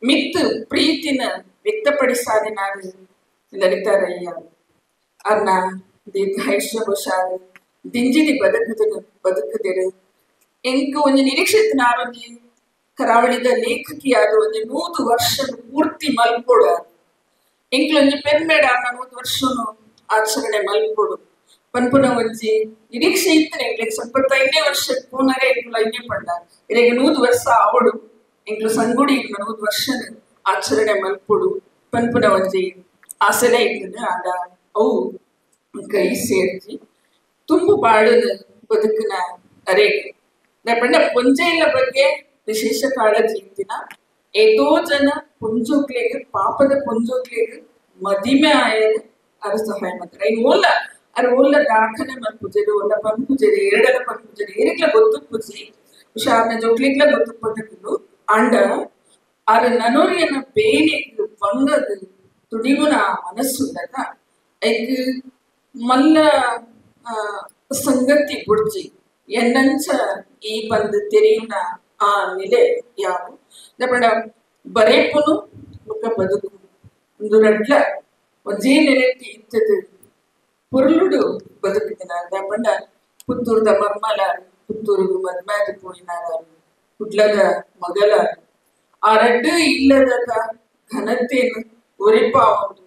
ಮಿತ್ತು ಪ್ರೀತಿನ ವ್ಯಕ್ತಪಡಿಸಾದೆ ನಾನು ಲಲಿತಾರಯ್ಯ ಅರ್ನ ದೀರ್ಘಾಯುಷ್ಯ ಬಹುಶಾಲೆ ದಿಂಜಿದಿ ಬದುಕದಿರು ಎಂಕ್ ಒಂದು ನಿರೀಕ್ಷಿತ ನಾರೊಂದು ಕರಾವಳಿದ ಲೇಖಕಿಯಾದ ಒಂದು 100 ವರ್ಷ ಪೂರ್ತಿ ಮಲ್ಪೋಡ ಎಂಕ್ಲೊಂದು ಪೆರ್ಮೇಡ 100 ವರ್ಷನು ಆಚರಣೆ ಮಲ್ಪೋಡು ಪನ್ಪುನ ಒಂಜಿ ನಿರೀಕ್ಷೆ ಇತ್ತನೆ ಎಂಕ್ಲೆಗ್ ಸ್ವಲ್ಪ 5 ವರ್ಷ ಪೂನರೆ ಎಂಕ್ಲು ಐನೇ ಪಂಡ ಇರೆಗೆ 100 ವರ್ಷ ಆವಡು ಎಂಕ್ಲು ಸಂಗುಡಿ 100 ವರ್ಷ ಆಚರಣೆ ಮಲ್ಪೋಡು ಪನ್ಪುನ ಒಂಜಿ ಆಸೆಲೆ ಇರ್ತದೆ ಆಗ ಅವು ಕೈ ಸೇರ್ಜಿ ತುಂಬು ಬಾಳದ ಬದುಕಿನ ಅರೆಗೆ ಪಂಡ ಪೊಂಜೆಯ ಬಗ್ಗೆ ವಿಶೇಷ ಕಾಳಜಿ ಇತ್ತಿನ ಏತೋ ಜನ ಪುಂಜೋಕ್ಲೆಗ್ ಪಾಪದ ಪುಂಜೋಕ್ಲೆಗ್ ಮದಿಮೆ ಆಯದು ಅದು ಸಹಾಯ ಮಾಡ್ತಾರೆ ಇನ್ನು ಓಲ್ಲ ದಾಖಲೆ ಮಲ್ಪುಜೆರು ಒಲ್ಲ ಪಂಪುಜೆರು ಎರಡಲ ಪಂಪುಜೆರು ಏರಿಗ್ಲ ಗೊತ್ತು ಪುಜಿ ಹುಷಾರ್ನ ಜೋಕ್ಲಿಗ್ಲ ಗೊತ್ತು ಪದಕಲು ಅಂಡ ಆರ ನನೋರಿಯನ್ನ ಬೇನೆಗ್ ಬಂಗದು ತುಡಿಗುನ ಮನಸ್ಸುಂಡದ ಐಕ್ ಮಲ್ಲ ಸಂಗತಿ ಬುಡ್ಜಿ ಎನ್ನಂಚ ಈ ಬಂದು ತೆರೆಯುನ ಆ ನೆಲೆ ಯಾವು ದಪಡ ಬರೇಪುನು ಮುಖ ಬದುಕು ಒಂದು ರಡ್ಲ ಒಂಜೇ ನೆಲೆಟ್ಟಿ ಇತ್ತದು ಪೊರ್ಲುಡು ಬದುಕಿನ ದಪಂಡ ಪುತ್ತೂರ್ದ ಮರ್ಮಲಾರು ಪುತ್ತೂರಿಗೂ ಮದ್ಮ್ಯಾದ ಪೋಯಿನಾರು ಕುಡ್ಲದ ಮಗಲಾರು ಆ ರಡ್ಡು ಇಲ್ಲದ ಘನತೆಯನ್ನು ಒರೆಪಾವುದು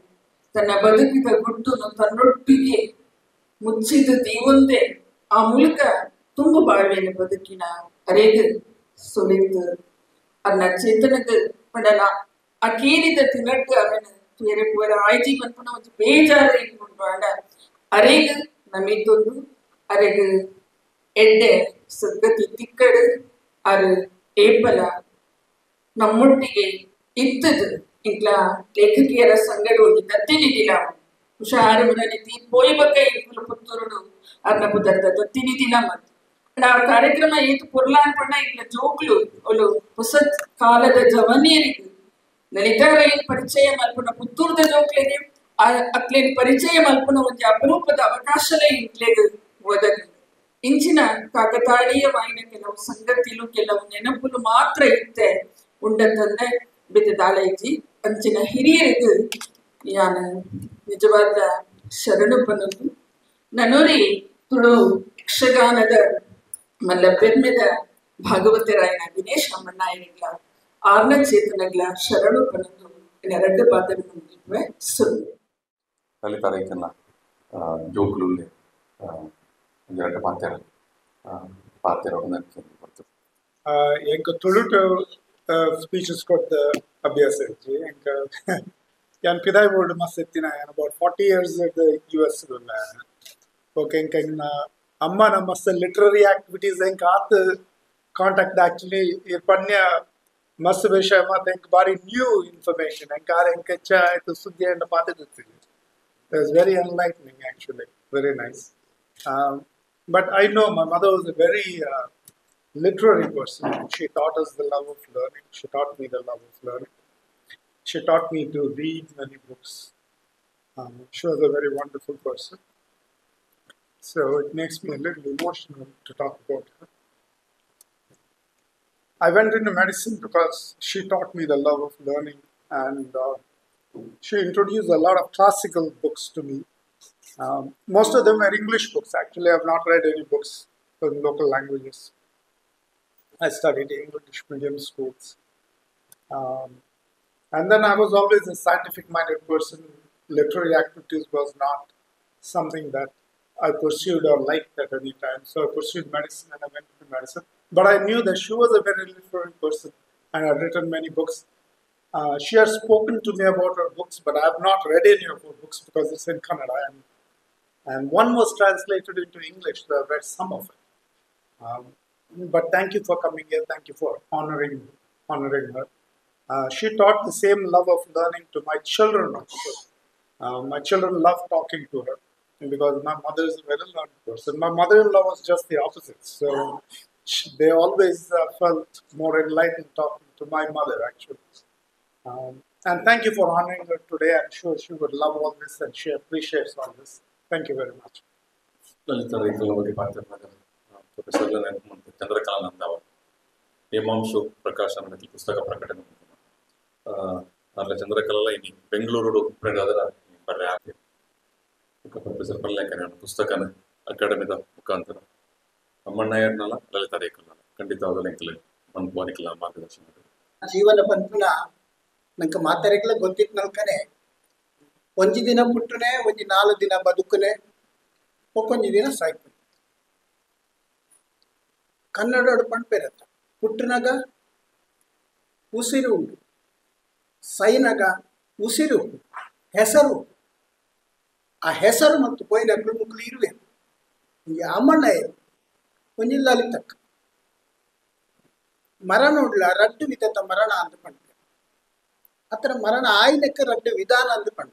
ತನ್ನ ಬದುಕಿದ ಗುಟ್ಟುನು ತನ್ನೊಟ್ಟಿಗೆ ಮುಚ್ಚಿದ ದೀವೊಂದೇ ಆ ಮೂಲಕ ತುಂಬ ಬಾಳ್ವೆನ ಬದುಕಿನ ಅರೆಗೆ ಸೊಲಿತು ಅನ್ನ ಚೇತನದ ಪಡಲ ಆ ಕೇರಿದ ತಿನ್ನಟ್ಟು ಅವನ ಬೇರೆ ಬೇರೆ ಆಯ್ಜಿ ಬಂದ್ಪುನ ಒಂದು ಬೇಜಾರು ಇಟ್ಕೊಂಡು ಅಡ ಅರೆಗೆ ನಮಿತೊಂದು ಅರೆಗೆ ಎಡ್ಡೆ ಸದ್ಗತಿ ತಿಕ್ಕಡು ಅರು ಏಪಲ ನಮ್ಮೊಟ್ಟಿಗೆ ಇದ್ದದು ಇಂಕ್ಲ ಲೇಖಕಿಯರ ಸಂಗಡ ಒಂದು ದತ್ತಿನಿದಿಲ್ಲ ಹುಷಾರು ಮನೆ ಪೋಯಿ ಬಗ್ಗೆ ಇಂಕ್ಲು ಪುತ್ತೂರುಡು ಅರ್ನ ಪುದರ್ದ ದತ್ತಿನಿದಿಲ್ಲ ಮತ್ತು ಆ ಕಾರ್ಯಕ್ರಮ ಏತು ಪುರ್ಲ ಅನ್ಪಣ್ಣ ಇಲ್ಲ ಜೋಕ್ಲು ಒಲು ಹೊಸ ಕಾಲದ ಜವನಿಯರಿಗೂ ಲಲಿತಾರಯ್ಯನ ಪರಿಚಯ ಮಲ್ಪುನ ಪುತ್ತೂರ್ದ ಜೋಕ್ಲೆಗೆ ಅಕ್ಲೇನ್ ಪರಿಚಯ ಮಲ್ಪುನ ಒಂದು ಅಪರೂಪದ ಅವಕಾಶಲೇ ಇಂಕ್ಲೆಗ್ ಒದಗಿ ಇಂಚಿನ ಕಾಕತಾಳೀಯವಾಯಿನ ಕೆಲವು ಸಂಗತಿಲು ಕೆಲವು ನೆನಪುಲು ಮಾತ್ರ ಇತ್ತೆ ಉಂಡತಂದೆ ಬಿದ್ದದಾಲೈಜಿ ಅಂಚಿನ ಹಿರಿಯರಿಗೂ ಯಾನು ನಿಜವಾದ ಶರಣು ಪನದು ನನೋರಿ ತುಳು ಯಕ್ಷಗಾನದ ಮಲ್ಲ ಬೆರ್ಮೆದ ಭಾಗವತರಾಯನ ದಿನೇಶ್ ಅಮ್ಮಣ್ಣಾಯನಿಗ್ಲ ಆರ್ನ ಚೇತನಗ್ಲ ಶರಣು ಪನದು ಎರಡು ಪಾತ್ರಗಳು ಮುಗಿದ್ವೆ ಸುಳ್ಳು ಲಲಿತಾರೈಕನ್ನ ಜೋಕ್ಲು ಎರಡು ಪಾತ್ರ ಬರ್ತದೆ ಎಂಕ ತುಳುಟು ಸ್ಪೀಚಸ್ ಕೊಟ್ಟ ಅಭ್ಯಾಸ ಇತ್ತು ಎಂಕ ಯಾನ್ ಪಿದಾಯ್ ಬೋರ್ಡ್ ಮಸ್ತ್ ಎತ್ತಿನ ಅಬೌಟ್ 40 years US ಓಕೆ ಎಂಕ ಅಮ್ಮನ ಮಸ್ತ್ ಲಿಟ್ರರಿ ಆಕ್ಟಿವಿಟೀಸ್ ಎಂಕ ಆತ್ ಕಾಂಟ್ಯಾಕ್ಟ್ ಆಕ್ಚುಲಿ ಪನ್ಯ ಮಸ್ತ್ ವಿಷಯ ಮತ್ತೆ ಬಾರಿ ನ್ಯೂ ಇನ್ಫಾರ್ಮೇಶನ್ ಎಂಕ ಆಯ್ತು ಸುದ್ದಿ ಅಂತ ಪಾತಿರ್ತೀವಿ. It was very enlightening actually, very nice. But I know my mother was a very literary person. She taught us the love of learning. She taught me the love of learning. She taught me to read many books. She was a very wonderful person. So it makes me a little emotional to talk about her. I went into medicine because she taught me the love of learning, and she introduced a lot of classical books to me. Most of them were English books. Actually, I have not read any books in local languages. I studied English medium schools. And then I was always a scientific-minded person. Literary activities was not something that I pursued or liked at any time. So I pursued medicine and I went into medicine. But I knew that she was a very literary person and had written many books. She has spoken to me about her books, but I have not read any of her books because it's in Kannada. And one was translated into English, so I've read some of it. But thank you for coming here. Thank you for honoring her. She taught the same love of learning to my children also. My children love talking to her because my mother is a very learned person. My mother-in-law was just the opposite. So they always felt more enlightened talking to my mother, actually. And thank you for honoring her today. I'm sure she would love all this and she appreciates all this. Thank you very much. ಲಲಿತ ರೈಕಲ ಬಗ್ಗೆ ಮಾತಾಡಿದಾಗ professor ನೆನಪು ಮಾಡ್ತಾರೆ ಚಂದ್ರಕಲಾನಂದ ಅವರು ಹೇಮಾಂಶು ಪ್ರಕಾಶನ ಪುಸ್ತಕ ಪ್ರಕಟಣೆ ಅಲ್ಲ ಚಂದ್ರಕಲಾ ಇನಿ ಬೆಂಗಳೂರು ಪ್ರಿಂಟ್ ಬರ್ರೆ ಆಗಿ ಪ್ರೊಫೆಸರ್ ಪಲ್ಲೇಕರ ಪುಸ್ತಕನ ಅಕಾಡೆಮಿದ ಮುಖಾಂತರ ಅಮ್ಮಣ್ಣಯ್ಯನಲ್ಲ ಲಲಿತ ರೈಕಲ ಖಂಡಿತವಾಗಲೂ ಎಂಕಲೆ ಮನ್ಪೋನಿಕಲ ಮಾರ್ಗದರ್ಶನ ಜೀವನ ಪಂಪುನ ನಂಗೆ ಮಾತಾಡಕ್ಲ ಗೊತ್ತಿತ್ತು ನಲ್ಕನೆ ಒಂಜಿ ದಿನ ಪುಟ್ಟನೆ ಒಂಜಿ 4 ದಿನ ಬದುಕನೆ ಒಕ್ಕೊಂಜಿ ದಿನ ಸಾಯ್ತು. ಕನ್ನಡ ಪಂಪೇರತ್ತ ಪುಟ್ಟನಾಗ ಉಸಿರು ಉಂಟು, ಸೈನಗ ಉಸಿರು ಹೆಸರು, ಆ ಹೆಸರು ಮತ್ತು ಪೋಯಿನಗಳು ಮುಕ್ಳು ಇರುವೆ. ಈ ಅಮ್ಮಣ್ಣಯ್ಯ ಒಂಜಿ ಲಲಿತಕ್ಕ ಮರಣ ಉಡ್ಲ ರಡ್ಡು ವಿಧದ ಮರಣ ಅಂದು ಪಂಡ ಅತರ ಮರಣ ಆಯ್ನಕ್ಕೆ ರಡ್ಡು ವಿಧಾನ ಅಂದು ಪಂಡ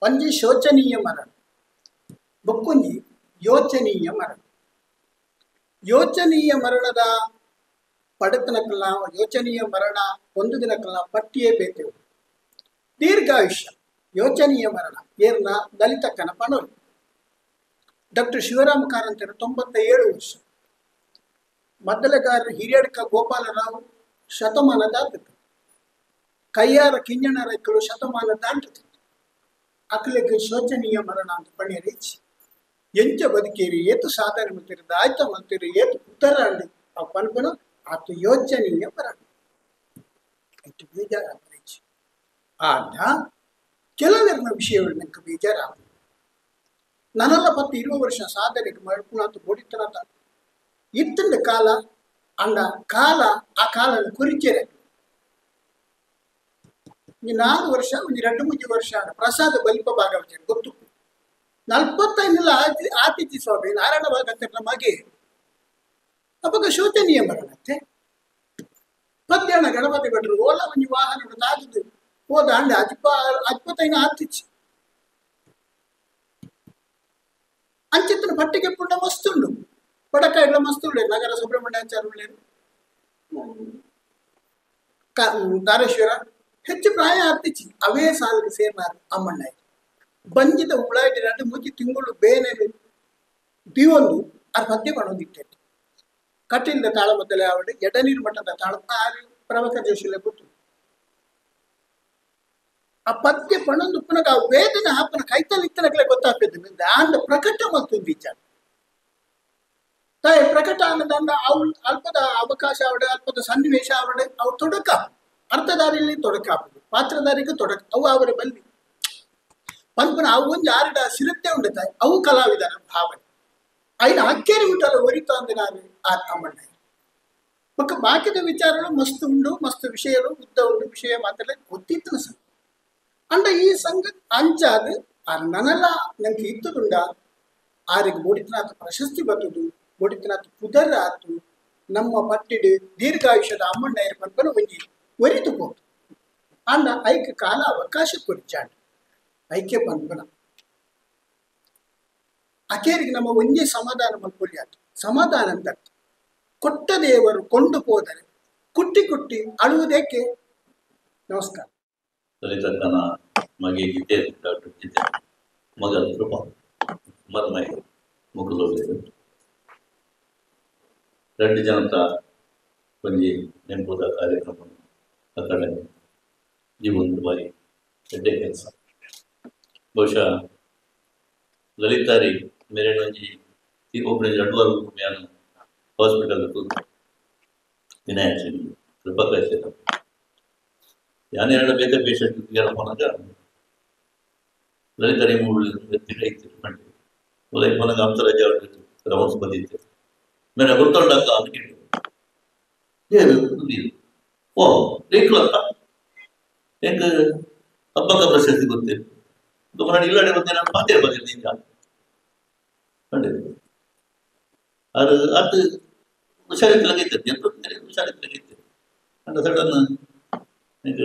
ಒಂಜಿ ಶೋಚನೀಯ ಮರಣ ಬೊಕ್ಕೊಂಜಿ ಯೋಚನೀಯ ಮರಣ. ಯೋಚನೀಯ ಮರಣದ ಪಡತನಕಲ್ಲ ಯೋಚನೀಯ ಮರಣ ಒಂದು ದಿನಕಲ್ಲ ಪಟ್ಟಿಯೇ ಬೇತೇವು. ದೀರ್ಘಾಯುಷ್ಯ ಯೋಚನೀಯ ಮರಣ ಏರ್ನ ದಲಿತಕ್ಕನ ಪಣರು. ಡಾಕ್ಟರ್ ಶಿವರಾಮ ಕಾರಂತರ 97 ವರ್ಷ. ಮದ್ದಲೆಗಾರರ ಹಿರಿಯಡ್ಕ ಗೋಪಾಲರಾವ್ ಶತಮಾನ ದಾಟುತ್ತೆ. ಕೈಯಾರ ಕಿಂಜಣ ರೈತರು ಶತಮಾನ ದಾಟುತ್ತೆ. ಅಕಲಿಗೆ ಶೋಚನೀಯ ಮರಣ ಅಂತ ಪಣಿ ರೀಚಿ ಎಂಚ ಬದುಕೇರಿ ಏತು ಸಾಧನೆ ಮಾಡ್ತೀರಿ ಆಯ್ತ ಮಾಡ್ತೀರಿ ಏತು ಉತ್ತರ ಅಂಡಿ ಆ ಪನ್ಪನು ಆತು ಯೋಚನೀಯ ಮರಣ ಎಷ್ಟು ಬೇಜಾರ ರೀಚಿ ಆದ ಕೆಲವರಿನ ವಿಷಯಗಳು ನಂಗೆ ಬೇಜಾರ. ನನ್ನೆಲ್ಲ 20 ವರ್ಷ ಸಾಧನೆಗೆ ಮಾಡ್ಕೊಂಡು ಬೋಡಿತನದ ಇತ್ತಂಡ ಕಾಲ ಅಂಡ ಕಾಲ ಆ ಕಾಲನ ಕುರಿಚೇರೆ 4 ವರ್ಷ ಒಂದು 2-3 ವರ್ಷ ಪ್ರಸಾದ ಬಲಿಪ ಭಾಗವಹಿಸಿ ಗೊತ್ತು 45 ಆತಿಥಿ ಸ್ವಾಮಿ ನಾರಾಯಣ ಭಾಗವತರ ಮಗೆ ಅವಾಗ ಶೋಚನೀಯ ಮರಣತ್ತೆ. ಮಧ್ಯಾಹ್ನ ಗಣಪತಿ ಭಟ್ರು ಓಲ ಒಂದು ವಾಹನ ತಾಗಿದ್ದು ಹೋದ ಅಂಡ 25 ಆತಿಥಿ ಅಂಚಿತ್ತಿನ ಪಟ್ಟಿಗೆ ಪುಂಡ ಮಸ್ತುಂಡು ಪಡಕ ಎಲ್ಲ ಮಸ್ತುಂಡೆ ನಗರ ಸುಬ್ರಹ್ಮಣ್ಯಾಚಾರ್ಯ ದಾರೇಶ್ವರ ಹೆಚ್ಚು ಪ್ರಾಯ ಆರ್ತಿಚ್ಚಿ ಅವೇ ಸಾಲಿಗೆ ಸೇರ್ನಾರು ಅಮ್ಮಣ್ಣಯ್ಯ ಬಂಜಿದ ಉಳಾಯ್ಡಿ 2-3 ತಿಂಗಳು ಬೇನೆಲು ದಿವೊಂದು ಅದು ಪದ್ಯ ಮಾಡೋದಿಟ್ಟೈತಿ. ಕಟ್ಟಿಂದ ತಾಳ ಮೊದಲೇ ಅವಡೆ ಎಡನೀರು ಮಟ್ಟದ ತಾಳ ಪ್ರವಕ ಜೋಶಿಲೆ ಗೊತ್ತು. ಆ ಪದ್ಯ ಪಣೊಂದು ಪುನಗ ಆ ವೇದನೆ ಹಾಪನ ಕೈತಲ್ಲಿ ಇತ್ತನಗಲೇ ಗೊತ್ತಾಗ್ತದೆ ದಾಂಡ ಪ್ರಕಟ ಮತ್ತು ವಿಚಾರ ತಾಯಿ ಪ್ರಕಟ ಅನ್ನದಂಡ ಅವ್ರು ಅಲ್ಪದ ಅವಕಾಶ ಅವಡೆ ಅಲ್ಪದ ಸನ್ನಿವೇಶ ಅವಡೆ ಅವ್ರು ತೊಡಕ ಅರ್ಥಧಾರಿಯಲ್ಲಿ ತೊಡಕ ಹಾಕುದು ಪಾತ್ರಧಾರಿಗೆ ತೊಡಕ ಅವು ಅವರ ಬಲ್ಲಿ ಪಂಪನ ಅವು ಒಂದು ಆರಿಡ ಸಿರತೆ ಉಂಡತಾಯಿ ಅವು ಕಲಾವಿದನ ಭಾವನೆ ಐನ ಅಕ್ಕೇರಿ ಉಂಟಲ್ಲ ಒರಿತಾ ಅಂದ ನಾನು ಆ ಅಮ್ಮಣ್ಣ ಮಕ್ಕ ಬಾಕಿದ ವಿಚಾರಗಳು ಮಸ್ತ್ ಉಂಡು ಮಸ್ತ್ ವಿಷಯಗಳು ಉದ್ದ ಉಂಡು ವಿಷಯ ಮಾತಾಡಲಿ ಗೊತ್ತಿತ್ತು ಸರ್ ಅಂಡ ಈ ಸಂಘ ಅಂಚಾದ ಆ ನನಲ್ಲ ನಂಗೆ ಇತ್ತದುಂಡ ಆರಿಗೆ ಬೋಡಿತನಾಥ ಪ್ರಶಸ್ತಿ ಬರ್ತದು ಬೋಡಿತನಾಥ ಪುದರ್ ಆತು ನಮ್ಮ ಪಟ್ಟಿಡು ದೀರ್ಘಾಯುಷ್ಯದ ಅಮ್ಮಣ್ಣಯ್ಯರ ಪನ್ಪನ ಒಂಜಿ ಒರಿತು ಪೋತು ಅಂಡ ಐಕೆ ಕಾಲ ಅವಕಾಶ ಕೊರಿಚಾಂಡ ಐಕೆ ಪನ್ಪನ ಅಕೇರಿಗೆ ನಮ್ಮ ಒಂಜೆ ಸಮಾಧಾನ ಮಲ್ಪೊಲಿಯಾತು ಸಮಾಧಾನ ಅಂತ ಕೊಟ್ಟ ದೇವರು ಕೊಂಡು ಹೋದರೆ ಕುಟ್ಟಿ ಕುಟ್ಟಿ ಅಳುವುದೇಕೆ. ನಮಸ್ಕಾರ. ಲಲಿತಕ್ಕನ ಮಗೆ ಗೀತೆ ಡಾಕ್ಟರ್ ಗೀತೆ ಮಗ ಕೃಪಾ ಮರ್ಮಯ ಮುಗಿದೋಗಿದ್ದು 2 ಜನತ ಒಂಜಿ ನೆನಪುದ ಕಾರ್ಯಕ್ರಮ ಅಕಡೆ ಜೀವನದ ಬಾರಿ ಎಡ್ಡೆ ಕೆಲಸ ಬಹುಶಃ ಲಲಿತಾರಿ ಮೇರೆನೊಂಜಿ ಒಬ್ಬನೇ 2 ವಾರ ಮ್ಯಾನ ಹಾಸ್ಪಿಟಲ್ ವಿನಾಯಕ ಕೃಪಾ ಕಳಿಸಿದ ಯಾನೇರಡ ಬೇಕಾದ ಪೇಷಂಟ್ ಕೇಳಪ್ಪನಾಗ ಲಲಿತಾರಿ ಮೂರು ಐತಿ ಕಂಡು ಲೈಫ್ ಮನಗ ಅಂತರಾಜ ರೌಂಡ್ಸ್ ಬಂದಿತ್ತು ಮೇರೆ ಗೊತ್ತೊಂಡಾಗ ಅದಕ್ಕೆ ಏನು ಓ ರೇಕ್ಲತ್ತ ಹೆಂಗೆ ಹಬ್ಬಕ್ಕ ಪ್ರಶಸ್ತಿ ಗೊತ್ತಿತ್ತು ಗಮನ ಇಲ್ಲಡೆ ಬಂದೆ ನಾನು ಮಾತೇ ಬಂದಿದ್ದ ಕಂಡಿದ್ದೆ ಅದು ಅದು ಹುಷಾರಿತ್ತಲಾಗೈತೆ ಎಂತ ಹುಷಾರಿತ್ತಲಾಗೈತೆ ಅಂಡ ಸಡನ್ ಈಗ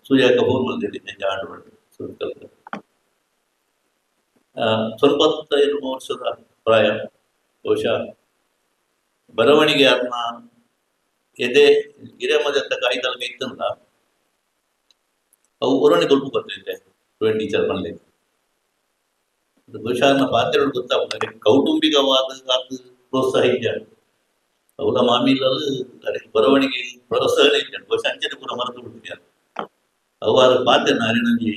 ಸೂರ್ಯಾಕ ಫೋನ್ ಬಂದಿದ್ದೆ ಜಾಂಡ್ ಮಾಡಿ ಸುತ್ತಲ್ಕ ಸ್ವಲ್ಪ 25 ವರ್ಷದ ಪ್ರಾಯ ಬಹುಶಃ ಬರವಣಿಗೆ ಅದನ್ನ ಎದೆ ಹಿರೇಮದ ಕಾಯ್ದಲ್ಗೆ ಇತ್ತಂದ ಅವು ಬರವಣಿಗೆ ಸ್ವಲ್ಪ ಬರ್ತಿದ್ದೆ ಟೀಚರ್ ಮನೇಲಿ ಬಹುಶಃ ನನ್ನ ಪಾತ್ರೆಗಳು ಗೊತ್ತಾಗ್ತದೆ ಕೌಟುಂಬಿಕವಾದ ಅದು ಪ್ರೋತ್ಸಾಹ ಇದೆ ಅವಳ ಮಾಮೀಲಲ್ಲಿ ಬರವಣಿಗೆ ಪ್ರೋತ್ಸಾಹ ಇದ್ದೆ ಬಹುಶಃ ಅಂಚನೆ ಪೂರ ಮರೆತು ಬಿಟ್ಟಿದ್ದೆ ಅವರ ಪಾತ್ರೆ ನಾರಿನಂಜಿ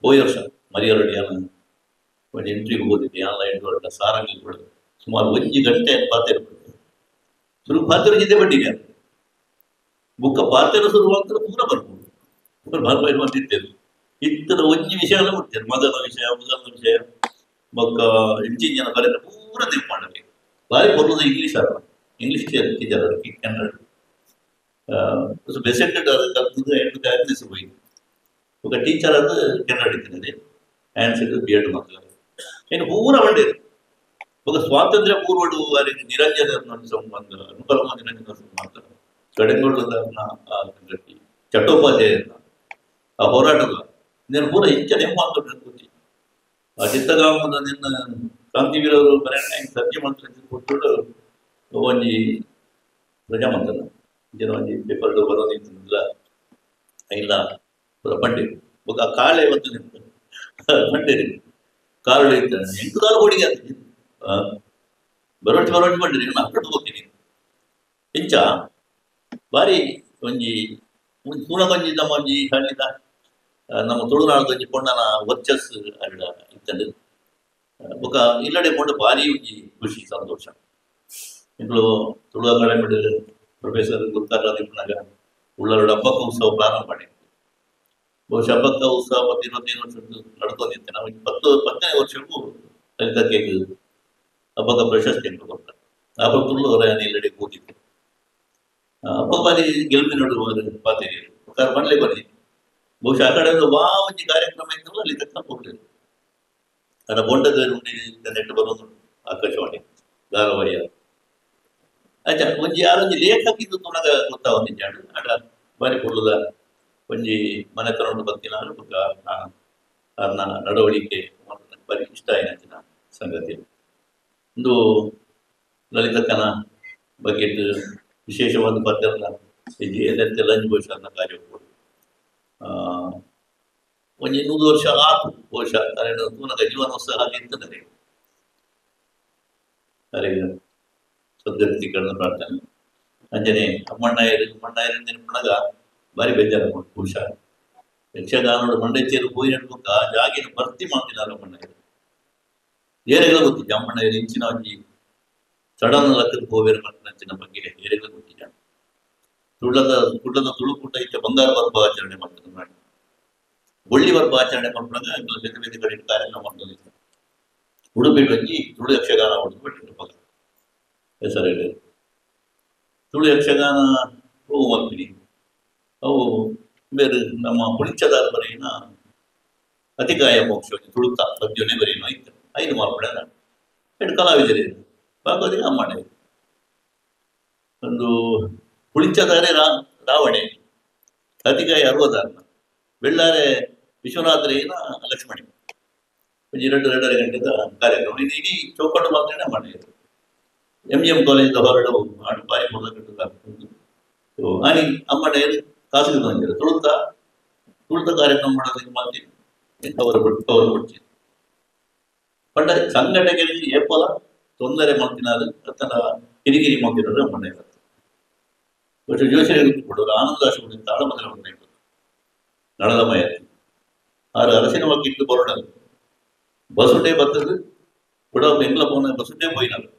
ಹೋದ ವರ್ಷ ಮರಿಯರಡಿಯನ್ನ ಒಂದು ಎಂಟ್ರಿಗೆ ಓದಿದ್ದೆ ಆನ್ಲೈನ್ ಹೊರಟ ಸಾರಂಗಿ ಕೂಡ ಸುಮಾರು 1 ಗಂಟೆ ಪಾತ್ರೆ ಶುರು ಪಾತ್ರೆ ಜೊತೆ ಬಡ್ಡಿಗೆ ಬುಕ್ಕ ಪಾತ್ರೆ ಶುರುವಾಗ್ತದೆ ಪೂರ ಬರ್ಬೋದು ಬಂದಿದ್ದೇವೆ ಇತರ 1 ವಿಷಯ ಎಲ್ಲ ಬಿಡ್ತೇನೆ ಮಗನ ವಿಷಯ ಬೊಕ್ಕ ಇಂಚಿನ ಜನ ಬರೆದ ಪೂರ ನೆನಪು ಮಾಡಲಿ ಬಾರಿ ಬರೋದು ಇಂಗ್ಲೀಷ್ ಅಲ್ಲ ಇಂಗ್ಲೀಷ್ ಟೀಚರ್ ಅದಕ್ಕೆ ಕನ್ನಡ ಬೆಸೆಂಟೆಡ್ ಕಲ್ತದ್ದು 8 ಕ್ಲಾಸ್ ಹೋಗಿ ఒక ಟೀಚರ್ ಅದು ಕನ್ನಡ ಇರ್ತದೆ ಆನ್ಸರ್ ಬಿ ಎಡ್ ಮಕ್ಕಳು ಏನು ಪೂರ ಒಳ್ಳೆಯದು ఒక ಸ್ವಾತಂತ್ರ್ಯ ಪೂರ್ವಡು ವಾರಿಗೆ ನಿರಂಜನ ಸಂಬಂಧ ಅನುಕಲ್ಮ ನಿರಂಜನ ಸಂಬಂಧ ಕಡೆಗೊಳ್ಳದ ಚಟ್ಟೋಪಾಧ್ಯಾಯ ಆ ಹೋರಾಟದ నేను ಪೂರ ಇಂಚ ನೆಮ್ಮ ಕೂತಿ ಆ ಚಿತ್ತಗಾಮದ ನಿನ್ನ ಕ್ರಾಂತಿವೀರರು ಬರೆಯಣ್ಣ ಸತ್ಯ ಮಂತ್ರ ಕೊಟ್ಟು ಒಂಜಿ ಪ್ರಜಾಮಂತನ ಜನ ಒಂಜಿ ಪೇಪರ್ ಬರೋದಿಲ್ಲ ಇಲ್ಲ ಪೂರ ಪಂಡಿತ್ ఒక ಕಾಳೆ ಒಂದು ನಿಂತು ಪಂಡಿರಿ ಕಾಳು ಇದ್ದಾನೆ 8 ಕಾಲು ಹೊಡಿಗೆ ಬರೋಟಿ ಬಂದಿರಿ ನಾನು ಅಕ್ಕಟ್ಟು ಹೋಗ್ತೀನಿ ಇಂಚ ಬಾರಿ ಒಂಜಿ ಪೂರ್ಣಗೊಂಜಿ ನಮ್ಮ ಒಂಜಿ ಹಳ್ಳಿದ ನಮ್ಮ ತುಳುನಾಡದೊಂಜಿ ಪೊಣ್ಣನ ವರ್ಚಸ್ ಅಡ ಇತ್ತಂಡು ಬೊಕ ಇಲ್ಲಡೆ ಪೊಂಡ ಬಾರಿ ಒಂಜಿ ಖುಷಿ ಸಂತೋಷ ಇಂಗಳು ತುಳು ಅಕಾಡೆಮಿ ಪ್ರೊಫೆಸರ್ ಗುರುತಾರಾದ ಇಪ್ಪನಾಗ ಉಳ್ಳಾರಡು ಹಬ್ಬಕ್ಕ ಉತ್ಸವ ಪ್ರಾರಂಭ ಮಾಡಿ ಬಹುಶಃ ಹಬ್ಬಕ್ಕ ಉತ್ಸವ 25 ವರ್ಷ ನಡ್ಕೊಂಡಿದ್ದೆ ನಾವು 10ನೇ ವರ್ಷಕ್ಕೂ ಲಲಿತಕ್ಕೆ ಹಬ್ಬಕ್ಕ ಪ್ರಶಸ್ತಿ ಅಂತ ಕೊಡ್ತಾರೆ ಆ ತುಳು ಅವರ ಇಲ್ಲಡೆ ಕೂತಿತ್ತು ಹಬ್ಬ ಬಾರಿ ಗೆಲ್ಪಿ ನೋಡುವ ಪಾತಿರಿ ಮನೇಲಿ ಬನ್ನಿ ಬಹುಶಃ ಆ ಕಡೆ ಒಂಜಿ ಕಾರ್ಯಕ್ರಮ ಇತ್ತು ಅಲ್ಲಿ ತಕ್ಕ ಹೋಗ್ಲಿಲ್ಲ ನನ್ನ ಬೊಂಡದ ನೆಟ್ಟು ಬರೋದು ಆಕಾಶವಾಣಿ ಧಾರಾವಾಹಿ ಆಯ್ತಾ ಒಂಜಿ ಯಾರೊಂಜಿ ಲೇಖಕಿದ್ದು ತುಣಗ ಗೊತ್ತಾವಂದಿದ್ದ ಆಡ ಬಾರಿ ಕೊಡದ ಒಂಜಿ ಮನೆತನ ಬರ್ತೀನಿ ಅದನ್ನ ನಡವಳಿಕೆ ಬಾರಿ ಇಷ್ಟ ಆಯ್ತು ಸಂಗತಿ ಒಂದು ಲಲಿತಕ್ಕನ ಬಗ್ಗೆ ವಿಶೇಷವಾದ ಪದ್ಯಗಳನ್ನ ಎಲ್ಲೆತ್ತೆ ಲಂಚ್ ಬಹುಶಃ ಕಾರ್ಯ ಒಂಜಿ 100 ವರ್ಷ ಆತು ಬಹುಶಃ ತೂನಗ ಜೀವನೋತ್ಸವ ಹಾಗೆ ಇರ್ತದೆ ಅರೆಗೆ ಸದ್ಗತಿಗಳನ್ನ ಪ್ರಾರ್ಥನೆ ಅಂಜನೆ ಅಮ್ಮಣ್ಣಯ್ಯರ ನೆನಪಿನಾಗ ಬಾರಿ ಬೇಜಾರು ಬಹುಶಃ ಯಕ್ಷಗಾನೋಡು ಮಂಡೇಚೇರು ಹೋಗಿ ನಡ್ಬೇಕ ಜಾಗಿನ ಭರ್ತಿ ಮಾಡ್ತಿದ್ದಾರೆ ಅಮ್ಮಣ್ಣಯ್ಯರು ಏರೆಗಳ ಗೊತ್ತಿದ್ದ ಅಮ್ಮಣ್ಣಯ್ಯರು ಇಂಚಿನ ಒಂಜಿ ಸಡನ್ ಲಕ್ಕದ ಹೋವೇರು ಮಂಚಿನ ಬಗ್ಗೆ ಏರೆಗಳ ಗೊತ್ತಿದ್ದ ಕುಳ್ಳದ ತುಳುಕೂಟ ಇತ್ತ ಬಂಗಾರ ವರ್ಪ ಆಚರಣೆ ಮಾಡ್ತಾರೆ ಮಾಡಿ ಒಳ್ಳಿ ವರ್ಪ ಆಚರಣೆ ಮಾಡ್ಕೊಂಡಾಗ ಬೇರೆ ಬೇರೆ ಕಡೆ ಕಾರ್ಯಕ್ರಮ ಮಾಡ್ತಾರೆ ಉಡುಪಿ ಬಂಜಿ ತುಳು ಯಕ್ಷಗಾನ ಹೊಡೆದು ಮಗ ಹೆಸರು ಹೇಳಿ ತುಳು ಯಕ್ಷಗಾನ ಹೋಗು ಮಲ್ಪಿನಿ ಅವು ಬೇರೆ ನಮ್ಮ ಪುಳಿಚದಾರ ಬರೆಯಿನ ಅತಿಕಾಯ ಮೋಕ್ಷ ತುಳುತ ಪದ್ಯನೇ ಬರೆಯೋ ಇತ್ತು 5 ಮಾರ್ಪಡೆ 2 ಕಲಾವಿದರು ಭಾಗವತಿಗೆ ಅಮ್ಮಣ್ಣೆ ಒಂದು ಹುಳಿಂಚದಾರೆ ರಾವಣೆ, ಕತಿಕಾಯಿ 60 ಬೆಳ್ಳಾರೆ ವಿಶ್ವನಾಥರೇನ ಲಕ್ಷ್ಮಣಿ ಒಂದು 2-2.5 ಗಂಟೆದ ಕಾರ್ಯಕ್ರಮ. ಇದು ಇಡೀ ಚೌಕಟ್ಟು ಮಾತ್ರನೇ ಮಾಡಿದ್ರು. MGM ಕಾಲೇಜಿಂದ ಹೊರಡು ಆಡು ಬಾರಿ ಮೊದಲು ಆನಿ ಅಮ್ಮನೆ ಕಾಸಿಗೆ ಬಂದಿರು ತುಳಿತ ಕಾರ್ಯಕ್ರಮ ಮಾಡೋದಕ್ಕೆ ಮಾಡ್ತೀನಿ ಅವರು ಕೊಡ್ತೀನಿ. ಪಂಡ ಸಂಘಟನೆ ಏಪಲ ತೊಂದರೆ ಮಾಡ್ತಿನಾದ್ರು ತನ್ನ ಕಿರಿಕಿರಿ ಮಾಡ್ತಿರೋದು ಅಮ್ಮನೆ ಇರುತ್ತೆ. പക്ഷെ ജോശിനെ ಕೊಡೋರು ಆನಂದಾಶ ತಾಳ ಮೊದಲ ಬಂದಾಯ್ತು ನಳದ ಮಯ ಆರು ಅರಸಿನ ಮಕ್ಕಳು ಇಟ್ಟು ಬರೋಣ ಬಸುಟೇ ಬರ್ತದೆ ಕೂಡ ಬೆಂಗ್ಲ ಪೋನ ಬಸುಟೇ ಪೋಯಿನಾರು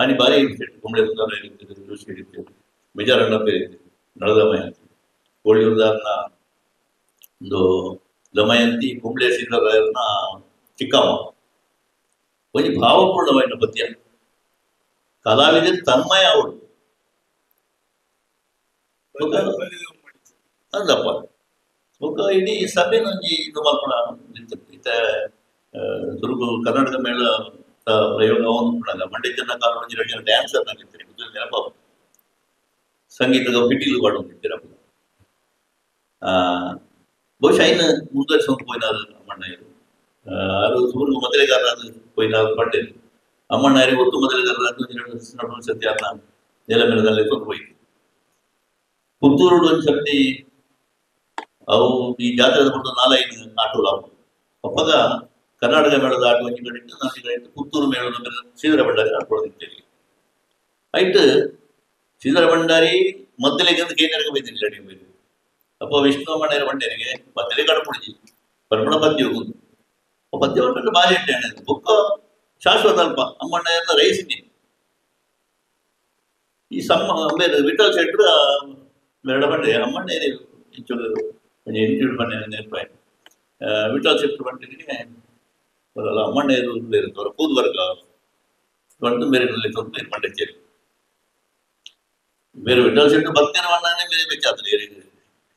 ಆನಿ ಬಾರಿ ಇರ್ತೇವೆ ಕುಂಬಳೆ ಉದಾರ ಇರ್ತದೆ, ಜೋಶಿ ಇರ್ತೇವೆ, ಮೆಜಾರಣ್ಣ ಬೇರೆ ಇರ್ತದೆ, ನಳದ ಮಯಂತಿ ಕೋಳಿ ಉದಾಹರಣ ಒಂದು ದಮಯಂತಿ ಕುಂಬಳೆ ಸಿದ್ದರಾಯರನ್ನ ಚಿಕ್ಕಮ್ಮ ಒಂದು ಭಾವಪೂರ್ಣವಾದ ಪದ್ಯ ಕಲಾವಿದ ತನ್ಮಯ ಅವಳು ಅಲ್ಲಪ್ಪ ఒక ಇಡೀ ಸಭೆನೊಂಜಿ ಇದು ಮಾಡ್ಕೊಳ ಇತ್ತ ತುರುಗು ಕರ್ನಾಟಕ ಮೇಳ ಪ್ರಯೋಗ ಅವನು ಮಂಡ್ಯ ಜನ ಕಾಲೊಂಜಿ ರೆಡಿ ಡ್ಯಾನ್ಸರ್ ನಾಗಿರ್ತೀನಿ ನೆನಪ ಸಂಗೀತದ ಪಿಟೀಲು ಮಾಡುತ್ತಿದ್ದೀರಪ್ಪ. ಬಹುಶಃ ಇನ್ನು ಮುಂದುವರಿಸ್ಕೊಂಡು ಪೋಯಿನಾರು ಅಮ್ಮಣ್ಣಯ್ಯರು ಅದು ತುರುಗು ಮೊದಲಿಗಾರರಾದ ಪೋಯಿನಾರು ಪಡ್ಡೆ ಅಮ್ಮಣ್ಣಯ್ಯರಿಗೆ ಒತ್ತು ಮೊದಲಿಗಾರರಾದ ಸತ್ಯಾನ ನೆಲಮೇಳದಲ್ಲಿ ತೊಂದು ಹೋಯ್ತು. ಪುತ್ತೂರು ಒಂದು ಸರ್ತಿ ಅವು ಈ ಜಾತ್ರೆದ ಬಂದು 4-5 ಆಟೋಗಳು ಅವು ಅಪ್ಪಾಗ ಕರ್ನಾಟಕ ಮೇಳದ ಆಟೋ ಒಂಜಿ ಕಡೆ ನಾಲ್ಕು ಪುತ್ತೂರು ಮೇಳದ ಮೇಲೆ ಶ್ರೀಧರ ಭಂಡಾರಿ ಆಡ್ಕೊಳ್ಳೋದಿದ್ದೇವೆ ಐಟ್ ಶ್ರೀಧರ ಭಂಡಾರಿ ಮದ್ದಲೆಗೆ ಅಂತ ಕೇಂದ್ರಕ್ಕೆ ಬೈದಿಲ್ಲ ರೆಡಿ ಬೈದು ಅಪ್ಪ ವಿಷ್ಣು ಅಮ್ಮಣ್ಣಯ್ಯರ ಬಂಡೇರಿಗೆ ಮದ್ದಲೆ ಕಡ್ಪುಡಿಜಿ ಪರ್ಮಣ ಪದ್ಯ ಹೋಗುದು ಪದ್ಯ ಹೊಂಟು ಭಾರಿ ಇಟ್ಟೆ ಬುಕ್ಕ ಶಾಶ್ವತ ಅಲ್ಪ ಅಮ್ಮಣ್ಣಯ್ಯರನ್ನ ರೈಸಿನಿ ಈ ವಿಠಲ್ ಶೆಟ್ರು ಮೇಡ ಬಂಡೆ ಅಮ್ಮಣ್ಣಯ್ಯರೇ ಇಂಚೂರು ಬನ್ನಿ ನೆನಪಾಯಿ ವಿಠಲ್ ಶೆಟ್ರು ಬಂಡಿಗೆ ಬರಲ್ಲ ಅಮ್ಮಣ್ಣಯ್ಯರು ಇರುತ್ತವ್ರ ಕೂದುವರ್ಗ ಬಂದು ಬೇರೆ ತೊಂದರೆ ಮಂಡ್ಯಚೇರಿ ಬೇರೆ ವಿಠಲ್ ಶೆಟ್ರು ಭಕ್ತಿನ ಮಣ್ಣನೇ ಬೇರೆ ಬೆಚ್ಚಾದ್ರೆ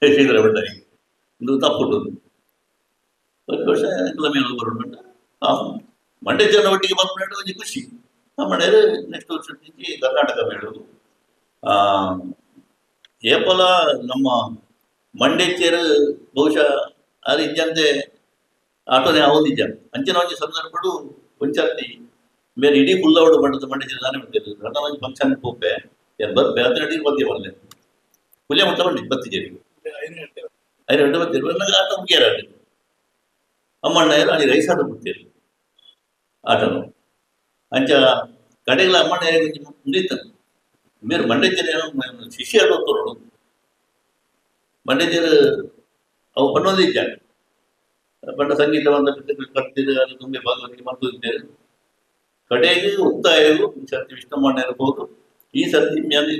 ಶ್ರೀಧರ ಭಂಡಾರಿಗೆ ಇದು ತಪ್ಪುಟ್ಟು ಒಂದು ವರ್ಷ ಮೇಲೆ ಬರೋಣ ಮಂಡ್ಯ ಜನ ಒಟ್ಟಿಗೆ ಬಂದ್ಬಿಟ್ಟು ಒಂದು ಖುಷಿ ಅಮ್ಮಣ್ಣಯ್ಯರು ನೆಕ್ಸ್ಟ್ ವರ್ಷ ಕರ್ನಾಟಕ ಮೇಳೋದು ಏಪಲ ನಮ್ಮ ಮಂಡ್ಯಚೇರು ಬಹುಶಃ ಅದು ಇಜ್ಜಂತೆ ಆಟೋನೇ ಆಗೋದಿಜ್ಜ ಅಂಚನ ಒಂಜಿ ಸಂದರ್ಭಡು ಒಂಚರ್ತಿ ಬೇರೆ ಇಡೀ ಫುಲ್ಲವಡು ಬಂಡದ ಮಂಡ್ಯಚೇರು ನಾನೇ ಬಿಡ್ತೇನೆ ನನ್ನ ಒಂದು ಫಂಕ್ಷನ್ ಹೋಗ್ಬೆ ಏನು ಬರ್ಬೆ ಅದರಡಿಗೆ ಪದ್ಯ ಬರಲೆ ಪುಲ್ಯ ಮುಟ್ಟ ಬಂಡಿ ಬತ್ತಿಜೇರಿ 5 ಗಂಟೆ ಬರ್ತೀರಿ ನನಗೆ ಆಟ ಮುಗಿಯಾರ ಅಮ್ಮಣ್ಣಯ್ಯರು ಅಲ್ಲಿ ರೈಸಾದ ಬಿಡ್ತೀರಿ ಆಟನು ಅಂಚ ಕಡೆಗಳ ಅಮ್ಮಣ್ಣಯ್ಯರಿಗೆ ಮುಗಿತಾನೆ ಬೇರೆ ಮಂಡ್ಯಚೇರಿ ಶಿಷ್ಯ ನೋಡು ಮಂಡ್ಯಚೇರು ಅವು ಪಣ್ಣೋದಿದ್ದ ಪಂಡ ಸಂಗೀತ ಕಟ್ತಿದ್ದು ಅದು ತುಂಬೆ ಭಾಗವತಿಗೆ ಮಾಡ್ತಿದ್ದೇವೆ ಕಡೆಗೆ ಒತ್ತಾಯವು ಸರ್ತಿ ವಿಷ್ಣುಮಣ್ಣ ಇರ್ಬೋದು ಈ ಸರ್ತಿ ಮೇಲೆ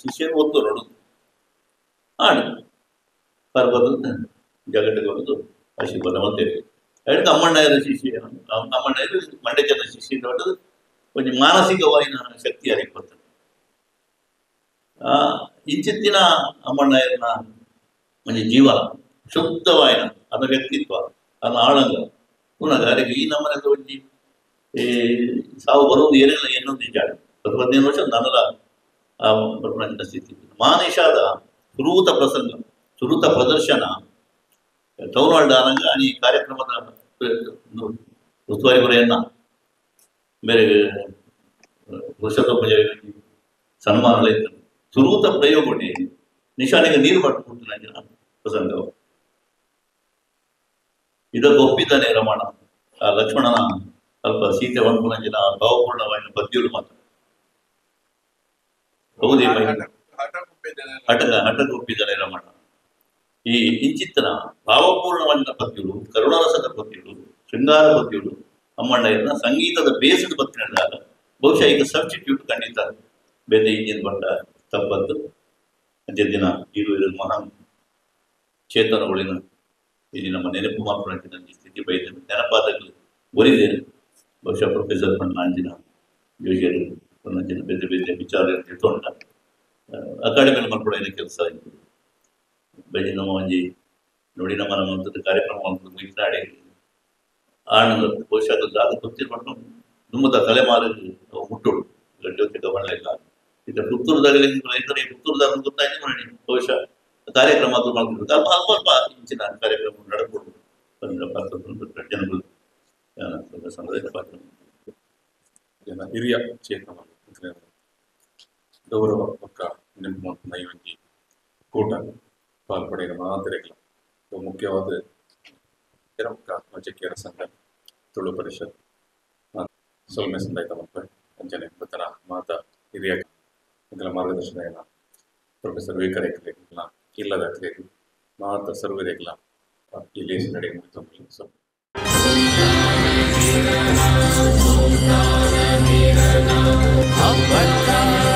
ಶಿಷ್ಯ ಓದ್ತು ನೋಡು ಆಡು ಪರ್ವತ ಜಗತ್ತಿಗೆ ಬರೋದು ಆಶೀರ್ವಾದ ಅಂತೇಳಿ ಅದಕ್ಕೆ ಅಮ್ಮಣ್ಣಯ್ಯರ ಶಿಷ್ಯ ಅಮ್ಮಣ್ಣಯ್ಯರು ಮಂಡ್ಯಚೇರಿನ ಶಿಷ್ಯ ದೊಡ್ಡದು ಒಂದು ಮಾನಸಿಕವಾಯಿನ ಶಕ್ತಿ ಯಾರಿಗೆ ಬರ್ತದೆ. ಇಂಚಿತ್ತಿನ ಅಮ್ಮಣ್ಣಯ್ಯರನ್ನ ಒಂದು ಜೀವನ ಶುದ್ಧವಾಯಿನ ಅದರ ವ್ಯಕ್ತಿತ್ವ ಅದನ್ನ ಆಳಂಗ ಪುನಃ ಅದಕ್ಕೆ ಈ ನಮ್ಮನೆಲ್ಲ ಒಂಜಿ ಸಾವು ಬರುವುದು ಏನಿಲ್ಲ ಇನ್ನೊಂದು ನಿಜ 15 ವರ್ಷ ನನ್ನದ ಆ ಸ್ಥಿತಿ ಮಾನಿಷಾದ ಸುರೂತ ಪ್ರಸಂಗ ಸುರೂತ ಪ್ರದರ್ಶನ ಟೌನ್ ಆನಂಗ ಈ ಕಾರ್ಯಕ್ರಮದ ಉಸ್ತುವಾರಿ ಹೊರೆಯನ್ನ ಬೇರೆ ವರ್ಷದೊಬ್ಬ ಸನ್ಮಾನ ಸುರೂತ ಪ್ರಯೋಗ ನಿಶಾನೆಗೆ ನೀರು ಮಾಡ್ಕೊಂಡು ನಂಜಿನ ಪ್ರಸಂಗವು ಇದಕ್ಕೆ ಒಪ್ಪಿದ್ದಾನೆ ರಮಣ ಆ ಲಕ್ಷ್ಮಣನ ಸ್ವಲ್ಪ ಸೀತೆ ಒಂದ್ಕೊಂಡಂಜಿನ ಭಾವಪೂರ್ಣವಾದ ಪದ್ಯಗಳು ಮಾತ್ರ ಹೌದೇ ಹಠಕ್ಕೆ ಒಪ್ಪಿದ್ದಾನೆ ರಮಣ. ಈ ಇಂಚಿತ್ತನ ಭಾವಪೂರ್ಣವಾದ ಪದ್ಯಗಳು ಕರುಣಾರಸದ ಪದ್ಯಗಳು ಶೃಂಗಾರ ಪದ್ಯಗಳು ಅಮ್ಮಣ್ಣಯ್ಯರನ್ನ ಸಂಗೀತದ ಬೇಸದ ಪದ್ಯ ನಡೆದಾಗ ಬಹುಶಃ ಈಗ ಸಬ್ಸ್ಟಿಟ್ಯೂಟ್ ಖಂಡಿತ ಬೇರೆ ಇಂಜಿನ್ ಬಂಡ ತಪ್ಪದ್ದು ಅದೇ ದಿನ ಇರು ಮಹಾನ್ ಚೇತನಗಳಿನ ಇಲ್ಲಿ ನಮ್ಮ ನೆನಪು ಮಾಡ್ಕೊಂಡ ಸ್ಥಿತಿ ಬೈದ ನೆನಪಾದಾಗಲು ಬರಿದೇನೆ ಬಹುಶಃ ಪ್ರೊಫೆಸರ್ ಪಣ್ಣಾಂಜಿನ ಯೋಗಿಯರು ಪಣ್ಣಾಂಜಿನ ಬೇರೆ ಬೇರೆ ವಿಚಾರ ತಿಳ್ಕೊಂಡ ಅಕಾಡೆಮಿಯಲ್ಲಿ ಮಾಡ್ಕೊಳ್ಳೋ ಕೆಲಸ ಆಯಿತು ಬೈದಿ ನಮ್ಮ ಒಂಜಿ ನೋಡಿ ನಮ್ಮ ಕಾರ್ಯಕ್ರಮ ಮಾತಾಡಿ ಆನಂದ ಬಹುಶಃ ಅದು ಗೊತ್ತಿರ್ಕೊಂಡು ದುಮ್ಮದ ತಲೆಮಾರಿಗೆ ಮುಟ್ಟೋಡು ಗಡ್ಡೆ ಹೊತ್ತಿಗೆ ಬರಲಿಲ್ಲ ಈಗ ಪುತ್ತೂರದಲ್ಲಿ ಪುತ್ತೂರದಾಗ ಗೊತ್ತಾಯ್ತು ನೋಡಿ ಬಹುಶಃ ಕಾರ್ಯಕ್ರಮ ಅದು ಮಾಡ್ತಿದ್ರು ಅಲ್ಪ ಅಲ್ಪ ಅಲ್ಪ ಇಂಚಿನ ಕಾರ್ಯಕ್ರಮ ನಡ್ಕೊಂಡು ಜನಗಳು ಸಂಘದ ಪಾತ್ರ ಜನ ಹಿರಿಯ ಚೇತನ ಗೌರವ ಪಕ್ಕ ನೆನಪು ನೈವಂಜಿ ಕೂಟ ಪಾಲ್ಪಡೆಯ ಮಾದರಿಗಳ ಮುಖ್ಯವಾದ ಕೆರಮುಖ ವೈದ್ಯಕೀಯರ ಸಂಘ ತುಳು ಪರಿಷತ್ ಸೊಲ್ಮೆ ಸಂದಾಯಿತ ಮಕ್ಕಳು ಅಂಜನೆ ಬತ್ತನ ಮಾತ ಹಿರಿಯ ಇದರ ಮಾರ್ಗದರ್ಶನ ಪ್ರೊಫೆಸರ್ ವೇಕರೇಕಲೆ ಇಲ್ಲದ ಕ್ಲೇರಿ ಮಾತ ಸರ್ವರೇಕಲ ಈ ಲೇಸ್ ನಡೆಯ ಮುಗಿದ ಸೊ Abba